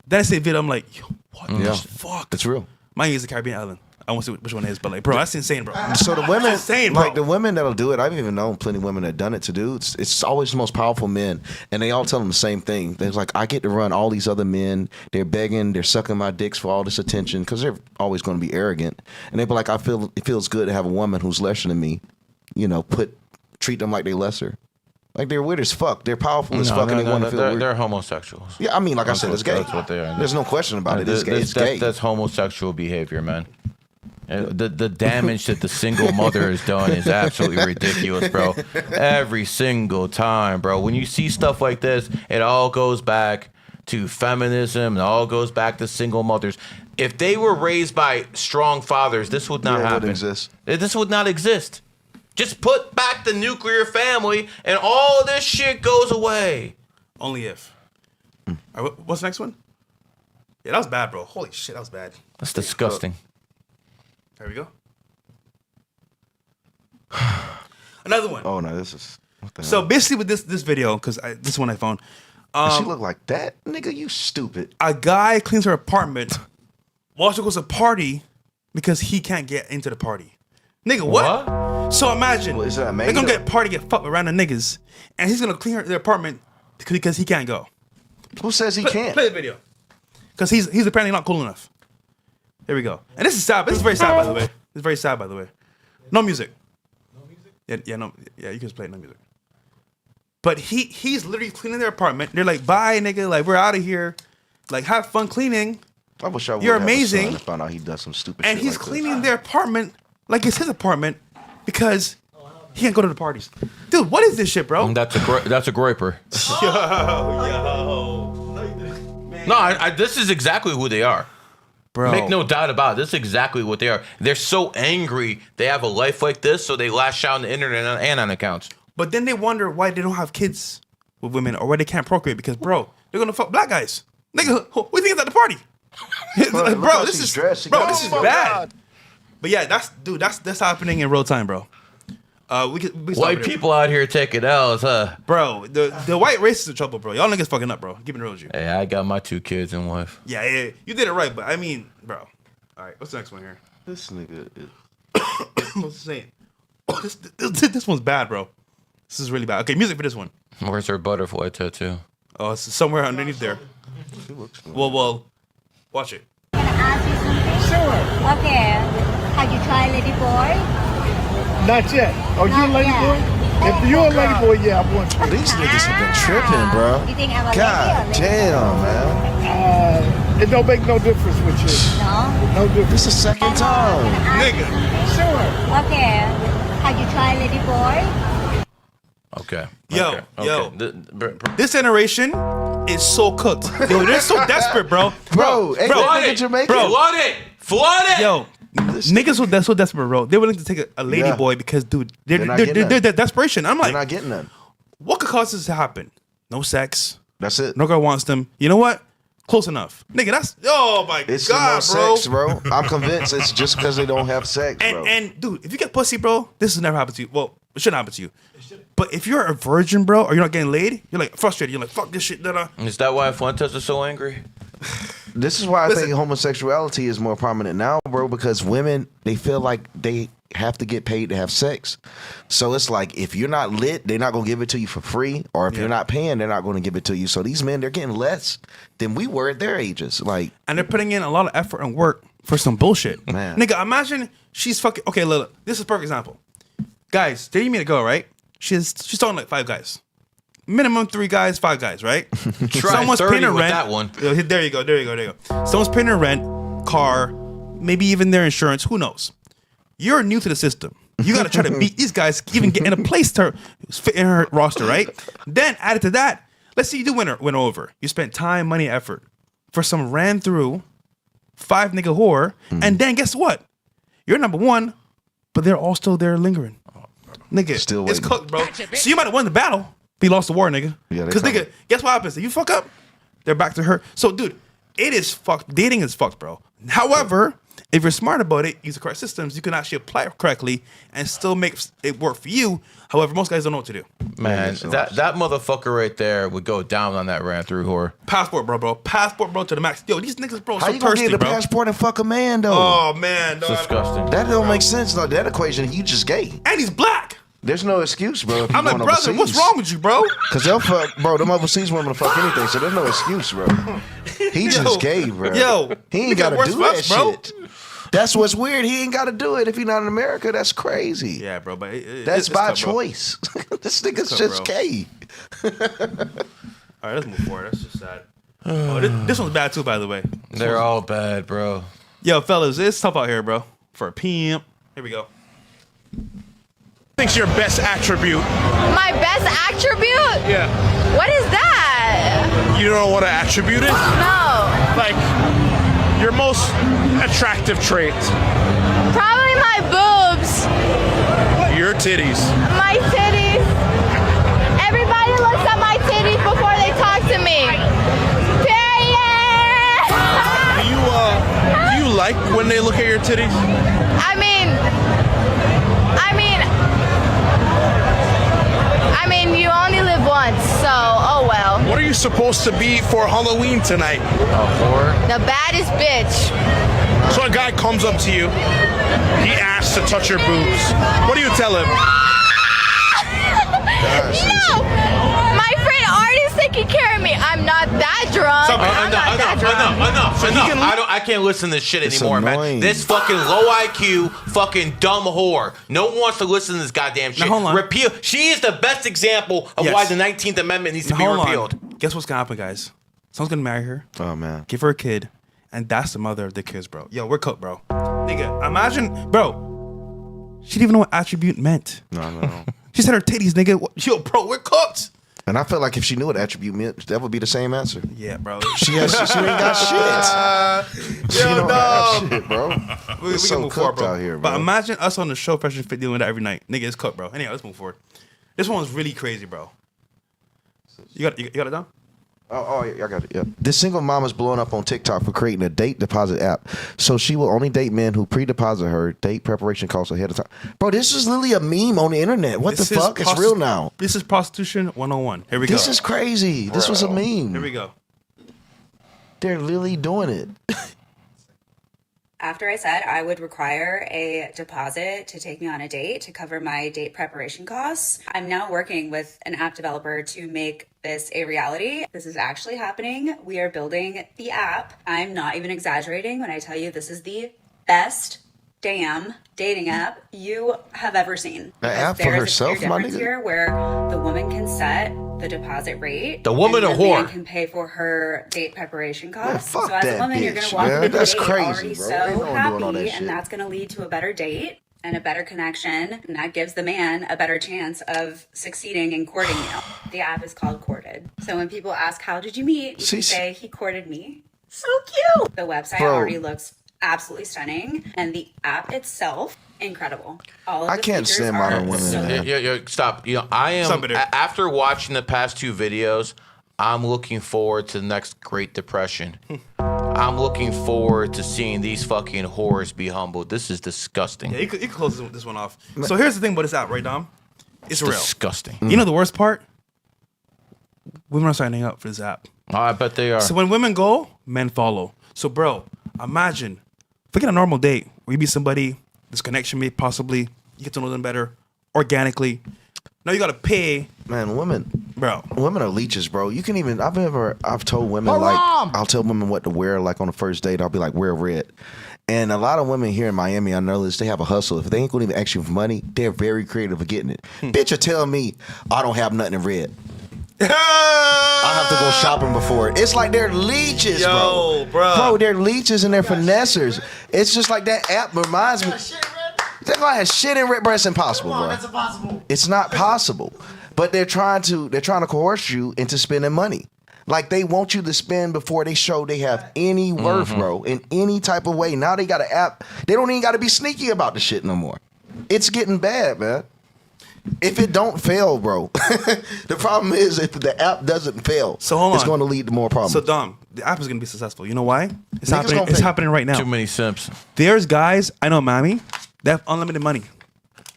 B: Then I say video, I'm like, yo, what the fuck?
C: It's real.
B: Mine is the Caribbean island. I won't see which one it is, but like, bro, that's insane, bro.
C: So the women,
B: That's insane, bro.
C: like the women that'll do it, I've even known plenty of women that done it to do. It's always the most powerful men, and they all tell them the same thing. They're like, I get to run all these other men. They're begging, they're sucking my dicks for all this attention because they're always going to be arrogant. And they be like, it feels good to have a woman who's lesser than me, treat them like they lesser. Like they're weird as fuck. They're powerful as fuck, and they want to feel weird.
A: They're homosexuals.
C: Yeah, I mean, like I said, it's gay.
A: That's what they are.
C: There's no question about it. It's gay. It's gay.
A: That's homosexual behavior, man. The damage that the single mother has done is absolutely ridiculous, bro. Every single time, bro. When you see stuff like this, it all goes back to feminism. It all goes back to single mothers. If they were raised by strong fathers, this would not happen. This would not exist. Just put back the nuclear family, and all this shit goes away.
B: Only if. All right, what's the next one? Yeah, that was bad, bro. Holy shit, that was bad.
A: That's disgusting.
B: There we go. Another one.
C: Oh no, this is. What the
B: So
C: hell?
B: basically, with this video, because this one I found,
C: Does she look like that, nigga? You stupid.
B: a guy cleans her apartment while she goes to party because he can't get into the party. Nigga, what? So imagine
C: Is that
B: they're gonna
C: made
B: get fucked with random niggas, and he's gonna clean their apartment because he can't go.
C: Who says he can't?
B: Play the video. Because he's apparently not cool enough. There we go. And this is sad. This is very sad, by the way. It's very sad, by the way. No music. No music? Yeah, you can just play no music. But he's literally cleaning their apartment. They're like, bye, nigga. Like, we're out of here. Like, have fun cleaning.
C: I wish I would
B: You're
C: have a
B: amazing.
C: son and found out he does some stupid
B: And
C: shit
B: he's
C: like
B: cleaning their apartment like it's his apartment because he can't go to the parties. Dude, what is this shit, bro?
A: That's a groiper. No, this is exactly who they are.
B: Bro.
A: Make no doubt about it. This is exactly what they are. They're so angry they have a life like this, so they lash out on the internet and on accounts.
B: But then they wonder why they don't have kids with women or why they can't procreate because, bro, they're gonna fuck black guys. Nigga, what do you think is at the party? Bro, this is bad. But yeah, that's happening in real time, bro. We
A: White people out here taking L's, huh?
B: Bro, the white race is in trouble, bro. Y'all niggas fucking up, bro. Keep it real with you.
A: Hey, I got my 2 kids and wife.
B: Yeah, you did it right, but I mean, bro. All right, what's the next one here?
C: This nigga is.
B: What's the saying? This one's bad, bro. This is really bad. Okay, music for this one.
A: Where's her butterfly tattoo?
B: Oh, it's somewhere underneath there. Well, watch it.
M: Sure. Okay. Have you tried Lady Boy?
L: Not yet. Oh, you a lady boy? If you're a lady boy, yeah, I want you.
C: These niggas have been tripping, bro.
M: You think I'm a
C: God
M: lady or
C: damn, man.
L: It don't make no difference with you.
M: No?
L: No difference.
C: This is the second time.
B: Nigga.
M: Sure. Okay. Have you tried Lady Boy?
A: Okay.
B: Yo. This generation is so cooked. Yo, they're so desperate, bro.
C: Bro, ain't that nigga Jamaican?
B: Bro,
A: Flood it!
B: Yo, niggas are so desperate, bro. They're willing to take a lady boy because, dude, they're desperation. I'm like,
C: They're not getting none.
B: what could cause this to happen? No sex.
C: That's it.
B: No girl wants them. You know what? Close enough. Nigga, that's, oh my
C: It's
B: God,
C: no
B: bro.
C: sex, bro. I'm convinced it's just because they don't have sex, bro.
B: And dude, if you get pussy, bro, this has never happened to you. Well, it shouldn't happen to you. But if you're a virgin, bro, or you're not getting laid, you're like frustrated. You're like, fuck this shit.
A: Is that why Fuentes is so angry?
C: This is why I think homosexuality is more prominent now, bro, because women, they feel like they have to get paid to have sex. So it's like, if you're not lit, they're not going to give it to you for free. Or if you're not paying, they're not going to give it to you. So these men, they're getting less than we were at their ages. Like,
B: and they're putting in a lot of effort and work for some bullshit.
C: Man.
B: Nigga, imagine she's fucking, okay, look, this is a perfect example. Guys, they need me to go, right? She's talking like 5 guys. Minimum 3 guys, 5 guys, right?
A: Someone's paying her rent. That one.
B: There you go. Someone's paying her rent, car, maybe even their insurance. Who knows? You're new to the system. You got to try to beat these guys, even get in a place to fit in her roster, right? Then added to that, let's say you do win over. You spent time, money, effort for some ran through 5 nigga whore, and then guess what? You're number 1, but they're all still there lingering. Nigga,
C: Still
B: it's
C: waiting.
B: cooked, bro. So you might have won the battle, but you lost the war, nigga.
C: Yeah, they
B: Because,
C: coming.
B: nigga, guess what happens? If you fuck up, they're back to her. So, dude, it is fucked. Dating is fucked, bro. However, if you're smart about it, use the correct systems, you can actually apply it correctly and still make it work for you. However, most guys don't know what to do.
A: Man, that motherfucker right there would go down on that ran through whore.
B: Passport, bro. Passport, bro, to the max. Yo, these niggas, bro,
C: How
B: so
C: you gonna
B: thirsty,
C: get a
B: bro.
C: passport and fuck a man, though?
B: Oh, man.
A: It's disgusting.
C: That don't make sense, though. That equation, you just gay.
B: And he's black.
C: There's no excuse, bro.
B: I'm like, brother, what's wrong with you, bro?
C: Because they'll fuck, bro. Them overseas women will fuck anything, so there's no excuse, bro. He just gay, bro.
B: Yo,
C: he ain't got to do that shit. That's what's weird. He ain't got to do it if he's not in America. That's crazy.
B: Yeah, bro. But
C: that's by
B: tough,
C: choice. This nigga's just gay.
B: All right, let's move forward. That's just sad. Oh, this one's bad too, by the way.
A: They're all bad, bro.
B: Yo, fellas, it's tough out here, bro. For a pimp. Here we go.
L: Think's your best attribute?
K: My best attribute?
L: Yeah.
K: What is that?
L: You don't know what an attribute is?
K: No.
L: Like, your most attractive trait?
K: Probably my boobs.
L: Your titties.
K: My titties. Everybody looks at my titties before they talk to me. Period.
L: Do you like when they look at your titties?
K: I mean, you only live once, so oh well.
L: What are you supposed to be for Halloween tonight?
K: The baddest bitch.
L: So a guy comes up to you, he asks to touch your boobs. What do you tell him?
K: No! My friend Artist taking care of me. I'm not that drunk.
A: Enough. I can't listen to this shit anymore, man. This fucking low IQ, fucking dumb whore. No one wants to listen to this goddamn shit.
B: Now, hold on.
A: Repeal. She is the best example of why the 19th Amendment needs to be repealed.
B: Guess what's gonna happen, guys? Someone's gonna marry her.
C: Oh man.
B: Give her a kid, and that's the mother of the kids, bro. Yo, we're cooked, bro. Nigga, imagine, bro. She didn't even know what attribute meant.
C: No.
B: She said her titties, nigga. Yo, bro, we're cooked.
C: And I feel like if she knew what attribute meant, that would be the same answer.
B: Yeah, bro.
C: She ain't got shit. She don't have shit, bro.
B: We
C: It's
B: can
C: so
B: move forward,
C: cooked
B: bro.
C: out here, bro.
B: But imagine us on the show, Fresh and Fit, doing that every night. Nigga, it's cooked, bro. Anyway, let's move forward. This one's really crazy, bro. You got it done?
C: Oh, yeah, I got it. Yeah. This single mom is blowing up on TikTok for creating a date deposit app. So she will only date men who pre-deposit her date preparation costs ahead of time. Bro, this is literally a meme on the internet. What the fuck? It's real now.
B: This is prostitution 101. Here we go.
C: This is crazy. This was a meme.
B: Here we go.
C: They're literally doing it.
N: After I said I would require a deposit to take me on a date to cover my date preparation costs, I'm now working with an app developer to make this a reality. This is actually happening. We are building the app. I'm not even exaggerating when I tell you this is the best damn dating app you have ever seen.
C: An app for herself, my nigga?
N: Here where the woman can set the deposit rate.
A: The woman
N: and
A: a
N: the man
A: whore.
N: can pay for her date preparation costs.
C: Man, fuck
N: so as
C: that
N: a woman, you're
C: bitch,
N: gonna walk
C: man.
N: into
C: That's
N: the date
C: crazy,
N: already
C: bro. Ain't no
N: so
C: one doing all that
N: happy,
C: shit.
N: and that's gonna lead to a better date and a better connection, and that gives the man a better chance of succeeding in courting you. The app is called Courted. So when people ask, how did you meet? You can say, he courted me. So cute. The website already looks absolutely stunning, and the app itself, incredible. All of
C: I
N: the
C: can't
N: features
C: stand
N: are
C: modern women,
N: so
C: man.
A: Stop. I am after watching the past two videos, I'm looking forward to the next Great Depression. I'm looking forward to seeing these fucking whores be humbled. This is disgusting.
B: Yeah, you could close this one off. So here's the thing about this app, right, Dom? It's real.
A: Disgusting.
B: You know the worst part? Women are signing up for this app.
A: Oh, I bet they are.
B: So when women go, men follow. So, bro, imagine, forget a normal date where you meet somebody, this connection made possibly, you get to know them better, organically. Now you got to pay.
C: Man, women are leeches, bro. You can even, I've told women, I'll tell women what to wear, like on the first date, I'll be like, wear red. And a lot of women here in Miami, I know this, they have a hustle. If they ain't gonna even ask you for money, they're very creative for getting it. Bitch will tell me, I don't have nothing in red. I have to go shopping before it. It's like they're leeches, bro. Bro, they're leeches and they're finessers. It's just like that app reminds me. That guy has shit in red, bro. It's impossible, bro.
O: That's impossible.
C: It's not possible. But they're trying to coerce you into spending money. Like they want you to spend before they show they have any worth, bro, in any type of way. Now they got an app. They don't even got to be sneaky about the shit no more. It's getting bad, man. if it don't fail, bro, the problem is if the app doesn't fail,
B: so hold on.
C: It's going to lead to more problems.
B: So Dom, the app is going to be successful. You know why? It's
C: Niggas
B: happening.
C: gonna
B: It's
C: pay.
B: happening right now.
A: Too many simps.
B: There's guys I know, Miami, that have unlimited money.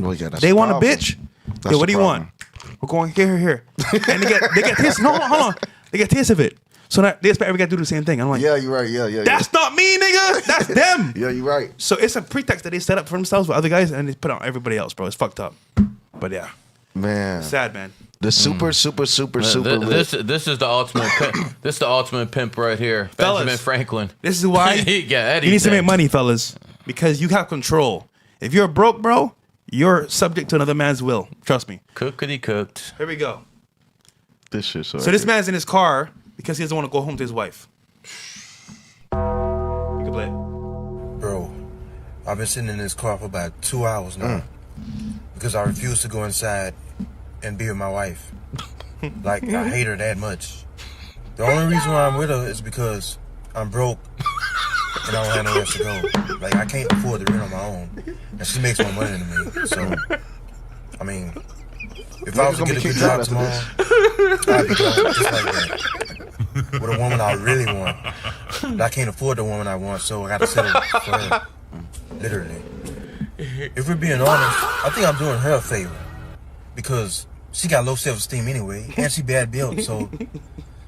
C: Well, yeah, that's
B: They
C: the
B: want a
C: problem.
B: bitch.
C: That's
B: Yo, what
C: the
B: do you want? We're going here, and they get taste. No, hold on. They get taste of it. So now they expect every guy to do the same thing. I'm like,
C: Yeah, you're right. Yeah.
B: that's not me, nigga. That's them.
C: Yeah, you're right.
B: So it's a pretext that they set up for themselves with other guys, and they put on everybody else, bro. It's fucked up. But yeah,
C: Man.
B: sad, man.
C: The super lit.
A: This is the ultimate pimp. This is the ultimate pimp right here.
B: Fellas,
A: Benjamin Franklin.
B: This is why
A: Yeah,
B: you need to make money, fellas, because you have control. If you're broke, bro, you're subject to another man's will. Trust me.
A: Cookity cooked.
B: Here we go.
C: This shit. So
B: this man's in his car because he doesn't want to go home to his wife. You can play it.
O: Bro, I've been sitting in this car for about 2 hours now because I refuse to go inside and be with my wife. Like, I hate her that much. The only reason why I'm with her is because I'm broke and I don't have nowhere to go. Like, I can't afford the rent on my own, and she makes more money than me. So, I mean, if I was to get a good job tomorrow, I'd be going just like that. With a woman I really want. But I can't afford the woman I want, so I gotta settle for her. Literally. If we're being honest, I think I'm doing her a favor. Because she got low self-esteem anyway, and she bad built, so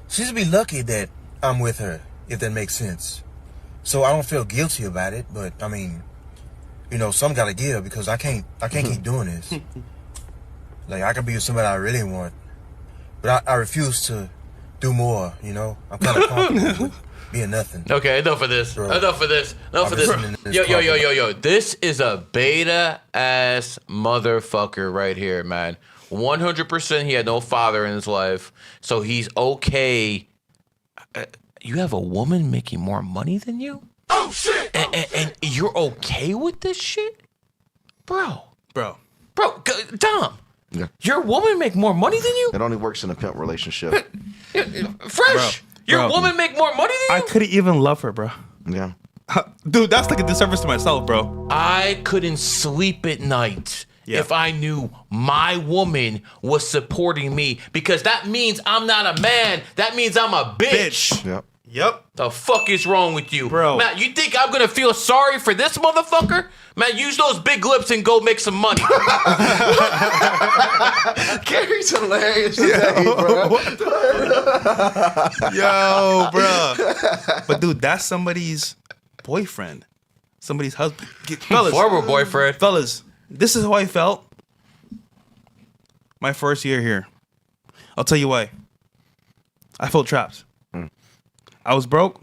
O: she should be lucky that I'm with her, if that makes sense. So I don't feel guilty about it, but I mean, you know, some gotta give because I can't keep doing this. Like, I could be with somebody I really want, but I refuse to do more, you know? I'm kind of comfortable with being nothing.
A: Okay, enough of this.
O: Bro,
A: Enough of this. Enough of this. Yo. This is a beta ass motherfucker right here, man. 100% he had no father in his life, so he's okay. You have a woman making more money than you? Oh, shit! And you're okay with this shit? Bro, Dom.
C: Yeah.
A: Your woman make more money than you?
C: It only works in a pimp relationship.
A: Fresh. Your woman make more money than you?
B: I couldn't even love her, bro.
C: Yeah.
B: Dude, that's like a disservice to myself, bro.
A: I couldn't sleep at night if I knew my woman was supporting me, because that means I'm not a man. That means I'm a bitch.
C: Yep.
A: The fuck is wrong with you?
B: Bro.
A: Matt, you think I'm gonna feel sorry for this motherfucker? Man, use those big lips and go make some money.
C: Gary's hilarious today, bro.
B: Yo, bro. But dude, that's somebody's boyfriend. Somebody's husband. Fellas.
A: Former boyfriend.
B: Fellas, this is how I felt my first year here. I'll tell you why. I felt trapped. I was broke,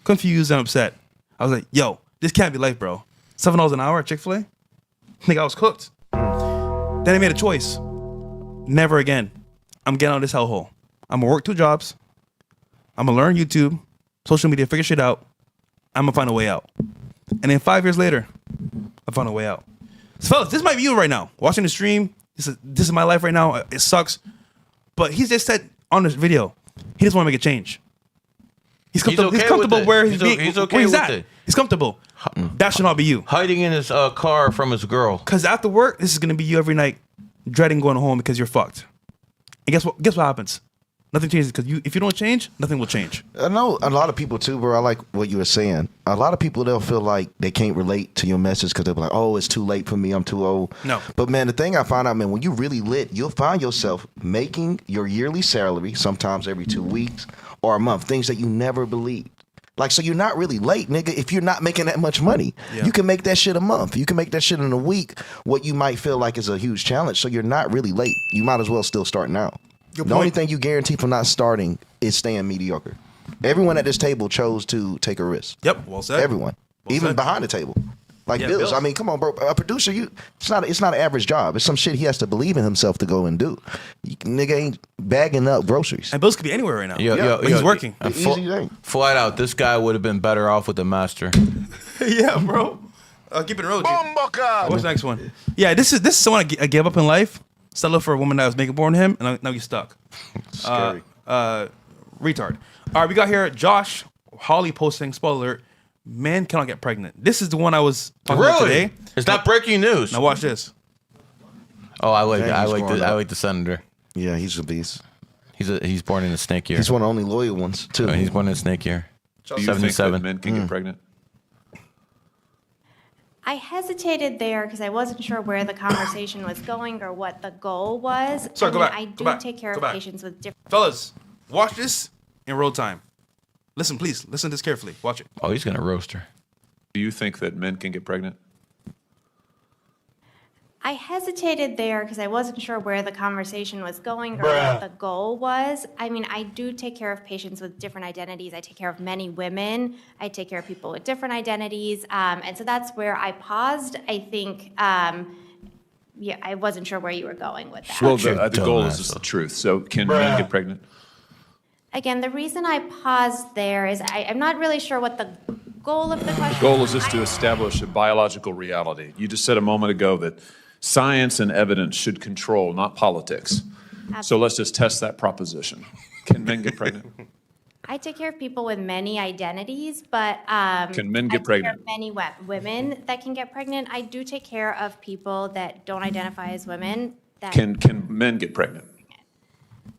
B: confused, and upset. I was like, yo, this can't be life, bro. $7 an hour at Chick-fil-A? Think I was cooked. Then I made a choice. Never again. I'm getting out of this hellhole. I'm gonna work 2 jobs. I'm gonna learn YouTube, social media, figure shit out. I'm gonna find a way out. And then 5 years later, I found a way out. So fellas, this might be you right now. Watching the stream. This is my life right now. It sucks. But he just said on this video, he just want to make a change. He's comfortable where he's at. He's comfortable. That should not be you.
A: Hiding in his car from his girl.
B: Because after work, this is going to be you every night, dreading going home because you're fucked. And guess what happens? Nothing changes, because if you don't change, nothing will change.
C: I know a lot of people too, bro. I like what you were saying. A lot of people, they'll feel like they can't relate to your message because they'll be like, oh, it's too late for me. I'm too old.
B: No.
C: But man, the thing I find out, man, when you really lit, you'll find yourself making your yearly salary, sometimes every 2 weeks or a month, things that you never believed. Like, so you're not really late, nigga, if you're not making that much money. Yeah. You can make that shit a month. You can make that shit in a week, what you might feel like is a huge challenge. So you're not really late. You might as well still start now. The only thing you guarantee for not starting is staying mediocre. Everyone at this table chose to take a risk.
B: Yep, well said.
C: Everyone.
B: Well
C: even
B: said.
C: behind the table. Like Bills. I mean, come on, bro. A producer, it's not an average job. It's some shit he has to believe in himself to go and do. Nigga ain't bagging up groceries.
B: And Bills could be anywhere right now.
A: Yo,
B: he's working.
C: Easy thing.
A: Flat out, this guy would have been better off with the master.
B: Yeah, bro. Keep it real. What's the next one? Yeah, this is someone I gave up in life. Settled for a woman that was making more than him, and now he's stuck.
C: Scary.
B: Retard. All right, we got here Josh Holly posting, spoiler alert, men cannot get pregnant. This is the one I was talking about today.
A: Is that breaking news?
B: Now watch this.
A: Oh, I like
C: Dang,
A: the senator.
C: Yeah, he's a beast.
A: He's born in a snake year.
C: He's one of the only loyal ones too.
A: Oh, he's born in a snake year.
P: Do you think that men can get pregnant?
Q: I hesitated there because I wasn't sure where the conversation was going or what the goal was.
B: Sorry, go back.
Q: I do take care of patients with different.
B: Fellas, watch this in real time. Listen, please. Listen to this carefully. Watch it.
A: Oh, he's gonna roast her.
P: Do you think that men can get pregnant?
Q: I hesitated there because I wasn't sure where the conversation was going or what the goal was. I mean, I do take care of patients with different identities. I take care of many women. I take care of people with different identities. And so that's where I paused. I think, I wasn't sure where you were going with that.
P: Well, the goal is just the truth. So can men get pregnant?
Q: Again, the reason I paused there is I'm not really sure what the goal of the question
P: The goal is just to establish a biological reality. You just said a moment ago that science and evidence should control, not politics. So let's just test that proposition. Can men get pregnant?
Q: I take care of people with many identities, but
P: Can men get
Q: I take care
P: pregnant?
Q: of many women that can get pregnant. I do take care of people that don't identify as women. That
P: Can men get pregnant?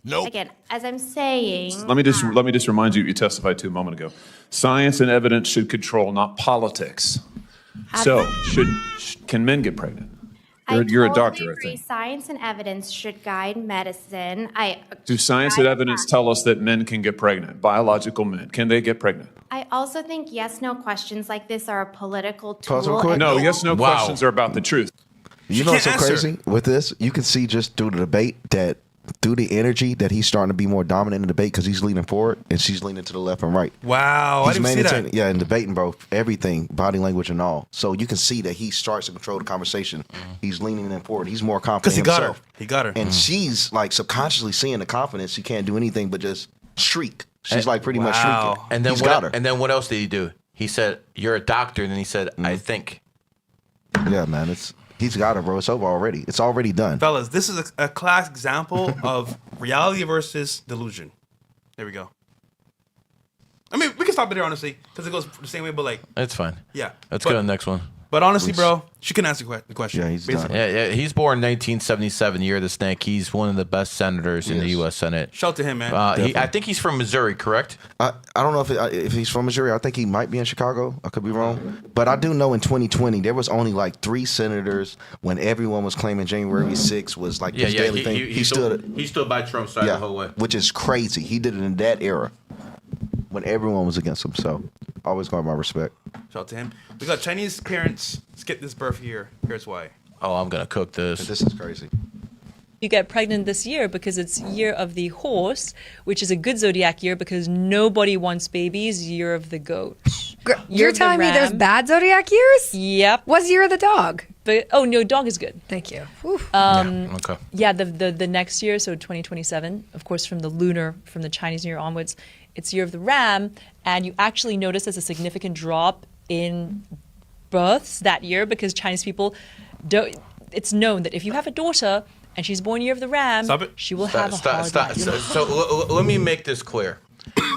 Q: Again, as I'm saying,
P: Let me just remind you what you testified to a moment ago. Science and evidence should control, not politics. So can men get pregnant? You're a doctor, I
Q: agree.
P: think.
Q: Science and evidence should guide medicine.
P: Do science and evidence tell us that men can get pregnant? Biological men, can they get pregnant?
Q: I also think yes/no questions like this are a political tool.
P: No, yes/no questions are about the truth.
C: You know what's so crazy with this? You can see just through the debate that through the energy that he's starting to be more dominant in the debate because he's leaning forward and she's leaning to the left and right.
B: Wow, I didn't see that.
C: Yeah, in debating, bro, everything, body language and all. So you can see that he starts to control the conversation. He's leaning in forward. He's more confident himself.
B: He got her.
C: And she's like subconsciously seeing the confidence. She can't do anything but just shriek. She's like pretty much shrieking.
A: And then
C: got her.
A: And then what else did he do? He said, "You're a doctor," and then he said, "I think."
C: Yeah, man, he's got her, bro. It's over already. It's already done.
B: Fellas, this is a class example of reality versus delusion. There we go. I mean, we can stop it there, honestly, because it goes the same way, but like...
A: It's fine.
B: Yeah.
A: Let's go to the next one.
B: But honestly, bro, she can answer the question.
C: Yeah, he's
B: done.
A: Yeah, he's born 1977, year of the snake. He's one of the best senators in the U.S. Senate.
B: Shout to him, man.
A: I think he's from Missouri, correct?
C: I don't know if he's from Missouri. I think he might be in Chicago. I could be wrong. But I do know in 2020, there was only like 3 senators when everyone was claiming January 6th was like this daily thing.
A: He stood by Trump's side the whole way.
C: Which is crazy. He did it in that era when everyone was against him. So always got my respect.
B: Shout out to him. We got Chinese parents skip this birth year. Here's why.
A: Oh, I'm going to cook this.
C: This is crazy.
R: You get pregnant this year because it's year of the horse, which is a good zodiac year because nobody wants babies. Year of the goat.
S: You're telling me there's bad zodiac years?
R: Yep.
S: What's year of the dog?
R: But no, dog is good.
S: Thank you.
A: Okay.
R: Yeah, the next year, so 2027, of course, from the Chinese New Year onwards, it's year of the ram, and you actually notice there's a significant drop in births that year because Chinese people don't. It's known that if you have a daughter and she's born year of the ram, she will have a hard life.
A: So let me make this clear.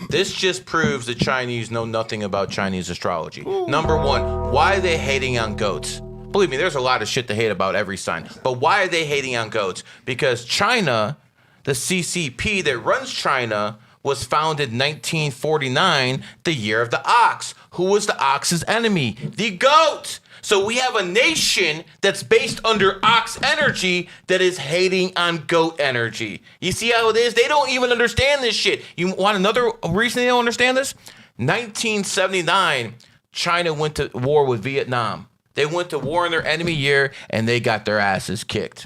A: This just proves the Chinese know nothing about Chinese astrology. Number one, why are they hating on goats? Believe me, there's a lot of shit to hate about every sign. But why are they hating on goats? Because China, the CCP that runs China, was founded in 1949, the year of the ox. Who was the ox's enemy? The goat. So we have a nation that's based under ox energy that is hating on goat energy. You see how it is? They don't even understand this shit. You want another reason they don't understand this? 1979, China went to war with Vietnam. They went to war in their enemy year, and they got their asses kicked.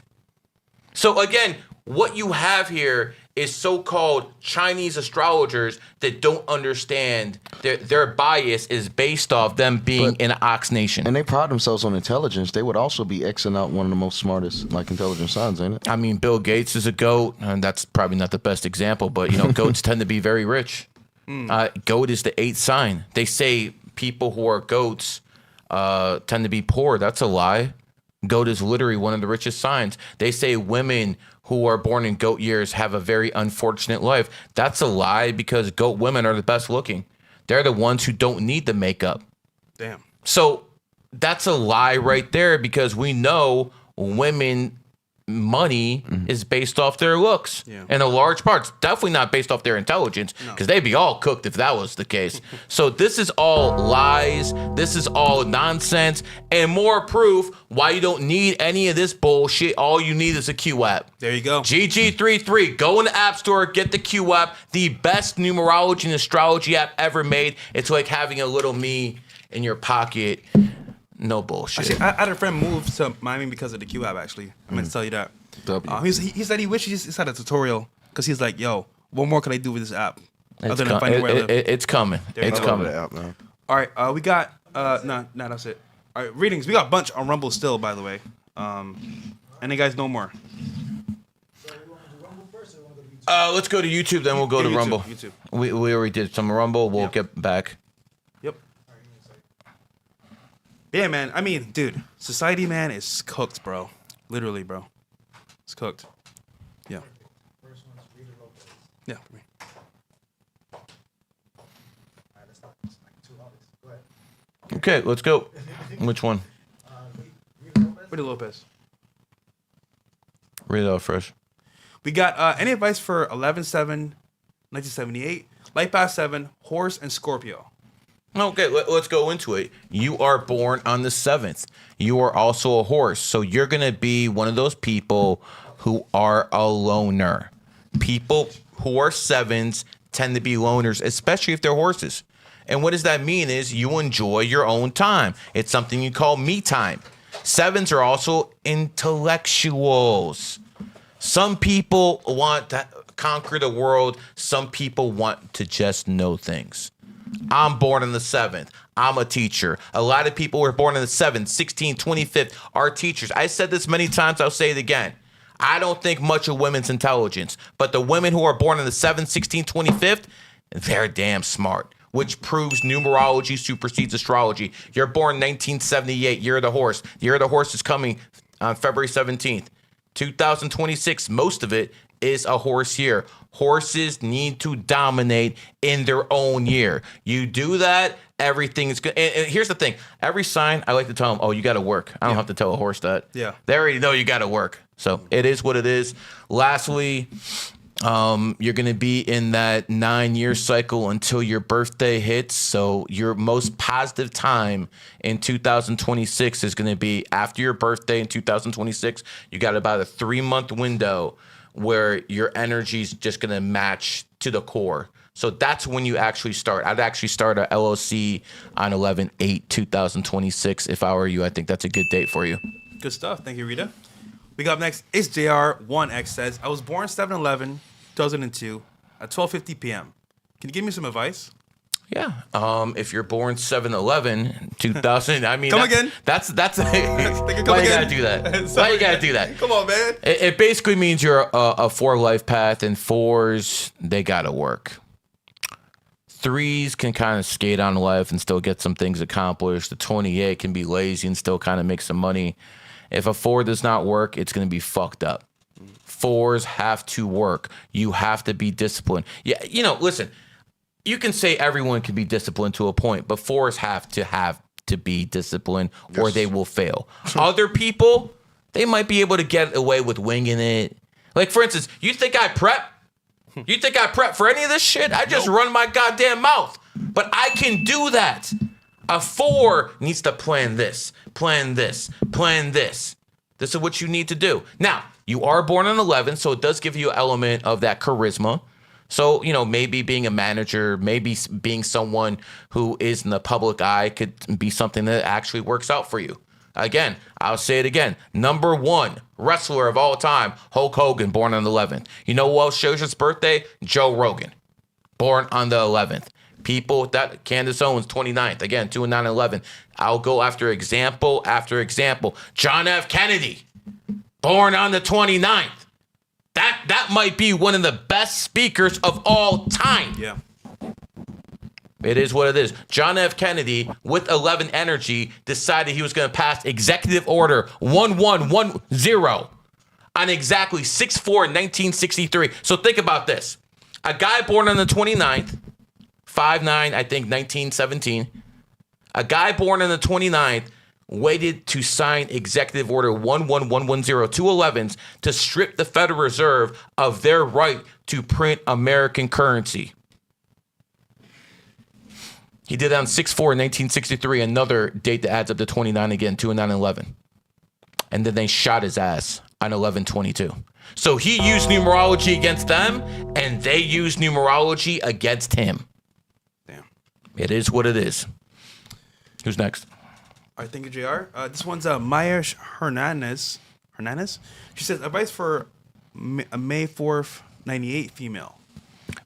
A: So again, what you have here is so-called Chinese astrologers that don't understand their bias is based off them being in an ox nation.
C: And they pride themselves on intelligence. They would also be Xing out one of the most smartest, like, intelligent signs, ain't it?
A: I mean, Bill Gates is a goat, and that's probably not the best example, but, goats tend to be very rich. Goat is the 8th sign. They say people who are goats tend to be poor. That's a lie. Goat is literally one of the richest signs. They say women who are born in goat years have a very unfortunate life. That's a lie because goat women are the best looking. They're the ones who don't need the makeup.
B: Damn.
A: So that's a lie right there because we know women money is based off their looks. And a large part, it's definitely not based off their intelligence, because they'd be all cooked if that was the case. So this is all lies. This is all nonsense. And more proof why you don't need any of this bullshit. All you need is a Q app.
B: There you go.
A: GG33. Go in the App Store, get the Q app, the best numerology and astrology app ever made. It's like having a little me in your pocket. No bullshit.
B: Actually, I had a friend move to Miami because of the Q app, actually. I meant to tell you that. He said he wished he just had a tutorial, because he's like, yo, what more can I do with this app? Other than finding where I live.
A: It's coming. It's coming.
B: All right, we got, no, that's it. All right, readings. We got a bunch on Rumble still, by the way. Any guys know more?
A: Let's go to YouTube, then we'll go to
B: YouTube,
A: Rumble.
B: YouTube.
A: We already did some Rumble. We'll get back.
B: Yep. Yeah, man. I mean, dude, society, man, is cooked, bro. Literally, bro. It's cooked. Yeah. Yeah.
A: Okay, let's go. Which one?
B: Rita Lopez.
A: Read it out first.
B: We got any advice for 11/7/1978, Lifepath 7, Horse, and Scorpio.
A: Okay, let's go into it. You are born on the 7th. You are also a horse. So you're going to be one of those people who are a loner. People who are 7s tend to be loners, especially if they're horses. And what does that mean is you enjoy your own time. It's something you call me time. 7s are also intellectuals. Some people want to conquer the world. Some people want to just know things. I'm born on the 7th. I'm a teacher. A lot of people were born on the 7th, 16th, 25th are teachers. I said this many times. I'll say it again. I don't think much of women's intelligence, but the women who are born on the 7th, 16th, 25th, they're damn smart, which proves numerology supersedes astrology. You're born 1978, year of the horse. The year of the horse is coming on February 17th. 2026, most of it is a horse year. Horses need to dominate in their own year. You do that, everything is good. And here's the thing. Every sign, I like to tell them, oh, you got to work. I don't have to tell a horse that.
B: Yeah.
A: They already know you got to work. So it is what it is. Lastly, you're going to be in that 9-year cycle until your birthday hits. So your most positive time in 2026 is going to be after your birthday in 2026. You got about a 3-month window where your energy is just going to match to the core. So that's when you actually start. I'd actually start a LOC on 11/8/2026 if I were you. I think that's a good date for you.
B: Good stuff. Thank you, Rita. We got up next. It's JR1X says, I was born 7/11/2002 at 12:50 p.m. Can you give me some advice?
A: Yeah. If you're born 7/11/2000, I mean,
B: Come again.
A: That's why you gotta do that.
B: Sorry.
A: Why you gotta do that?
B: Come on, man.
A: It basically means you're a 4 life path, and 4s, they gotta work. 3s can kind of skate on life and still get some things accomplished. The 28 can be lazy and still kind of make some money. If a 4 does not work, it's gonna be fucked up. 4s have to work. You have to be disciplined. Yeah, listen. You can say everyone can be disciplined to a point, but 4s have to be disciplined or they will fail. Other people, they might be able to get away with winging it. Like, for instance, you think I prep? You think I prep for any of this shit? I just run my goddamn mouth. But I can do that. A 4 needs to plan this, plan this, plan this. This is what you need to do. Now, you are born on 11, so it does give you an element of that charisma. So, maybe being a manager, maybe being someone who is in the public eye could be something that actually works out for you. Again, I'll say it again. Number 1 wrestler of all time, Hulk Hogan, born on the 11th. You know who else shows his birthday? Joe Rogan, born on the 11th. People that Candace Owens, 29th. Again, 2 and 9 and 11. I'll go after example after example. John F. Kennedy, born on the 29th. That might be one of the best speakers of all time.
B: Yeah.
A: It is what it is. John F. Kennedy, with 11 energy, decided he was going to pass Executive Order 1110 on exactly 6/4/1963. So think about this. A guy born on the 29th, 5/9, I think, 1917. A guy born on the 29th waited to sign Executive Order 11110211 to strip the Federal Reserve of their right to print American currency. He did that on 6/4/1963, another date that adds up to 29 again, 2 and 9 and 11. And then they shot his ass on 11/22. So he used numerology against them, and they used numerology against him.
B: Damn.
A: It is what it is. Who's next?
B: All right, thank you, JR. This one's Maya Hernandez. She says, advice for a May 4th, 98 female.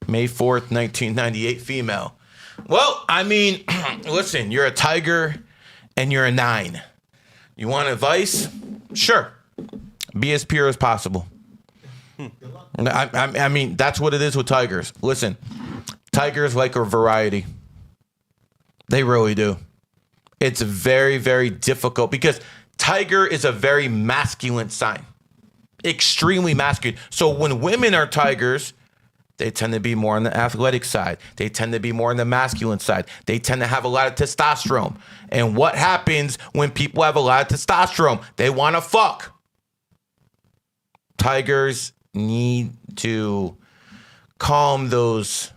A: May 4th, 1998 female. Well, I mean, listen, you're a tiger and you're a 9. You want advice? Sure. Be as pure as possible. I mean, that's what it is with tigers. Listen, tigers like a variety. They really do. It's very, very difficult because tiger is a very masculine sign. Extremely masculine. So when women are tigers, they tend to be more on the athletic side. They tend to be more on the masculine side. They tend to have a lot of testosterone. And what happens when people have a lot of testosterone? They want to fuck. Tigers need to calm those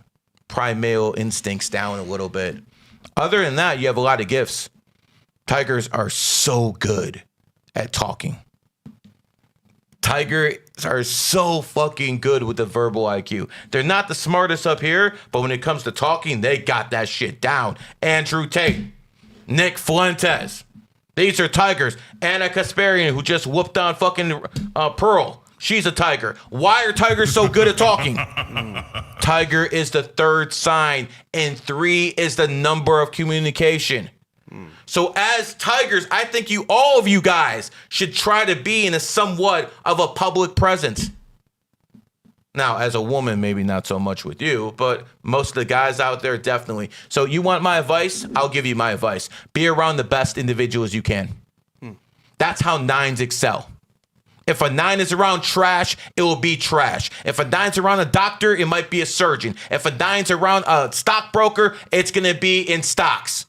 A: primal instincts down a little bit. Other than that, you have a lot of gifts. Tigers are so good at talking. Tigers are so fucking good with the verbal IQ. They're not the smartest up here, but when it comes to talking, they got that shit down. Andrew Tate, Nick Fuentes. These are tigers. Anna Kasparian, who just whooped on fucking Pearl. She's a tiger. Why are tigers so good at talking? Tiger is the 3rd sign, and 3 is the number of communication. So as tigers, I think all of you guys should try to be in a somewhat of a public presence. Now, as a woman, maybe not so much with you, but most of the guys out there, definitely. So you want my advice? I'll give you my advice. Be around the best individuals you can. That's how 9s excel. If a 9 is around trash, it will be trash. If a 9's around a doctor, it might be a surgeon. If a 9's around a stockbroker, it's going to be in stocks.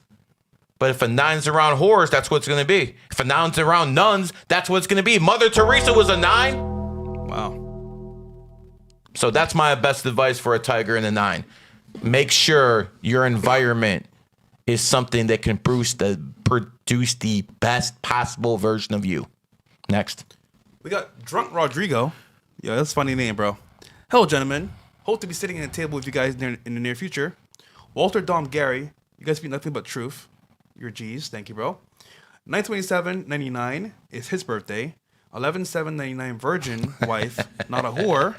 A: But if a 9's around whores, that's what it's going to be. If a 9's around nuns, that's what it's going to be. Mother Teresa was a 9.
B: Wow.
A: So that's my best advice for a tiger and a 9. Make sure your environment is something that can produce the best possible version of you. Next.
B: We got Drunk Rodrigo. Yeah, that's a funny name, bro. Hello, gentlemen. Hope to be sitting at a table with you guys in the near future. Walter Dom Gary. You guys speak nothing but truth. You're G's. Thank you, bro. 9/27/99 is his birthday. 11/7/99 virgin wife, not a whore.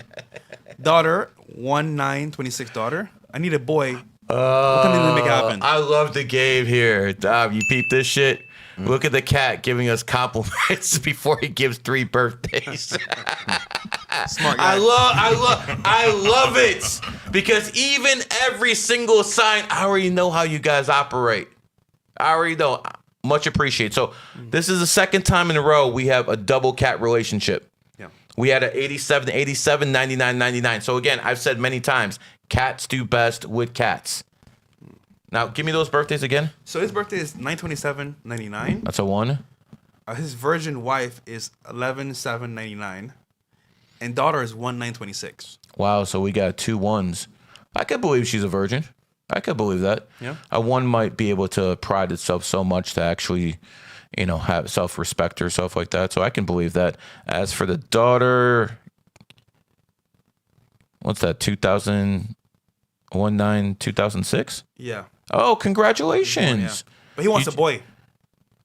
B: Daughter 1/9/26 daughter. I need a boy. What can I make happen?
A: I love the game here. Dom, you peep this shit? Look at the cat giving us compliments before he gives 3 birthdays.
B: Smart guy.
A: I love it. Because even every single sign, I already know how you guys operate. I already know. Much appreciated. So this is the 2nd time in a row we have a double cat relationship.
B: Yeah.
A: We had an 87, 87, 99, 99. So again, I've said many times, cats do best with cats. Now, give me those birthdays again.
B: So his birthday is 9/27/99.
A: That's a 1.
B: His virgin wife is 11/7/99. And daughter is 1/9/26.
A: Wow, so we got 2 1s. I could believe she's a virgin. I could believe that.
B: Yeah.
A: A 1 might be able to pride itself so much to actually, have self-respect or stuff like that. So I can believe that. As for the daughter, what's that? 2006?
B: Yeah.
A: Oh, congratulations.
B: Yeah. But he wants a boy.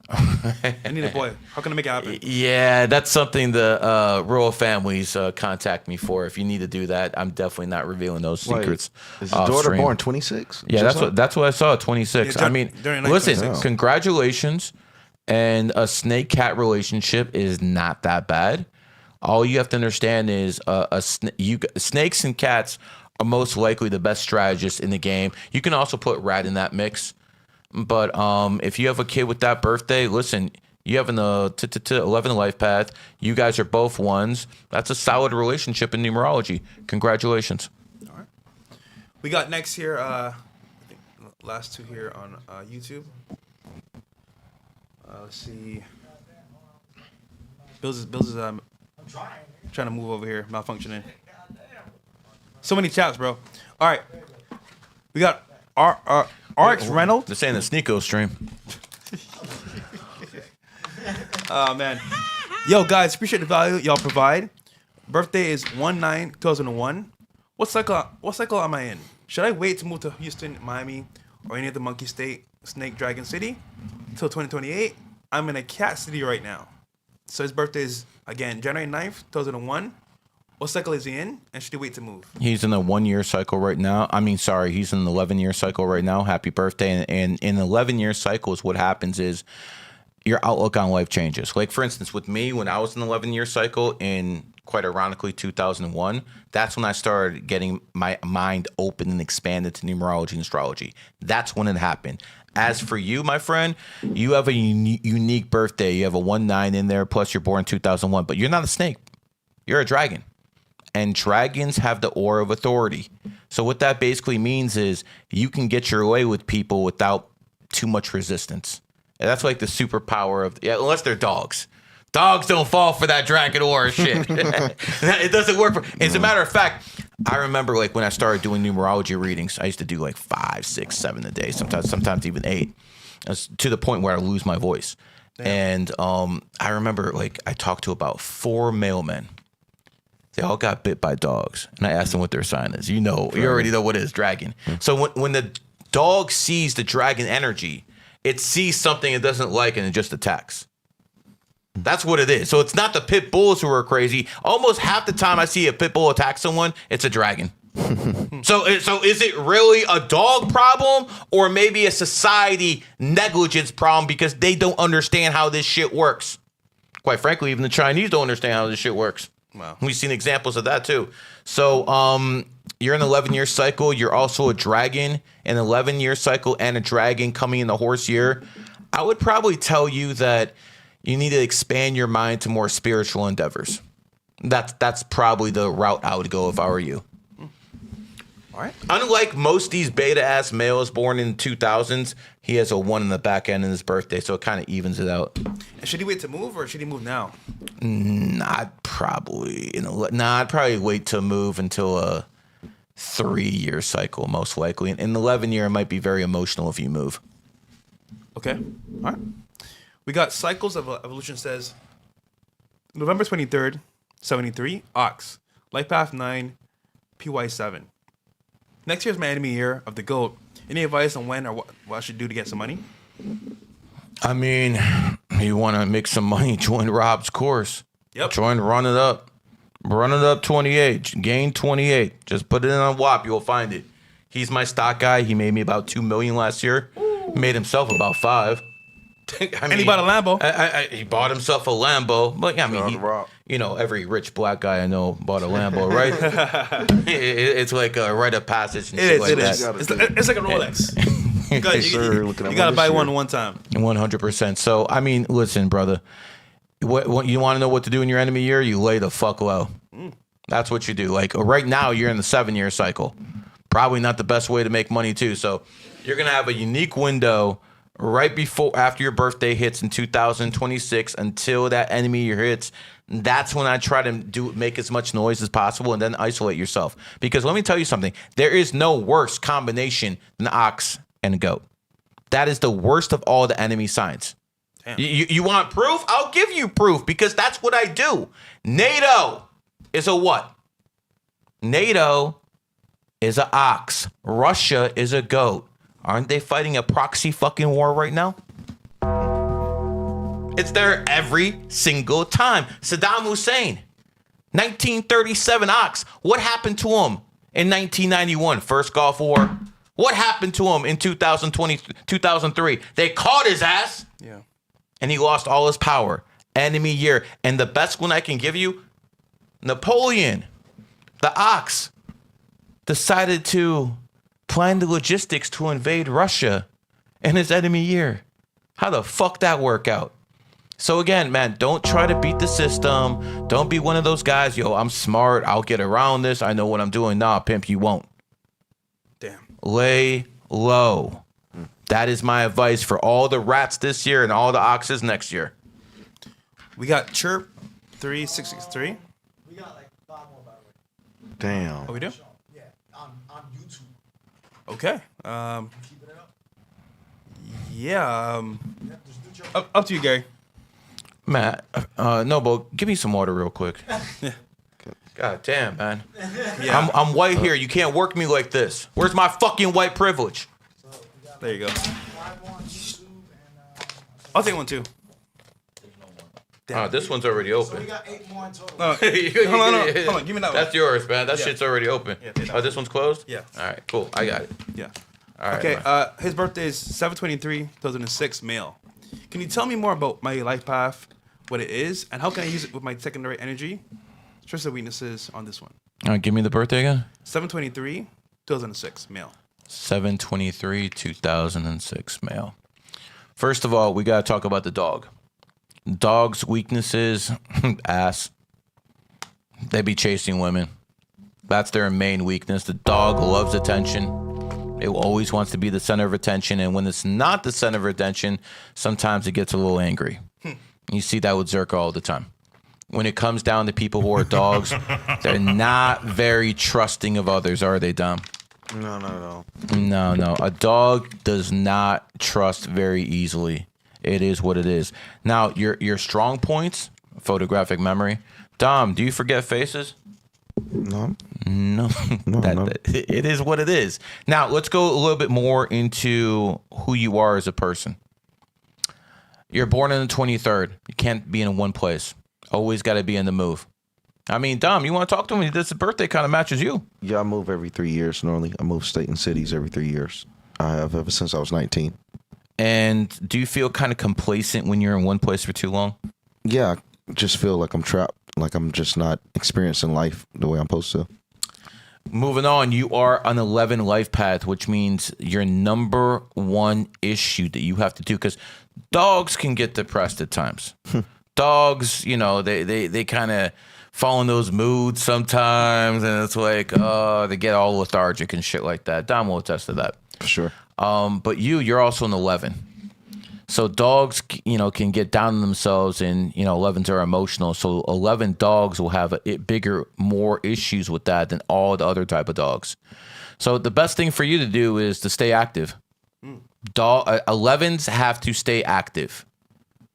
B: I need a boy. How can I make it happen?
A: Yeah, that's something the royal families contact me for. If you need to do that, I'm definitely not revealing those secrets.
C: Is his daughter born 26?
A: Yeah, that's what I saw. 26.
B: Yeah,
A: I mean, listen, congratulations. And a snake cat relationship is not that bad. All you have to understand is snakes and cats are most likely the best strategists in the game. You can also put rat in that mix. But if you have a kid with that birthday, listen, you have an 11 life path. You guys are both 1s. That's a solid relationship in numerology. Congratulations.
B: All right. We got next here, I think last 2 here on YouTube. Let's see. Bill's is trying to move over here, malfunctioning. So many chats, bro. All right, we got RX Reynolds.
A: This ain't a Sneeko stream.
B: Oh man, yo guys, appreciate the value y'all provide. Birthday is 1/9/2001. What cycle am I in? Should I wait to move to Houston, Miami, or any other monkey state, Snake Dragon City, till 2028? I'm in a cat city right now. So his birthday is again January 9th, 2001. What cycle is he in? And should he wait to move?
A: He's in a 1-year cycle right now. He's in an 11-year cycle right now. Happy birthday. And in 11-year cycles, what happens is your outlook on life changes. Like, for instance, with me, when I was in the 11-year cycle in, quite ironically, 2001, that's when I started getting my mind open and expanded to numerology and astrology. That's when it happened. As for you, my friend, you have a unique birthday. You have a 1/9 in there, plus you're born in 2001. But you're not a snake. You're a dragon. And dragons have the aura of authority. So what that basically means is you can get your way with people without too much resistance. And that's like the superpower of, unless they're dogs. Dogs don't fall for that dragon aura shit. It doesn't work. As a matter of fact, I remember like when I started doing numerology readings, I used to do like 5, 6, 7 a day, sometimes even 8, to the point where I lose my voice. Damn. And I remember like I talked to about 4 mailmen. They all got bit by dogs, and I asked them what their sign is. You already know what it is, dragon. So when the dog sees the dragon energy, it sees something it doesn't like and it just attacks. That's what it is. So it's not the pit bulls who are crazy. Almost half the time I see a pit bull attack someone, it's a dragon. So is it really a dog problem or maybe a society negligence problem because they don't understand how this shit works? Quite frankly, even the Chinese don't understand how this shit works. Wow. We've seen examples of that too. So you're in an 11-year cycle. You're also a dragon, an 11-year cycle and a dragon coming in the horse year. I would probably tell you that you need to expand your mind to more spiritual endeavors. That's probably the route I would go if I were you. All right. Unlike most these beta-ass males born in the 2000s, he has a 1 in the back end of his birthday, so it kind of evens it out.
B: And should he wait to move or should he move now?
A: I'd probably wait to move until a 3-year cycle, most likely. In the 11-year, it might be very emotional if you move.
B: Okay. All right. We got Cycles of Evolution says November 23rd, 73, Ox, Lifepath 9, PY 7. Next year's my enemy year of the GOAT. Any advice on when or what I should do to get some money?
A: I mean, you want to make some money, join Rob's course.
B: Yep.
A: Join Run It Up. Run It Up 28. Gain 28. Just put it in on WAP. You'll find it. He's my stock guy. He made me about $2 million last year. He made himself about 5.
B: And he bought a Lambo.
A: He bought himself a Lambo. But I mean, every rich black guy I know bought a Lambo, right? It's like a rite of passage. And
B: It
A: shit
B: is.
A: like
B: It's like a Rolex. You gotta buy one time.
A: 100%. So, I mean, listen, brother. What you want to know what to do in your enemy year? You lay the fuck low. That's what you do. Like right now, you're in the 7-year cycle. Probably not the best way to make money too. So you're gonna have a unique window right after your birthday hits in 2026 until that enemy year hits. That's when I try to make as much noise as possible and then isolate yourself. Because let me tell you something. There is no worse combination than ox and goat. That is the worst of all the enemy signs. You want proof? I'll give you proof because that's what I do. NATO is a what? NATO is an ox. Russia is a goat. Aren't they fighting a proxy fucking war right now? It's there every single time. Saddam Hussein, 1937 ox. What happened to him in 1991? First Gulf War. What happened to him in 2003? They caught his ass.
B: Yeah.
A: And he lost all his power. Enemy year. And the best one I can give you, Napoleon, the ox, decided to plan the logistics to invade Russia in his enemy year. How the fuck that work out? So again, man, don't try to beat the system. Don't be one of those guys, yo, I'm smart, I'll get around this, I know what I'm doing. Nah, pimp, you won't.
B: Damn.
A: Lay low. That is my advice for all the rats this year and all the oxes next year.
B: We got Chirp 3663.
L: We got like 5 more, by the way.
C: Damn.
B: Oh, we do?
L: Yeah, on YouTube.
B: Okay.
L: Keeping it up.
B: Yeah.
L: Yeah, just do your
B: Up to you, Gary.
A: Matt, Noble, give me some water real quick. God damn, man.
B: Yeah.
A: I'm white here. You can't work me like this. Where's my fucking white privilege?
B: There you go. I'll take one too.
A: Oh, this one's already open.
L: So we got 8 more in total.
B: Hold on. Give me that one.
A: That's yours, man. That
B: Yeah.
A: shit's already open.
B: Yeah, take that
A: Oh, this one's closed?
B: Yeah.
A: All right, cool. I got it.
B: Yeah.
A: All right.
B: Okay.
A: man.
B: His birthday is 7/23/2006, male. Can you tell me more about my life path, what it is, and how can I use it with my secondary energy? Strengths and weaknesses on this one.
A: Give me the birthday again.
B: 7/23/2006, male.
A: 7/23/2006, male. First of all, we got to talk about the dog. Dog's weaknesses, ass. They be chasing women. That's their main weakness. The dog loves attention. It always wants to be the center of attention. And when it's not the center of attention, sometimes it gets a little angry. You see that with Zerka all the time. When it comes down to people who are dogs, they're not very trusting of others, are they, Dom?
C: No.
A: No. A dog does not trust very easily. It is what it is. Now, your strong points, photographic memory. Dom, do you forget faces?
C: No.
A: It is what it is. Now, let's go a little bit more into who you are as a person. You're born on the 23rd. You can't be in one place. Always got to be in the move. I mean, Dom, you want to talk to him? This birthday kind of matches you.
C: Yeah, I move every 3 years normally. I move state and cities every 3 years. I have ever since I was 19.
A: And do you feel kind of complacent when you're in one place for too long?
C: Yeah, I just feel like I'm trapped. Like I'm just not experiencing life the way I'm supposed to.
A: Moving on, you are on 11 life path, which means your number one issue that you have to do, because dogs can get depressed at times. Dogs, they kind of fall in those moods sometimes, and it's like, they get all lethargic and shit like that. Dom will attest to that.
C: For sure.
A: But you're also an 11. So dogs, can get down on themselves, and 11s are emotional. So 11 dogs will have more issues with that than all the other type of dogs. So the best thing for you to do is to stay active. 11s have to stay active.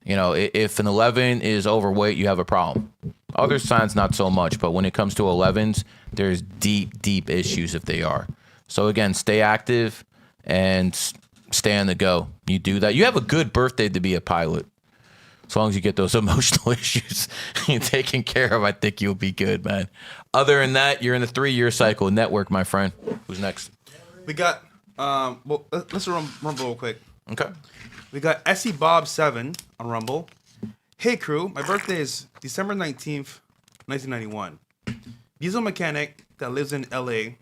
A: If an 11 is overweight, you have a problem. Other signs, not so much. But when it comes to 11s, there's deep issues if they are. So again, stay active and stay on the go. You do that. You have a good birthday to be a pilot. As long as you get those emotional issues taken care of, I think you'll be good, man. Other than that, you're in a 3-year cycle. Network, my friend. Who's next?
B: We got, let's rumble real quick.
A: Okay.
B: We got SE Bob 7 on Rumble. Hey crew, my birthday is December 19th, 1991. Diesel mechanic that lives in LA,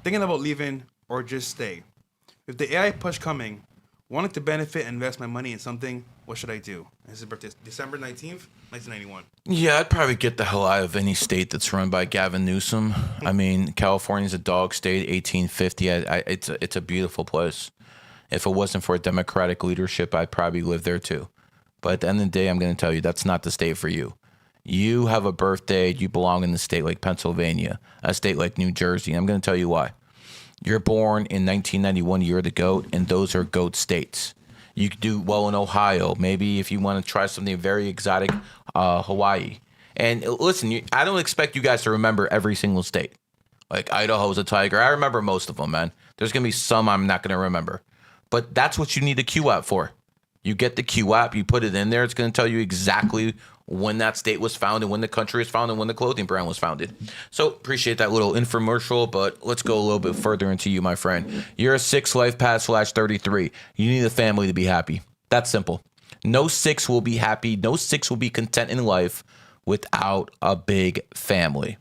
B: thinking about leaving or just stay. With the AI push coming, wanting to benefit and invest my money in something, what should I do? His birthday is December 19th, 1991.
A: Yeah, I'd probably get the hell out of any state that's run by Gavin Newsom. I mean, California's a dog state, 1850. It's a beautiful place. If it wasn't for a Democratic leadership, I'd probably live there too. But at the end of the day, I'm going to tell you, that's not the state for you. You have a birthday, you belong in a state like Pennsylvania, a state like New Jersey. And I'm going to tell you why. You're born in 1991, you're the GOAT, and those are GOAT states. You could do well in Ohio. Maybe if you want to try something very exotic, Hawaii. And listen, I don't expect you guys to remember every single state. Like Idaho's a tiger. I remember most of them, man. There's going to be some I'm not going to remember. But that's what you need a Q app for. You get the Q app, you put it in there. It's going to tell you exactly when that state was founded, when the country was founded, when the clothing brand was founded. So appreciate that little infomercial, but let's go a little bit further into you, my friend. You're a 6 life path /33. You need a family to be happy. That's simple. No 6 will be happy. No 6 will be content in life without a big family.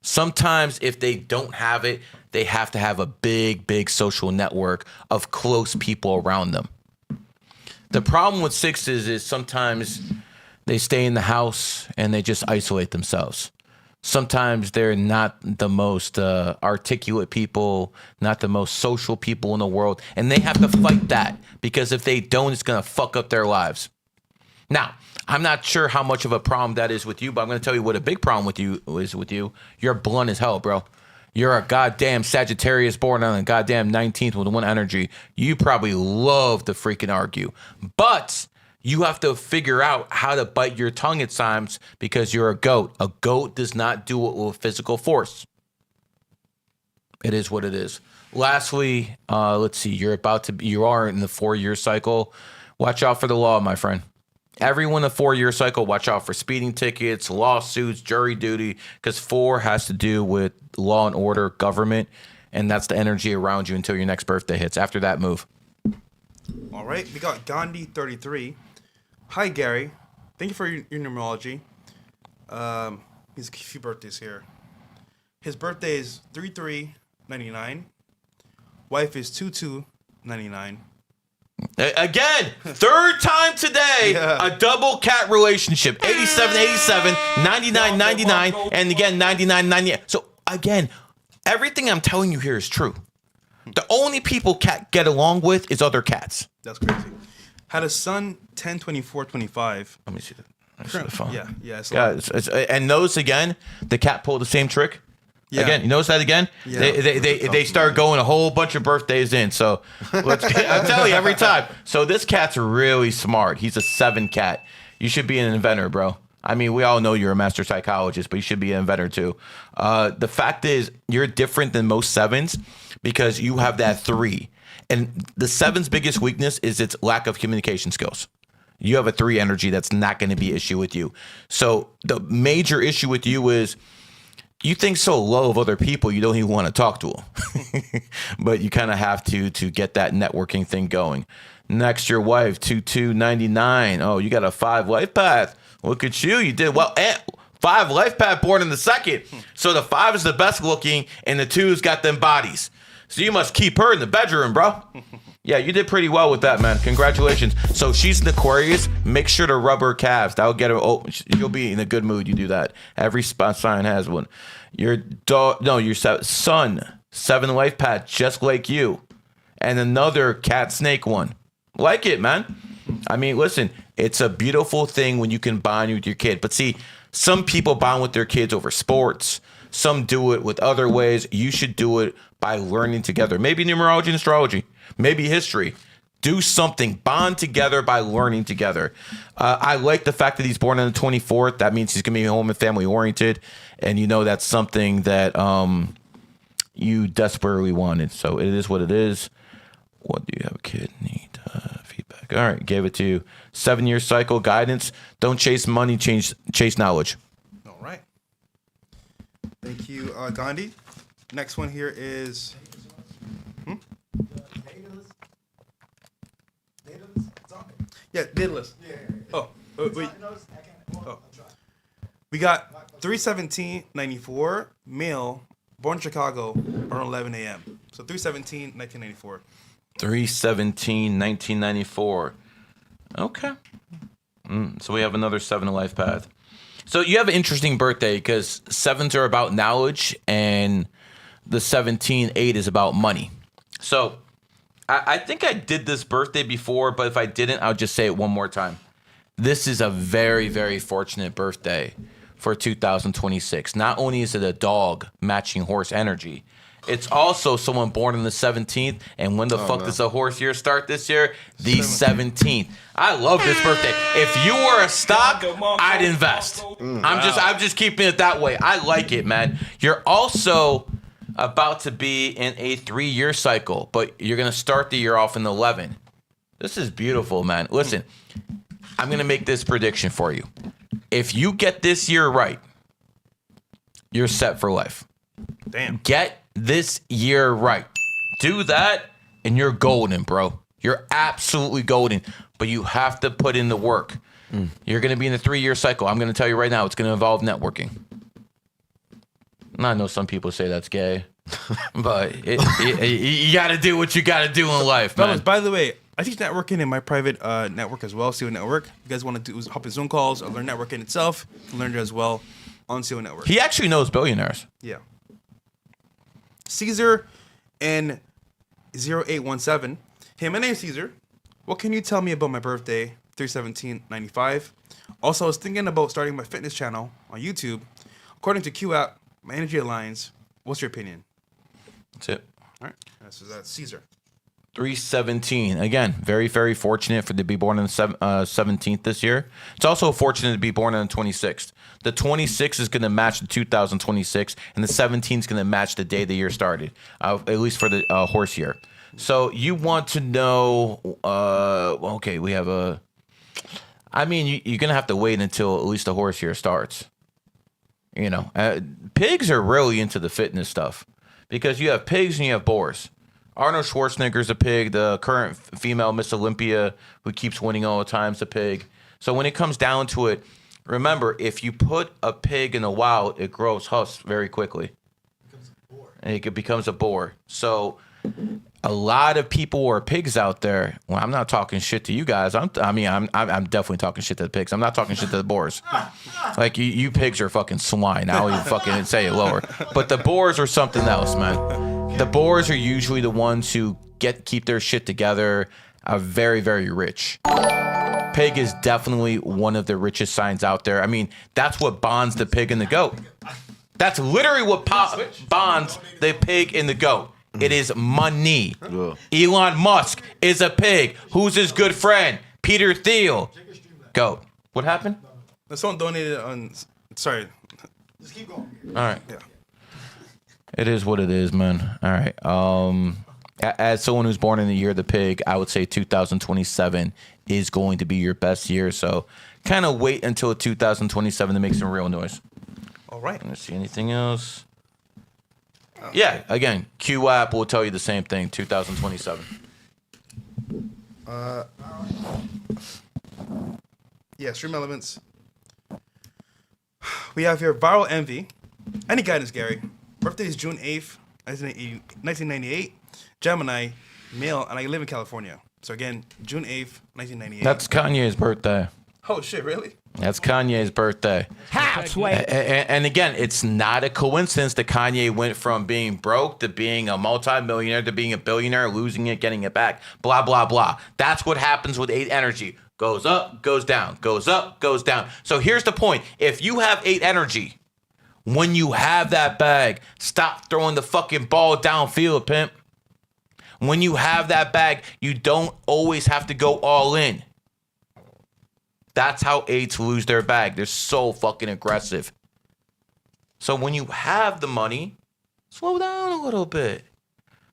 A: Sometimes if they don't have it, they have to have a big social network of close people around them. The problem with 6s is sometimes they stay in the house and they just isolate themselves. Sometimes they're not the most articulate people, not the most social people in the world, and they have to fight that because if they don't, it's going to fuck up their lives. Now, I'm not sure how much of a problem that is with you, but I'm going to tell you what a big problem with you is with you. You're blunt as hell, bro. You're a goddamn Sagittarius born on a goddamn 19th with one energy. You probably love to freaking argue, but you have to figure out how to bite your tongue at times because you're a goat. A goat does not do it with physical force. It is what it is. Lastly, let's see. You are in the 4-year cycle. Watch out for the law, my friend. Everyone in the 4-year cycle, watch out for speeding tickets, lawsuits, jury duty, because 4 has to do with law and order, government, and that's the energy around you until your next birthday hits. After that, move.
B: All right, we got Gandhi 33. Hi, Gary. Thank you for your numerology. He's a few birthdays here. His birthday is 3/3/99. Wife is 2/2/99.
A: Again, third time today, a double cat relationship. 87, 99, 99, and again, 99, 98. So again, everything I'm telling you here is true. The only people cat get along with is other cats.
B: That's crazy. Had a son 10/24/25.
A: Let me see that. The phone.
B: Yeah.
A: And notice again, the cat pulled the same trick.
B: Yeah.
A: Again, you notice that again?
B: Yeah.
A: They start going a whole bunch of birthdays in. So I'm telling you every time. So this cat's really smart. He's a 7 cat. You should be an inventor, bro. I mean, we all know you're a master psychologist, but you should be an inventor too. The fact is, you're different than most 7s because you have that 3. And the 7's biggest weakness is its lack of communication skills. You have a 3 energy that's not going to be an issue with you. So the major issue with you is you think so low of other people, you don't even want to talk to them. But you kind of have to get that networking thing going. Next, your wife, 2299. Oh, you got a 5 Lifepath. Look at you. You did well. And 5 Lifepath born in the 2nd. So the 5 is the best looking, and the 2's got them bodies. So you must keep her in the bedroom, bro. Yeah, you did pretty well with that, man. Congratulations. So she's an Aquarius. Make sure to rub her calves. That'll get her. Oh, you'll be in a good mood. You do that. Every sign has one. Your son, 7 Lifepath, just like you, and another cat snake one. Like it, man. I mean, listen, it's a beautiful thing when you can bond with your kid. But see, some people bond with their kids over sports. Some do it with other ways. You should do it by learning together. Maybe numerology and astrology. Maybe history. Do something. Bond together by learning together. I like the fact that he's born on the 24th. That means he's going to be home and family oriented. And you know that's something that you desperately wanted. So it is what it is. What do you have a kid need? Feedback. All right. Gave it to you. 7-year cycle guidance. Don't chase money. Chase knowledge.
B: All right. Thank you, Gandhi. Next one here is... Yeah, Daedalus. Oh, wait. Oh. We got 3/17/94, male, born in Chicago, around 11 a.m. So 3/17/1994.
A: 3/17/1994. Okay. So we have another 7 Lifepath. So you have an interesting birthday because 7s are about knowledge and the 17/8 is about money. So I think I did this birthday before, but if I didn't, I'll just say it one more time. This is a very, very fortunate birthday for 2026. Not only is it a dog matching horse energy, it's also someone born on the 17th. And when the fuck does a horse year start this year? The 17th. I love this birthday. If you were a stock, I'd invest. I'm just keeping it that way. I like it, man. You're also about to be in a 3-year cycle, but you're going to start the year off in 11. This is beautiful, man. Listen, I'm going to make this prediction for you. If you get this year right, you're set for life.
B: Damn.
A: Get this year right. Do that, and you're golden, bro. You're absolutely golden, but you have to put in the work. You're going to be in a 3-year cycle. I'm going to tell you right now, it's going to involve networking. I know some people say that's gay, but you got to do what you got to do in life, man.
B: Fellas, by the way, I teach networking in my private network as well, Student Network. You guys want to hop in Zoom calls or learn networking itself, learn it as well. on CO Network.
A: He actually knows billionaires.
B: Yeah. Caesar and 0817. Hey, my name's Caesar. What can you tell me about my birthday, 3/17/95? Also, I was thinking about starting my fitness channel on YouTube. According to Q app, my energy aligns. What's your opinion?
A: That's it.
B: All right. That's Caesar.
A: 3/17. Again, very, very fortunate to be born on the 17th this year. It's also fortunate to be born on the 26th. The 26th is going to match the 2026, and the 17th is going to match the day the year started, at least for the horse year. So you want to know, okay, we have a... I mean, you're going to have to wait until at least the horse year starts. You know, pigs are really into the fitness stuff because you have pigs and you have boars. Arnold Schwarzenegger's a pig. The current female Miss Olympia, who keeps winning all the time, is a pig. So when it comes down to it, remember, if you put a pig in the wild, it grows husks very quickly. And it becomes a boar. So a lot of people who are pigs out there. Well, I'm not talking shit to you guys. I'm definitely talking shit to the pigs. I'm not talking shit to the boars. Like you pigs are fucking swine. I'll even fucking say it lower. But the boars are something else, man. The boars are usually the ones who keep their shit together, are very, very rich. Pig is definitely one of the richest signs out there. I mean, that's what bonds the pig and the goat. That's literally what bonds the pig and the goat. It is money. Elon Musk is a pig. Who's his good friend? Peter Thiel. Goat. What happened?
B: Someone donated on... Sorry.
L: Just keep going.
A: All right.
B: Yeah.
A: It is what it is, man. All right. As someone who's born in the year of the pig, I would say 2027 is going to be your best year. So kind of wait until 2027 to make some real noise.
B: All right.
A: Let's see anything else. Yeah, again, Q app will tell you the same thing, 2027.
B: Yeah, stream elements. We have here Viral Envy. Any guidance, Gary? Birthday is June 8th, 1998. Gemini, male, and I live in California. So again, June 8th, 1998.
A: That's Kanye's birthday.
B: Oh, shit, really?
A: That's Kanye's birthday. And again, it's not a coincidence that Kanye went from being broke to being a multimillionaire to being a billionaire, losing it, getting it back, blah, blah, blah. That's what happens with 8 energy. Goes up, goes down, goes up, goes down. So here's the point. If you have 8 energy, when you have that bag, stop throwing the fucking ball downfield, pimp. When you have that bag, you don't always have to go all in. That's how 8s lose their bag. They're so fucking aggressive. So when you have the money, slow down a little bit.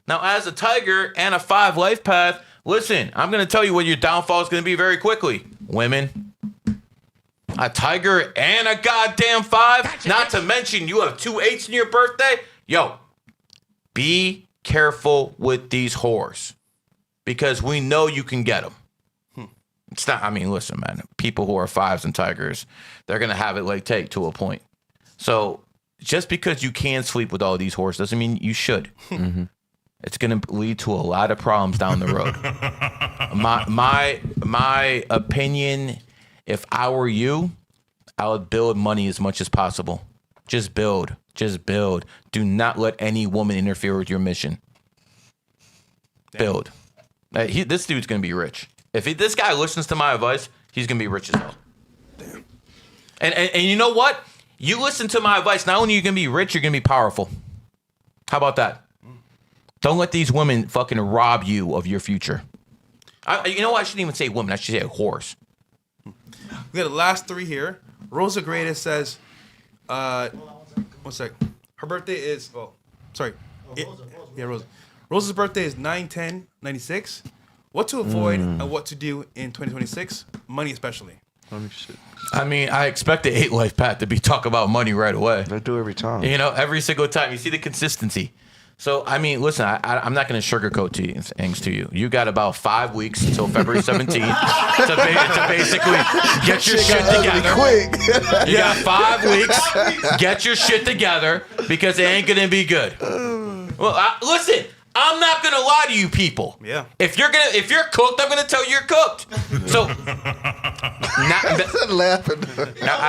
A: Now, as a Tiger and a 5 life path, listen, I'm going to tell you what your downfall is going to be very quickly. Women. A Tiger and a goddamn 5. Not to mention you have 2 8s in your birthday. Yo, be careful with these whores. Because we know you can get them. It's not, I mean, listen, man. People who are 5s and Tigers, they're going to have it like take to a point. So just because you can sleep with all these whores doesn't mean you should. Mm-hmm. It's going to lead to a lot of problems down the road. My opinion, if I were you, I would build money as much as possible. Just build. Just build. Do not let any woman interfere with your mission. Build. This dude's going to be rich. If this guy listens to my advice, he's going to be rich as hell. Damn. And you know what? You listen to my advice, not only are you going to be rich, you're going to be powerful. How about that? Don't let these women fucking rob you of your future. You know what? I shouldn't even say women. I should say a horse.
B: We got the last 3 here. Rosa Greatest says, one sec. Her birthday is, Rosa. Rosa's birthday is 9/10/96. What to avoid and what to do in 2026? Money especially.
A: I mean, I expect the 8 life path to be talk about money right away.
C: I do every time.
A: You know, every single time. You see the consistency. So, I mean, listen, I'm not going to sugarcoat things to you. You got about 5 weeks until February 17th to basically get your shit together.
C: Quick.
A: You got 5 weeks. Get your shit together because it ain't going to be good. Well, listen, I'm not going to lie to you people.
B: Yeah.
A: If you're cooked, I'm going to tell you you're cooked. So
C: laughing.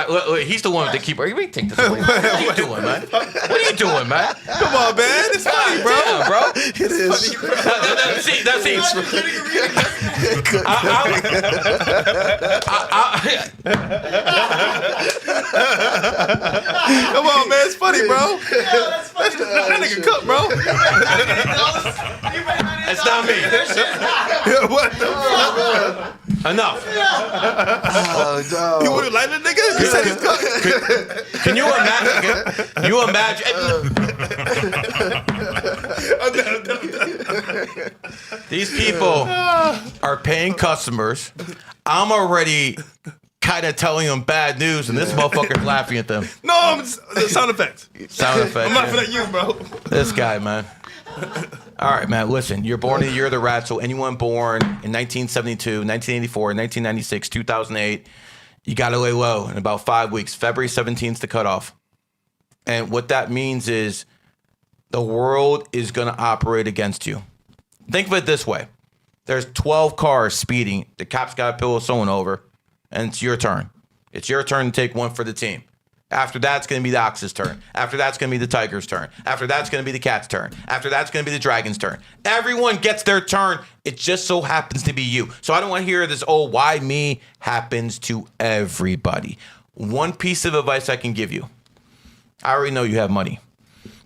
A: Look, he's the one with the keyboard. Let me take this away. What are you doing, man? What are you doing, man?
B: Come on, man. It's funny, bro.
A: Damn, bro.
C: It is.
A: That's it.
B: Come on, man. It's funny, bro. That nigga cook, bro.
A: It's not me.
B: What the fuck?
A: Enough.
C: Oh, no.
B: You wouldn't like the nigga? You said he's cooking.
A: Can you imagine? Can you imagine? These people are paying customers. I'm already kind of telling them bad news, and this motherfucker's laughing at them.
B: No, the sound effects.
A: Sound effects.
B: I'm laughing at you, bro.
A: This guy, man. All right, man, listen. You're born in the year of the rat, so anyone born in 1972, 1984, 1996, 2008, you got to lay low in about 5 weeks. February 17th is the cutoff. And what that means is the world is going to operate against you. Think of it this way. There's 12 cars speeding. The cops got to pull someone over, and it's your turn. It's your turn to take one for the team. After that, it's going to be the ox's turn. After that, it's going to be the tiger's turn. After that, it's going to be the cat's turn. After that, it's going to be the dragon's turn. Everyone gets their turn. It just so happens to be you. So I don't want to hear this, oh, why me? Happens to everybody. One piece of advice I can give you. I already know you have money.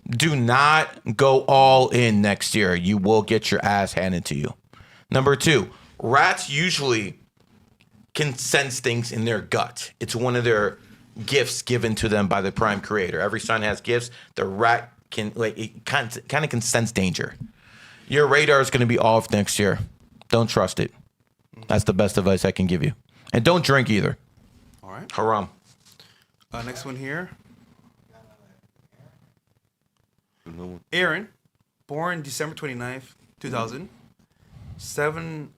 A: Do not go all in next year. You will get your ass handed to you. Number 2, rats usually can sense things in their gut. It's one of their gifts given to them by the prime creator. Every sign has gifts. The rat can kind of can sense danger. Your radar is going to be off next year. Don't trust it. That's the best advice I can give you. And don't drink either.
B: All right.
A: Haram.
B: Next one here. Aaron, born December 29th, 2000. 7-11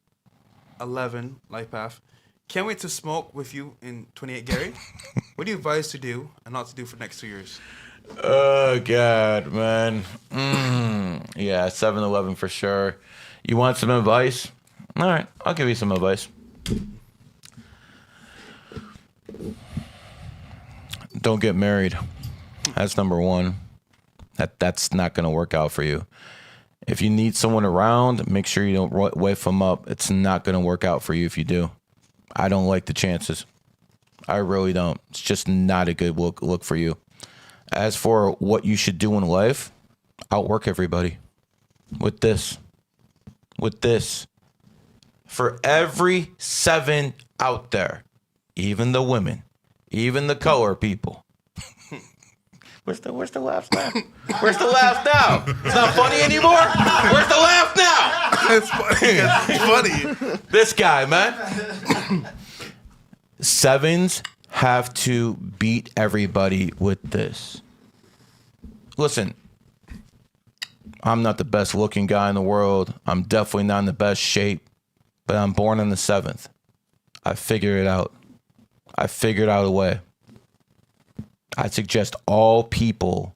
B: Lifepath. Can't wait to smoke with you in 28 Gary. What do you advise to do and not to do for the next 2 years?
A: Oh, God, man. Yeah, 7-11 for sure. You want some advice? All right, I'll give you some advice. Don't get married. That's number 1. That's not going to work out for you. If you need someone around, make sure you don't wave them up. It's not going to work out for you if you do. I don't like the chances. I really don't. It's just not a good look for you. As for what you should do in life, outwork everybody. With this. For every 7 out there, even the women, even the color people. Where's the laugh now? Where's the laugh now? It's not funny anymore? Where's the laugh now?
B: It's funny. It's funny.
A: This guy, man. 7s have to beat everybody with this. Listen, I'm not the best looking guy in the world. I'm definitely not in the best shape, but I'm born on the 7th. I figured it out. I figured out a way. I suggest all people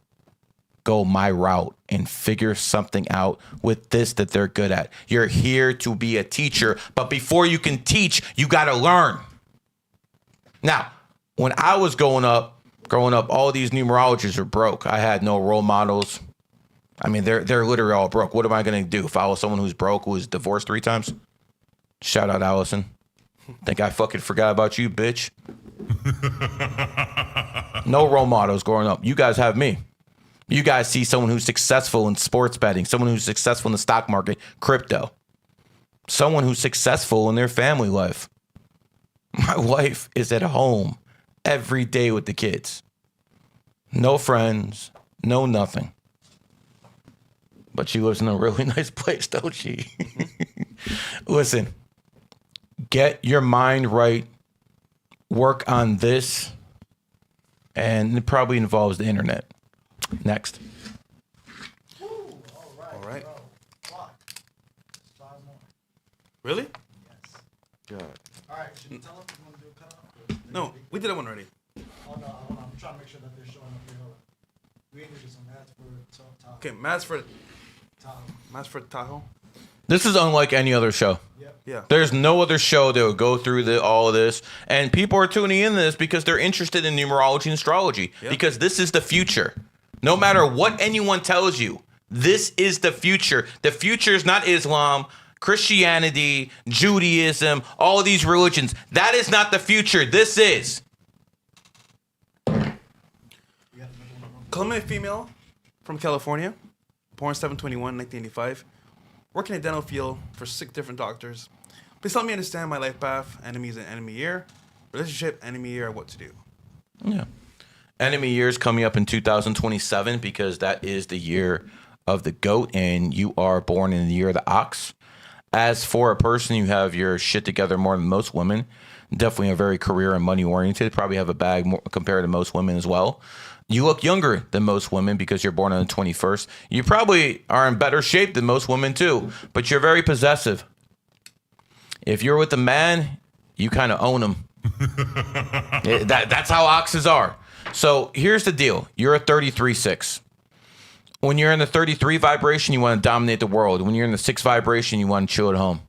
A: go my route and figure something out with this that they're good at. You're here to be a teacher, but before you can teach, you got to learn. Now, when I was growing up, all these numerologists are broke. I had no role models. I mean, they're literally all broke. What am I going to do? Follow someone who's broke, who was divorced 3 times? Shout out, Allison. Think I fucking forgot about you, bitch. No role models growing up. You guys have me. You guys see someone who's successful in sports betting, someone who's successful in the stock market, crypto, someone who's successful in their family life. My wife is at home every day with the kids. No friends, no nothing. But she lives in a really nice place, don't she? Listen, get your mind right. Work on this. And it probably involves the internet. Next.
B: All right. Really?
C: God.
L: All right, should we tell them we want to do a cutoff?
B: No, we did that one already.
L: Oh, no, hold on. I'm trying to make sure that they're showing up here. Hold on. We need to do some math for Tahoe.
B: Okay, Matt's for Tahoe.
A: This is unlike any other show.
B: Yeah.
A: There's no other show that would go through all of this. And people are tuning in this because they're interested in numerology and astrology.
B: Yeah.
A: Because this is the future. No matter what anyone tells you, this is the future. The future is not Islam, Christianity, Judaism, all of these religions. That is not the future. This is.
B: Colombian female from California, born 7/21, 1985. Working in the dental field for 6 different doctors. Please help me understand my life path. Enemies and enemy year. Relationship, enemy year, what to do.
A: Yeah. Enemy year is coming up in 2027 because that is the year of the goat and you are born in the year of the ox. As for a person, you have your shit together more than most women. Definitely a very career and money oriented. Probably have a bag more, compared to most women as well. You look younger than most women because you're born on the 21st. You probably are in better shape than most women too, but you're very possessive. If you're with a man, you kind of own him. That's how oxes are. So here's the deal. You're a 33-6. When you're in the 33 vibration, you want to dominate the world. When you're in the 6 vibration, you want to chill at home.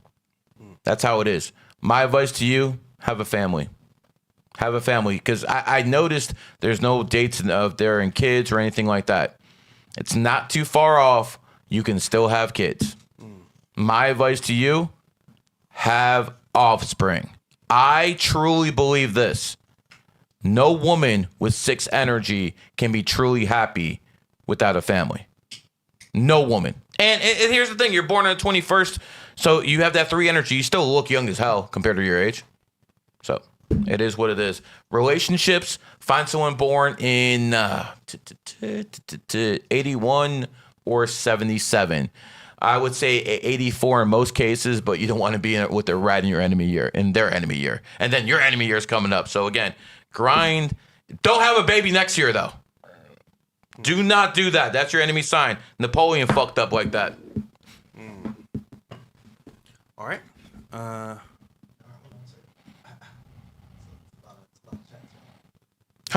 A: That's how it is. My advice to you, have a family. Have a family. Because I noticed there's no dates of there and kids or anything like that. It's not too far off. You can still have kids. My advice to you, have offspring. I truly believe this. No woman with 6 energy can be truly happy without a family. No woman. And here's the thing. You're born on the 21st, so you have that 3 energy. You still look young as hell compared to your age. So it is what it is. Relationships, find someone born in 81 or 77. I would say 84 in most cases, but you don't want to be with their rat in your enemy year, in their enemy year. And then your enemy year is coming up. So again, grind. Don't have a baby next year, though. Do not do that. That's your enemy sign. Napoleon fucked up like that.
B: All right.
A: How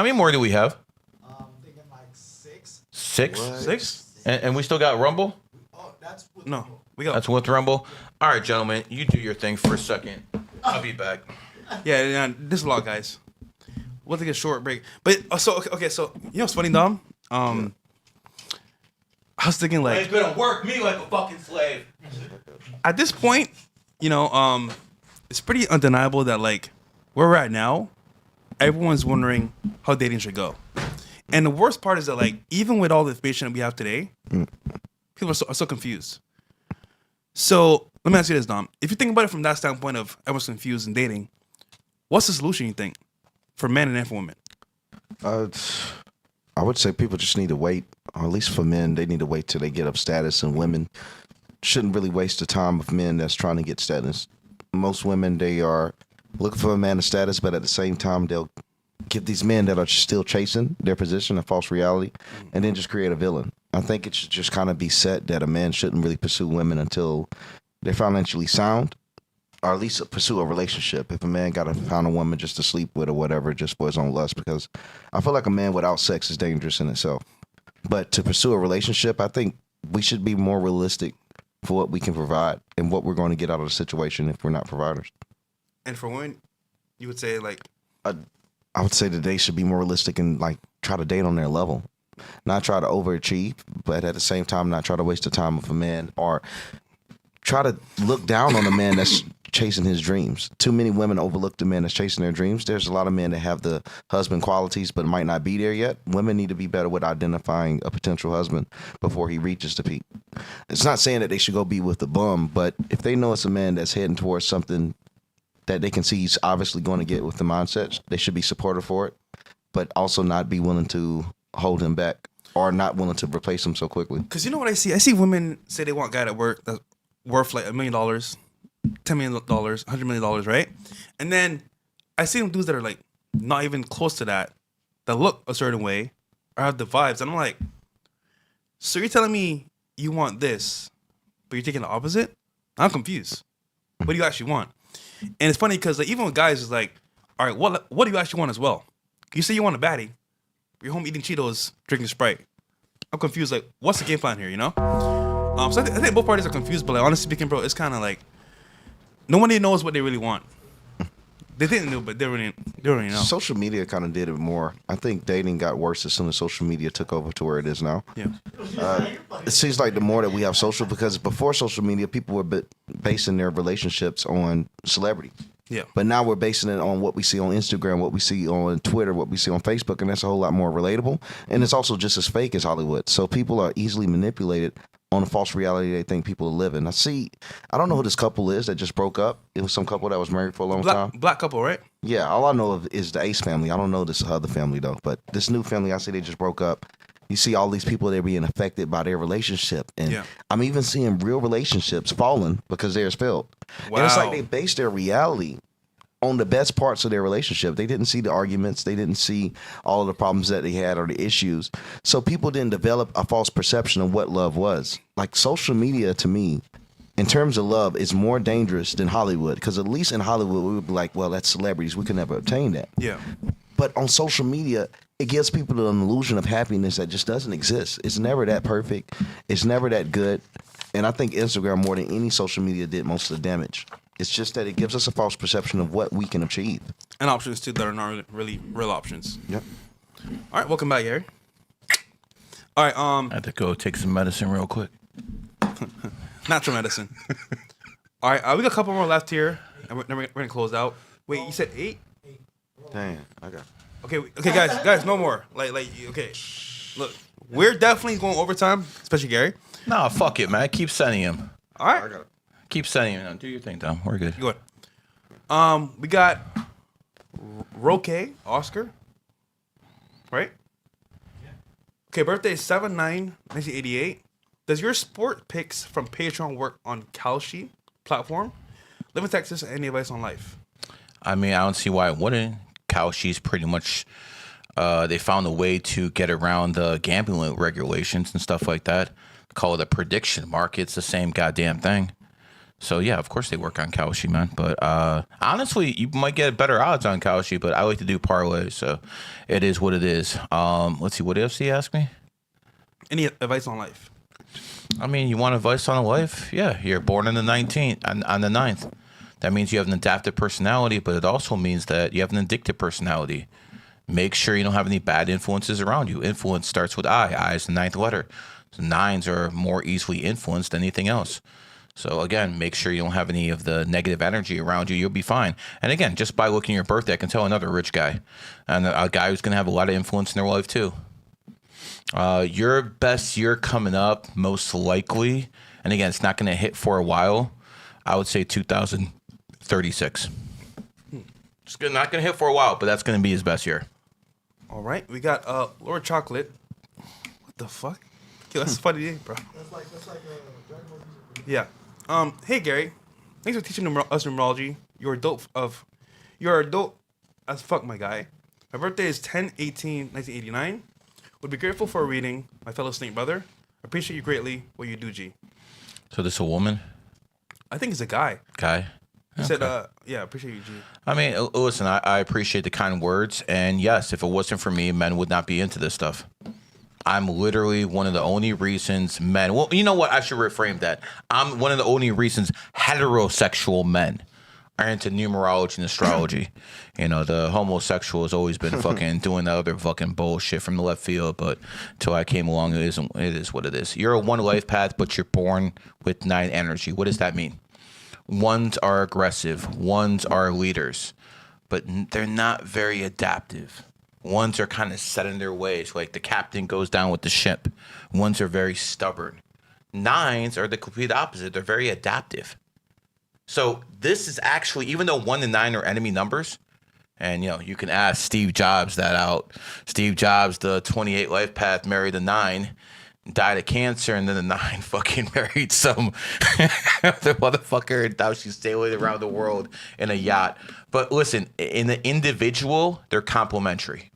A: many more do we have?
L: Thinking like 6.
A: 6?
C: What?
B: 6?
A: And we still got Rumble?
B: No, we got.
A: That's with Rumble. All right, gentlemen, you do your thing for a second. I'll be back.
B: Yeah, this is a lot, guys. We'll take a short break. But so okay, so you know what's funny, Dom? I was thinking like
A: He's gonna work me like a fucking slave.
B: At this point, you know, it's pretty undeniable that like where we're at now, everyone's wondering how dating should go. And the worst part is that like even with all the information that we have today, people are so confused. So let me ask you this, Dom. If you think about it from that standpoint of everyone's confused in dating, what's the solution you think for men and for women?
C: I would say people just need to wait, or at least for men, they need to wait till they get up status, and women shouldn't really waste the time of men that's trying to get status. Most women, they are looking for a man of status, but at the same time, they'll give these men that are still chasing their position a false reality, and then just create a villain. I think it should just kind of be set that a man shouldn't really pursue women until they're financially sound, or at least pursue a relationship. If a man got to find a woman just to sleep with or whatever, just for his own lust, because I feel like a man without sex is dangerous in itself. But to pursue a relationship, I think we should be more realistic for what we can provide and what we're going to get out of the situation if we're not providers.
B: And for women, you would say like
C: I would say that they should be more realistic and like try to date on their level, not try to overachieve, but at the same time not try to waste the time of a man or try to look down on a man that's chasing his dreams. Too many women overlook the man that's chasing their dreams. There's a lot of men that have the husband qualities but might not be there yet. Women need to be better with identifying a potential husband before he reaches the peak. It's not saying that they should go be with the bum, but if they know it's a man that's heading towards something that they can see he's obviously going to get with the mindset, they should be supportive for it, but also not be willing to hold him back or not willing to replace him so quickly.
B: Because you know what I see? I see women say they want a guy that that's worth like $1 million, $10 million, $100 million, right? And then I see them dudes that are like not even close to that look a certain way or have the vibes. And I'm like, so you're telling me you want this, but you're taking the opposite? I'm confused. What do you actually want? And it's funny because like, even with guys, it's like, all right, what do you actually want as well? You say you want a baddie, but you're home eating Cheetos, drinking Sprite. I'm confused. Like, what's the game plan here, you know? So I think both parties are confused, but like, honestly speaking, bro, it's kind of like nobody knows what they really want. They didn't know, but they don't really know.
C: Social media kind of did it more. I think dating got worse as soon as social media took over to where it is now.
B: Yeah.
C: It seems like the more that we have social, because before social media, people were basing their relationships on celebrity.
B: Yeah.
C: But now we're basing it on what we see on Instagram, what we see on Twitter, what we see on Facebook, and that's a whole lot more relatable. And it's also just as fake as Hollywood. So people are easily manipulated on a false reality they think people are living. I don't know who this couple is that just broke up. It was some couple that was married for a long time.
B: Black couple, right?
C: Yeah, all I know of is the Ace family. I don't know this other family, though. But this new family, I see they just broke up. You see all these people, they're being affected by their relationship. And I'm even seeing real relationships falling because they're spilled.
B: Wow.
C: And it's like they base their reality on the best parts of their relationship. They didn't see the arguments. They didn't see all of the problems that they had or the issues. So people didn't develop a false perception of what love was. Like social media, to me, in terms of love, is more dangerous than Hollywood. Because at least in Hollywood, we would be like, well, that's celebrities. We could never obtain that.
B: Yeah.
C: But on social media, it gives people an illusion of happiness that just doesn't exist. It's never that perfect. It's never that good. And I think Instagram, more than any social media, did most of the damage. It's just that it gives us a false perception of what we can achieve.
B: And options, too, that are not really real options.
C: Yep.
B: All right, welcome back, Gary. All right.
T: I have to go take some medicine real quick.
B: Natural medicine. All right, we got a couple more left here, and we're going to close out. Wait, you said 8?
C: Damn, I got.
B: Okay, guys, no more. Okay. Look, we're definitely going overtime, especially Gary.
T: Nah, fuck it, man. Keep sending him.
B: All right.
T: Keep sending him. Do your thing, Tom. We're good.
B: Good. We got Roque Oscar, right? Okay, birthday is 7/9/1988. Does your sport picks from Patreon work on Kalshi platform? Live in Texas. Any advice on life?
T: I mean, I don't see why it wouldn't. Kalshi's pretty much, they found a way to get around the gambling regulations and stuff like that. Call it a prediction market. It's the same goddamn thing. So, yeah, of course they work on Kalshi, man. But honestly, you might get better odds on Kalshi, but I like to do parlays, so it is what it is. Let's see, what else he asked me?
B: Any advice on life?
T: I mean, you want advice on life? Yeah, you're born on the 19th, on the 9th. That means you have an adaptive personality, but it also means that you have an addictive personality. Make sure you don't have any bad influences around you. Influence starts with I. I is the 9th letter. So 9s are more easily influenced than anything else. So again, make sure you don't have any of the negative energy around you. You'll be fine. And again, just by looking at your birthday, I can tell another rich guy. And a guy who's going to have a lot of influence in their life too. Your best year coming up, most likely, and again, it's not going to hit for a while, I would say 2036. It's not going to hit for a while, but that's going to be his best year.
B: All right. We got Lord Chocolate. What the fuck? Okay, that's a funny name, bro.
L: That's like
B: Yeah. Hey Gary, thanks for teaching us numerology. You're a dope as fuck, my guy. My birthday is 10/18/1989. Would be grateful for a reading, my fellow snake brother. Appreciate you greatly. What you do, G.
T: So this a woman?
B: I think it's a guy.
T: Guy.
B: He said, yeah, appreciate you, G.
T: I mean, listen, I appreciate the kind words, and yes, if it wasn't for me, men would not be into this stuff. I'm literally one of the only reasons men, well, you know what? I should reframe that. I'm one of the only reasons heterosexual men are into numerology and astrology. You know, the homosexual has always been fucking doing that other fucking bullshit from the left field, but until I came along, it is what it is. You're a one life path, but you're born with 9 energy. What does that mean? Ones are aggressive. Ones are leaders, but they're not very adaptive. Ones are kind of set in their ways, like the captain goes down with the ship. Ones are very stubborn. 9s are the complete opposite. They're very adaptive. So this is actually, even though 1 and 9 are enemy numbers, and, you know, you can ask Steve Jobs that out. Steve Jobs, the 28 life path, married a 9, died of cancer, and then the 9 fucking married some other motherfucker, and now she's sailing around the world in a yacht. But listen, in the individual, they're complementary.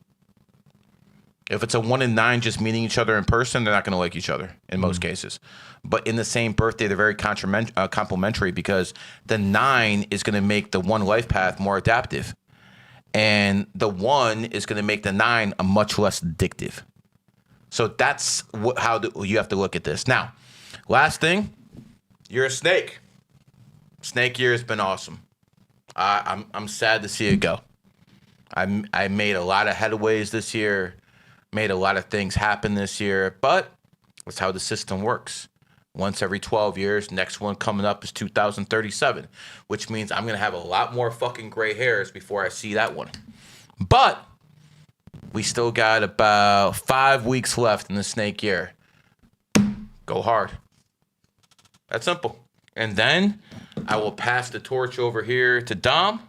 T: If it's a 1 and 9 just meeting each other in person, they're not going to like each other in most cases. But in the same birthday, they're very complementary because the 9 is going to make the 1 life path more adaptive. And the 1 is going to make the 9 a much less addictive. So that's how you have to look at this. Now, Last thing, you're a snake. Snake year has been awesome. I'm sad to see it go. I made a lot of headways this year, made a lot of things happen this year, but that's how the system works. Once every 12 years, next one coming up is 2037, which means I'm going to have a lot more fucking gray hairs before I see that one. But we still got about 5 weeks left in the snake year. Go hard. That's simple. And then I will pass the torch over here to Dom,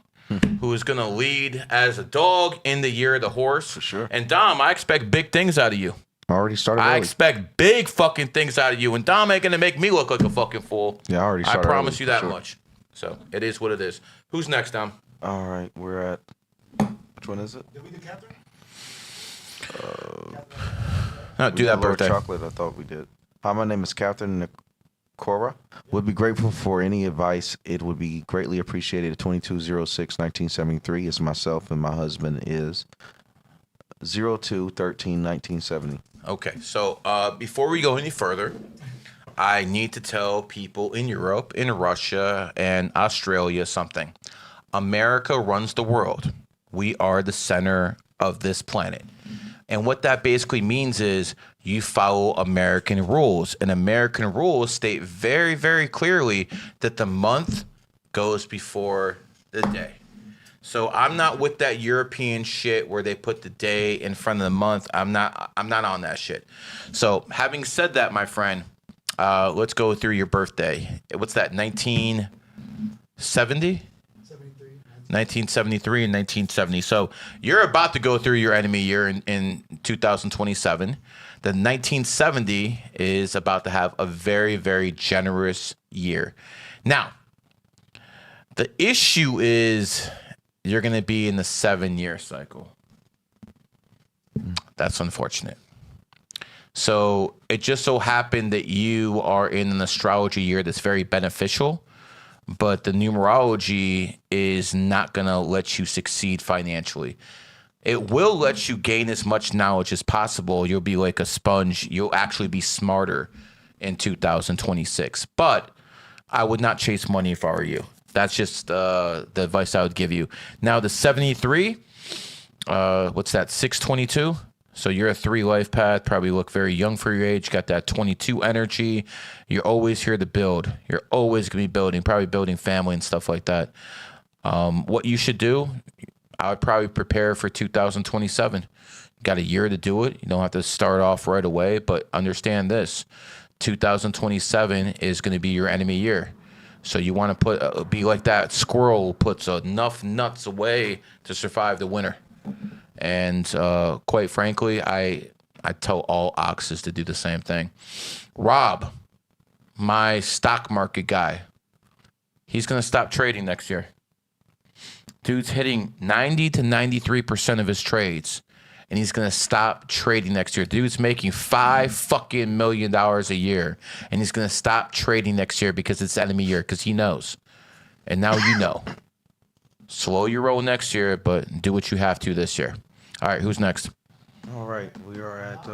T: who is going to lead as a dog in the year of the horse. For
C: sure.
T: And Dom, I expect big things out of you.
C: I already started
T: I
C: early.
T: expect big fucking things out of you. And Dom ain't going to make me look like a fucking fool.
C: Yeah, I already
T: I
C: started
T: promise
C: early,
T: you that
C: for sure.
T: much. So it is what it is. Who's next, Dom?
C: All right, we're at... Which one is it?
L: Did we do Catherine?
T: No, do that
C: Lord
T: birthday.
C: Chocolate, I thought we did. Hi, my name is Catherine Nicora. Would be grateful for any advice. It would be greatly appreciated. 2206-1973 is myself, and my husband is 02-13-1970.
T: Okay, so before we go any further, I need to tell people in Europe, in Russia, and Australia something. America runs the world. We are the center of this planet. And what that basically means is you follow American rules. And American rules state very, very clearly that the month goes before the day. So I'm not with that European shit where they put the day in front of the month. I'm not on that shit. So having said that, my friend, let's go through your birthday. What's that? 1970? 1973 and 1970. So you're about to go through your enemy year in 2027. The 1970 is about to have a very, very generous year. Now, the issue is you're going to be in the 7-year cycle. That's unfortunate. So it just so happened that you are in an astrology year that's very beneficial, but the numerology is not going to let you succeed financially. It will let you gain as much knowledge as possible. You'll be like a sponge. You'll actually be smarter in 2026. But I would not chase money if I were you. That's just the advice I would give you. Now, the 73, what's that, 622? So you're a 3 life path, probably look very young for your age, got that 22 energy. You're always here to build. You're always going to be building, probably building family and stuff like that. What you should do, I would probably prepare for 2027. You got a year to do it. You don't have to start off right away, but understand this. 2027 is going to be your enemy year. So you want to be like that squirrel who puts enough nuts away to survive the winter. And quite frankly, I tell all oxes to do the same thing. Rob, my stock market guy, he's going to stop trading next year. Dude's hitting 90 to 93% of his trades, and he's going to stop trading next year. Dude's making $5 million a year, and he's going to stop trading next year because it's enemy year, because he knows. And now you know. Slow your roll next year, but do what you have to this year. All right, who's next?
C: All right, we are at...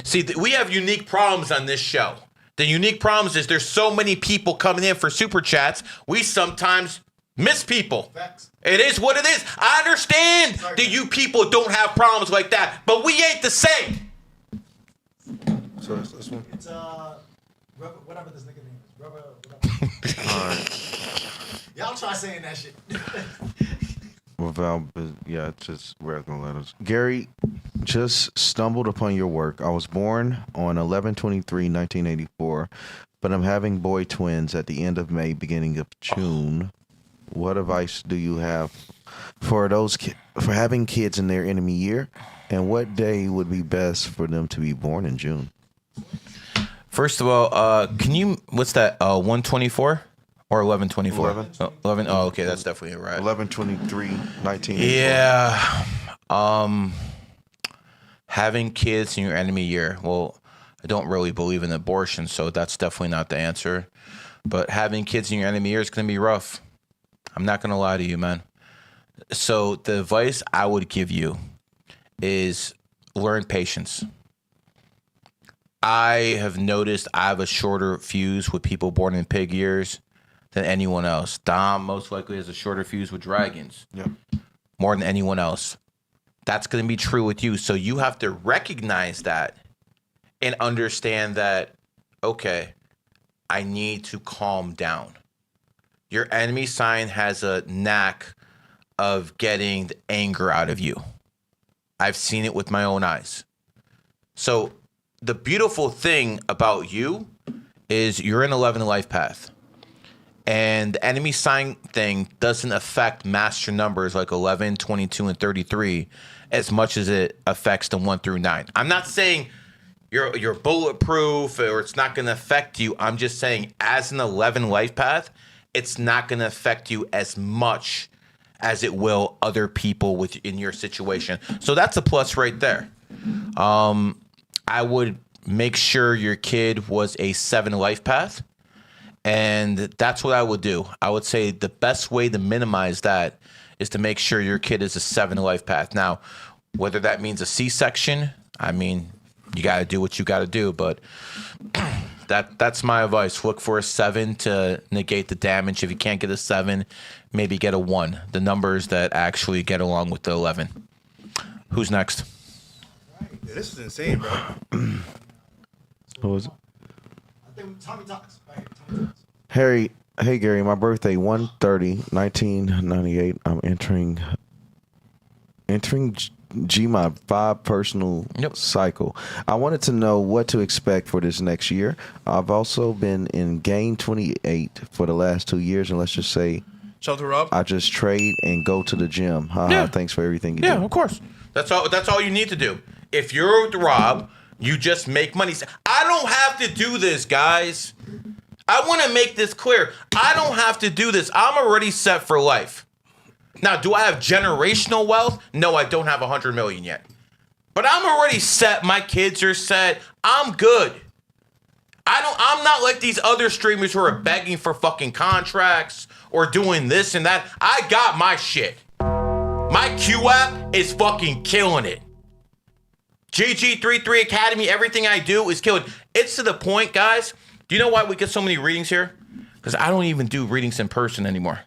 T: See, we have unique problems on this show. The unique problems is there's so many people coming in for super chats, we sometimes miss people.
L: Facts.
T: It is what it is. I understand that you people don't have problems like that, but we ain't the same.
C: So it's this one?
L: It's Rubber, whatever this nigga name is. Rubber, whatever.
C: All right.
L: Y'all try saying that shit.
C: Without, yeah, it's just regular letters. Gary, just stumbled upon your work. I was born on 11/23/1984, but I'm having boy twins at the end of May, beginning of June. What advice do you have for those for having kids in their enemy year, and what day would be best for them to be born in June?
T: First of all, can you, what's that, 124 or 1124? 11. Oh, okay, that's definitely right.
C: 11/23/1984.
T: Yeah. Having kids in your enemy year. Well, I don't really believe in abortion, so that's definitely not the answer. But having kids in your enemy year is going to be rough. I'm not going to lie to you, man. So the advice I would give you is learn patience. I have noticed I have a shorter fuse with people born in pig years than anyone else. Dom most likely has a shorter fuse with dragons.
C: Yep.
T: More than anyone else. That's going to be true with you. So you have to recognize that and understand that, okay, I need to calm down. Your enemy sign has a knack of getting the anger out of you. I've seen it with my own eyes. So the beautiful thing about you is you're in 11 life path. And the enemy sign thing doesn't affect master numbers like 11, 22, and 33 as much as it affects the 1 through 9. I'm not saying you're bulletproof or it's not going to affect you. I'm just saying as an 11 life path, it's not going to affect you as much as it will other people within your situation. So that's a plus right there. I would make sure your kid was a 7 life path. And that's what I would do. I would say the best way to minimize that is to make sure your kid is a 7 life path. Now, whether that means a C-section, I mean, you got to do what you got to do. But that's my advice. Look for a 7 to negate the damage. If you can't get a 7, maybe get a 1. The numbers that actually get along with the 11. Who's next?
B: Yeah, this is insane, bro.
C: What was it?
H: I think Tommy talks.
C: Harry, hey Gary, my birthday 1/30/1998. I'm entering G my 5 personal cycle. I wanted to know what to expect for this next year. I've also been in gain 28 for the last 2 years, and let's just say
B: Shelter Rob.
C: I just trade and go to the gym. Haha, thanks for everything you do.
T: Yeah, of course. That's all you need to do. If you're with Rob, you just make money. I don't have to do this, guys. I want to make this clear. I don't have to do this. I'm already set for life. Now, do I have generational wealth? No, I don't have 100 million yet. But I'm already set. My kids are set. I'm good. I'm not like these other streamers who are begging for fucking contracts or doing this and that. I got my shit. My Q app is fucking killing it. GG33 Academy, everything I do is killing. It's to the point, guys. Do you know why we get so many readings here? Because I don't even do readings in person anymore.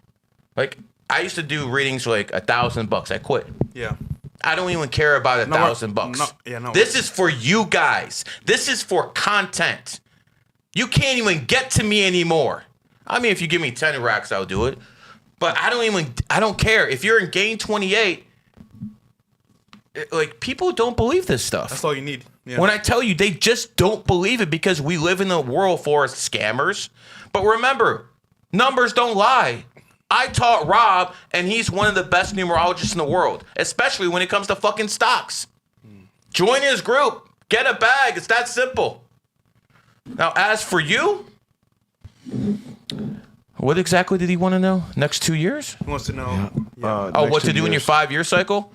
T: Like, I used to do readings for like $1,000. I quit.
B: Yeah.
T: I don't even care about $1,000. This is for you guys. This is for content. You can't even get to me anymore. I mean, if you give me 10 racks, I'll do it. But I don't care. If you're in gain 28, like, people don't believe this stuff.
B: That's all you need. Yeah.
T: When I tell you, they just don't believe it because we live in a world full of scammers. But remember, numbers don't lie. I taught Rob, and he's one of the best numerologists in the world, especially when it comes to fucking stocks. Join his group. Get a bag. It's that simple. Now, as for you, what exactly did he want to know? Next 2 years?
B: He wants to know.
T: What to do in your 5-year cycle?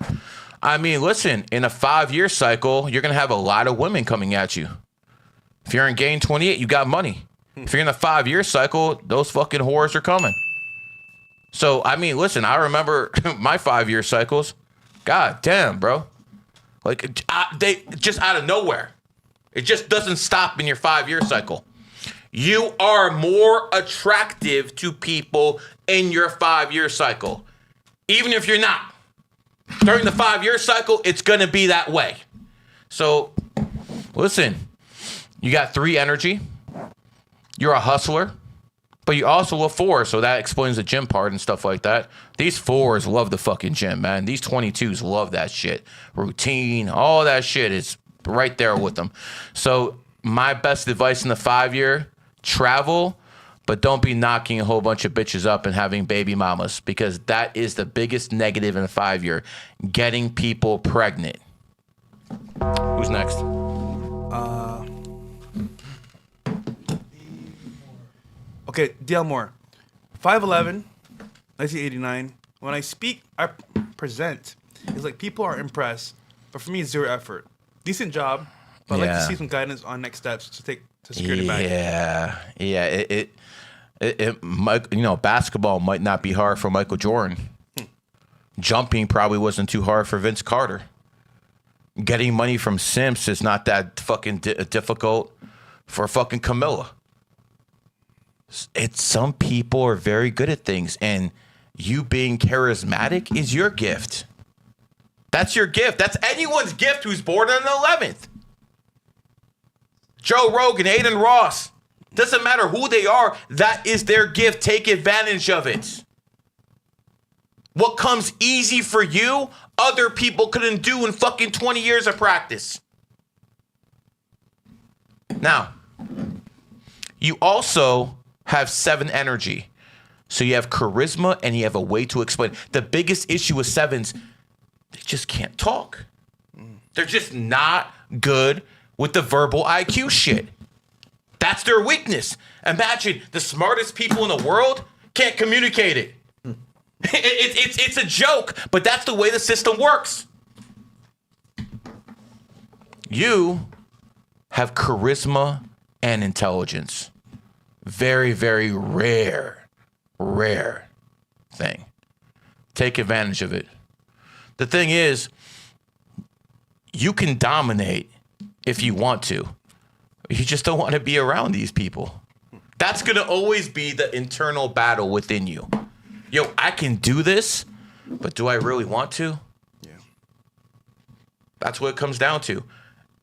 T: I mean, listen, in a 5-year cycle, you're going to have a lot of women coming at you. If you're in gain 28, you got money. If you're in a 5-year cycle, those fucking whores are coming. So, I mean, listen, I remember my 5-year cycles. God damn, bro. Like, they just out of nowhere. It just doesn't stop in your 5-year cycle. You are more attractive to people in your 5-year cycle. Even if you're not. During the 5-year cycle, it's going to be that way. So, listen, you got 3 energy. You're a hustler, but you also a 4, so that explains the gym part and stuff like that. These 4s love the fucking gym, man. These 22s love that shit. Routine, all that shit is right there with them. So, my best advice in the 5-year, travel, but don't be knocking a whole bunch of bitches up and having baby mamas, because that is the biggest negative in a 5-year. Getting people pregnant. Who's next?
B: Okay, DL Moore. 5'11", 1989. When I speak, I present. It's like people are impressed, but for me, it's 0 effort. Decent job, but I'd like to see some guidance on next steps to secure the bag.
T: Yeah. It might, basketball might not be hard for Michael Jordan. Jumping probably wasn't too hard for Vince Carter. Getting money from simps is not that fucking difficult for fucking Camilla. Some people are very good at things, and you being charismatic is your gift. That's your gift. That's anyone's gift who's born on the 11th. Joe Rogan, Aiden Ross. Doesn't matter who they are. That is their gift. Take advantage of it. What comes easy for you, other people couldn't do in fucking 20 years of practice. Now, you also have 7 energy. So you have charisma and you have a way to explain. The biggest issue with 7s, they just can't talk. They're just not good with the verbal IQ shit. That's their weakness. Imagine the smartest people in the world can't communicate it. It's a joke, but that's the way the system works. You have charisma and intelligence. Very, very rare thing. Take advantage of it. The thing is, you can dominate if you want to. You just don't want to be around these people. That's going to always be the internal battle within you. Yo, I can do this, but do I really want to?
B: Yeah.
T: That's what it comes down to.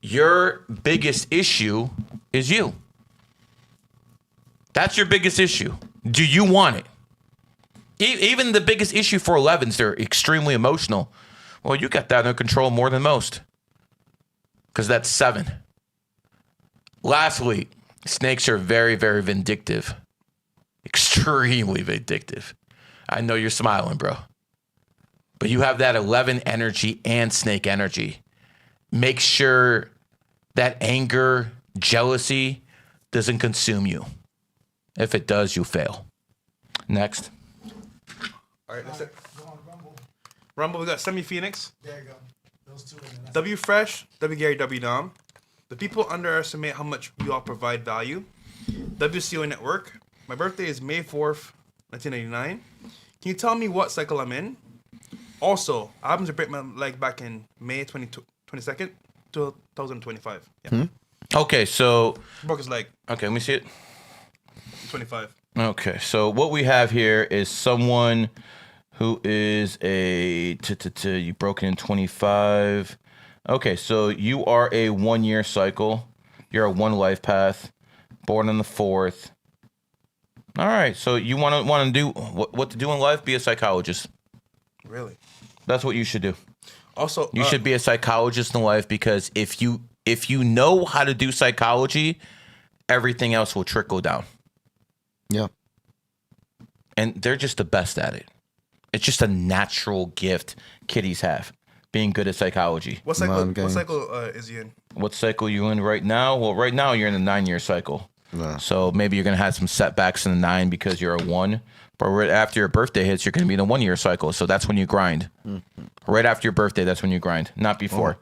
T: Your biggest issue is you. That's your biggest issue. Do you want it? Even the biggest issue for 11s, they're extremely emotional. Well, you got that under control more than most. Because that's 7. Lastly, snakes are very, very vindictive. Extremely vindictive. I know you're smiling, bro. But you have that 11 energy and snake energy. Make sure that anger, jealousy doesn't consume you. If it does, you fail. Next.
B: All right, that's it. Rumble, we got Semi Phoenix.
H: There you go. Those two.
B: W Fresh, W Gary, W Dom. The people underestimate how much we all provide value. WCO Network. My birthday is May 4th, 1989. Can you tell me what cycle I'm in? Also, I happened to break my leg back in May 22nd, 2025. Yeah.
T: Okay, so...
B: Broke his leg.
T: Okay, let me see it.
B: 25.
T: Okay, so what we have here is someone who is you broke it in 25. Okay, so you are a 1-year cycle. You're a 1 life path, born on the 4th. All right, so you want to do what to do in life? Be a psychologist.
B: Really?
T: That's what you should do.
B: Also,
T: you should be a psychologist in life, because if you know how to do psychology, everything else will trickle down.
C: Yeah.
T: And they're just the best at it. It's just a natural gift kiddies have, being good at psychology.
B: What cycle is he in?
T: What cycle are you in right now? Well, right now you're in the 9-year cycle.
C: Yeah.
T: So maybe you're going to have some setbacks in the 9 because you're a 1. But right after your birthday hits, you're going to be in a 1-year cycle. So that's when you grind. Mm-hmm. Right after your birthday, that's when you grind. Not before.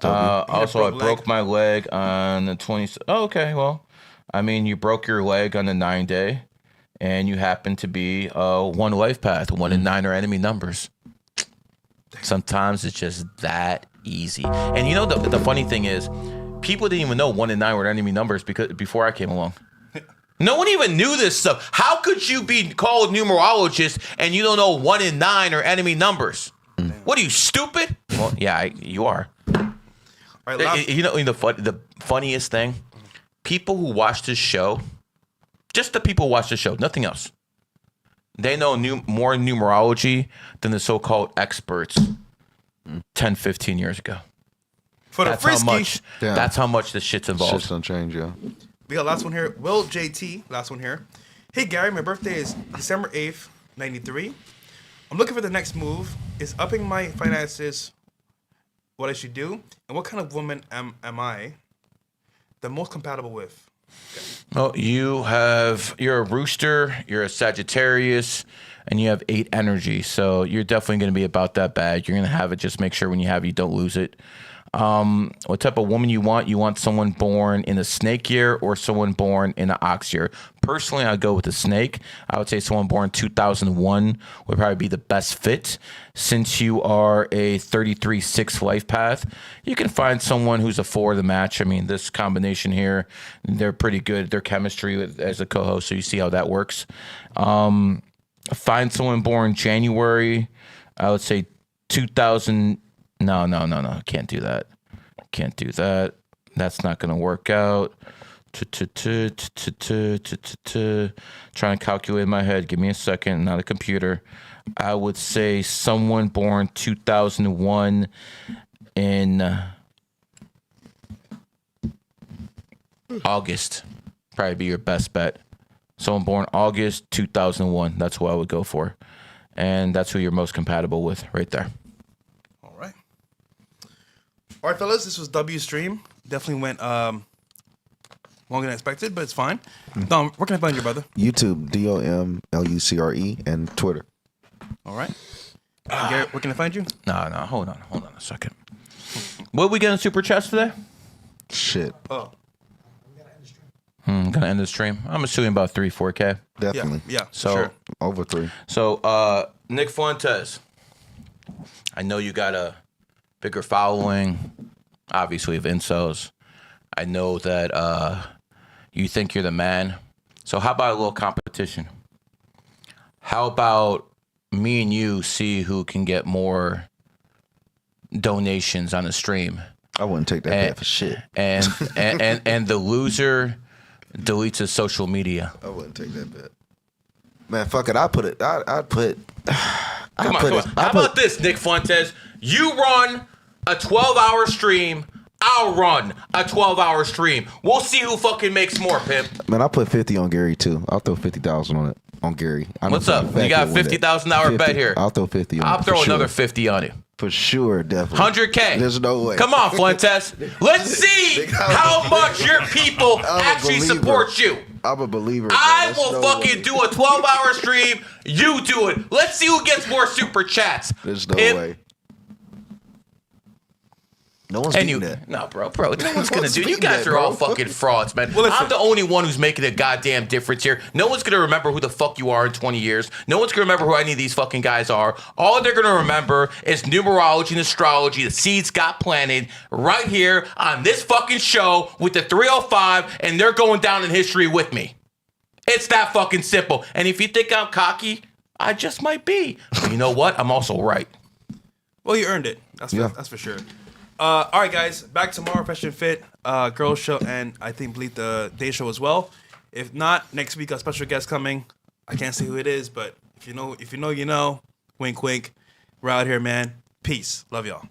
T: Also, I broke my leg on the 20th. Oh, okay. Well, I mean, you broke your leg on the 9 day, and you happen to be 1 life path. 1 and 9 are enemy numbers. Sometimes it's just that easy. And you know, the funny thing is, people didn't even know 1 and 9 were enemy numbers before I came along. No one even knew this stuff. How could you be called a numerologist and you don't know 1 and 9 are enemy numbers? What are you, stupid? Well, yeah, you are.
B: Right,
T: you know, the funniest thing, people who watch this show, just the people who watch the show, nothing else. They know more numerology than the so-called experts 10, 15 years ago.
B: For the
T: that's
B: frisky.
T: how much.
C: Yeah.
T: That's how much this shit's involved.
C: Shit's don't change, yeah.
B: We got last one here. Will JT, last one here. Hey Gary, my birthday is December 8th, 93. I'm looking for the next move. Is upping my finances what I should do? And what kind of woman am I the most compatible with? Okay.
T: Well, you're a rooster, you're a Sagittarius, and you have 8 energy. So you're definitely going to be about that bad. You're going to have it. Just make sure when you have it, you don't lose it. What type of woman you want? You want someone born in a snake year or someone born in an ox year? Personally, I'd go with the snake. I would say someone born 2001 would probably be the best fit. Since you are a 33-6 life path, you can find someone who's a 4 of the match. I mean, this combination here, they're pretty good. Their chemistry as a co-host, so you see how that works. Find someone born January, I would say 2000. No. Can't do that. That's not going to work out. Trying to calculate in my head. Give me a second. Not a computer. I would say someone born 2001 in August. Probably be your best bet. Someone born August 2001. That's who I would go for. And that's who you're most compatible with right there.
B: All right, fellas, this was W Stream. Definitely went longer than expected, but it's fine. Dom, where can I find you, brother?
C: YouTube, DOMLUCRE, and Twitter.
B: All right. Garrett, where can I find you?
T: No. Hold on a second. What we getting super chats today?
C: Shit.
B: Oh.
T: Gonna end the stream. I'm assuming about 3-4K.
C: Definitely.
B: Yeah.
T: So
B: sure.
C: Over 3.
T: So Nick Fuentes, I know you got a bigger following, obviously, of incels. I know that you think you're the man. So how about a little competition? How about me and you see who can get more donations on the stream?
C: I wouldn't take that bet for shit.
T: And the loser deletes his social media.
C: I wouldn't take that bet. Man, fuck it. I'd put.
T: Come on. How about this, Nick Fuentes? You run a 12-hour stream. I'll run a 12-hour stream. We'll see who fucking makes more, pimp.
C: Man, I put 50 on Gary too. I'll throw 50,000 on it on Gary.
T: What's up? You got a $50,000 bet here.
C: I'll throw 50 on it.
T: I'll throw another 50 on it.
C: For sure, definitely.
T: 100K.
C: There's no way.
T: Come on, Fuentes. Let's see how much your people actually support you.
C: I'm a believer.
T: I will fucking do a 12-hour stream. You do it. Let's see who gets more super chats.
C: There's no way. No one's beating that.
T: No, bro. No one's going to do it. You guys are all fucking frauds, man. Well, I'm the only one who's making a goddamn difference here. No one's going to remember who the fuck you are in 20 years. No one's going to remember who any of these fucking guys are. All they're going to remember is numerology and astrology. The seeds got planted right here on this fucking show with the 305, and they're going down in history with me. It's that fucking simple. And if you think I'm cocky, I just might be. But you know what? I'm also right.
B: Well, you earned it. That's for sure. All right, guys. Back tomorrow, Fresh and Fit, girls show, and I believe the day show as well. If not, next week a special guest coming. I can't say who it is, but if you know, you know. Wink, wink. We're out here, man. Peace. Love y'all.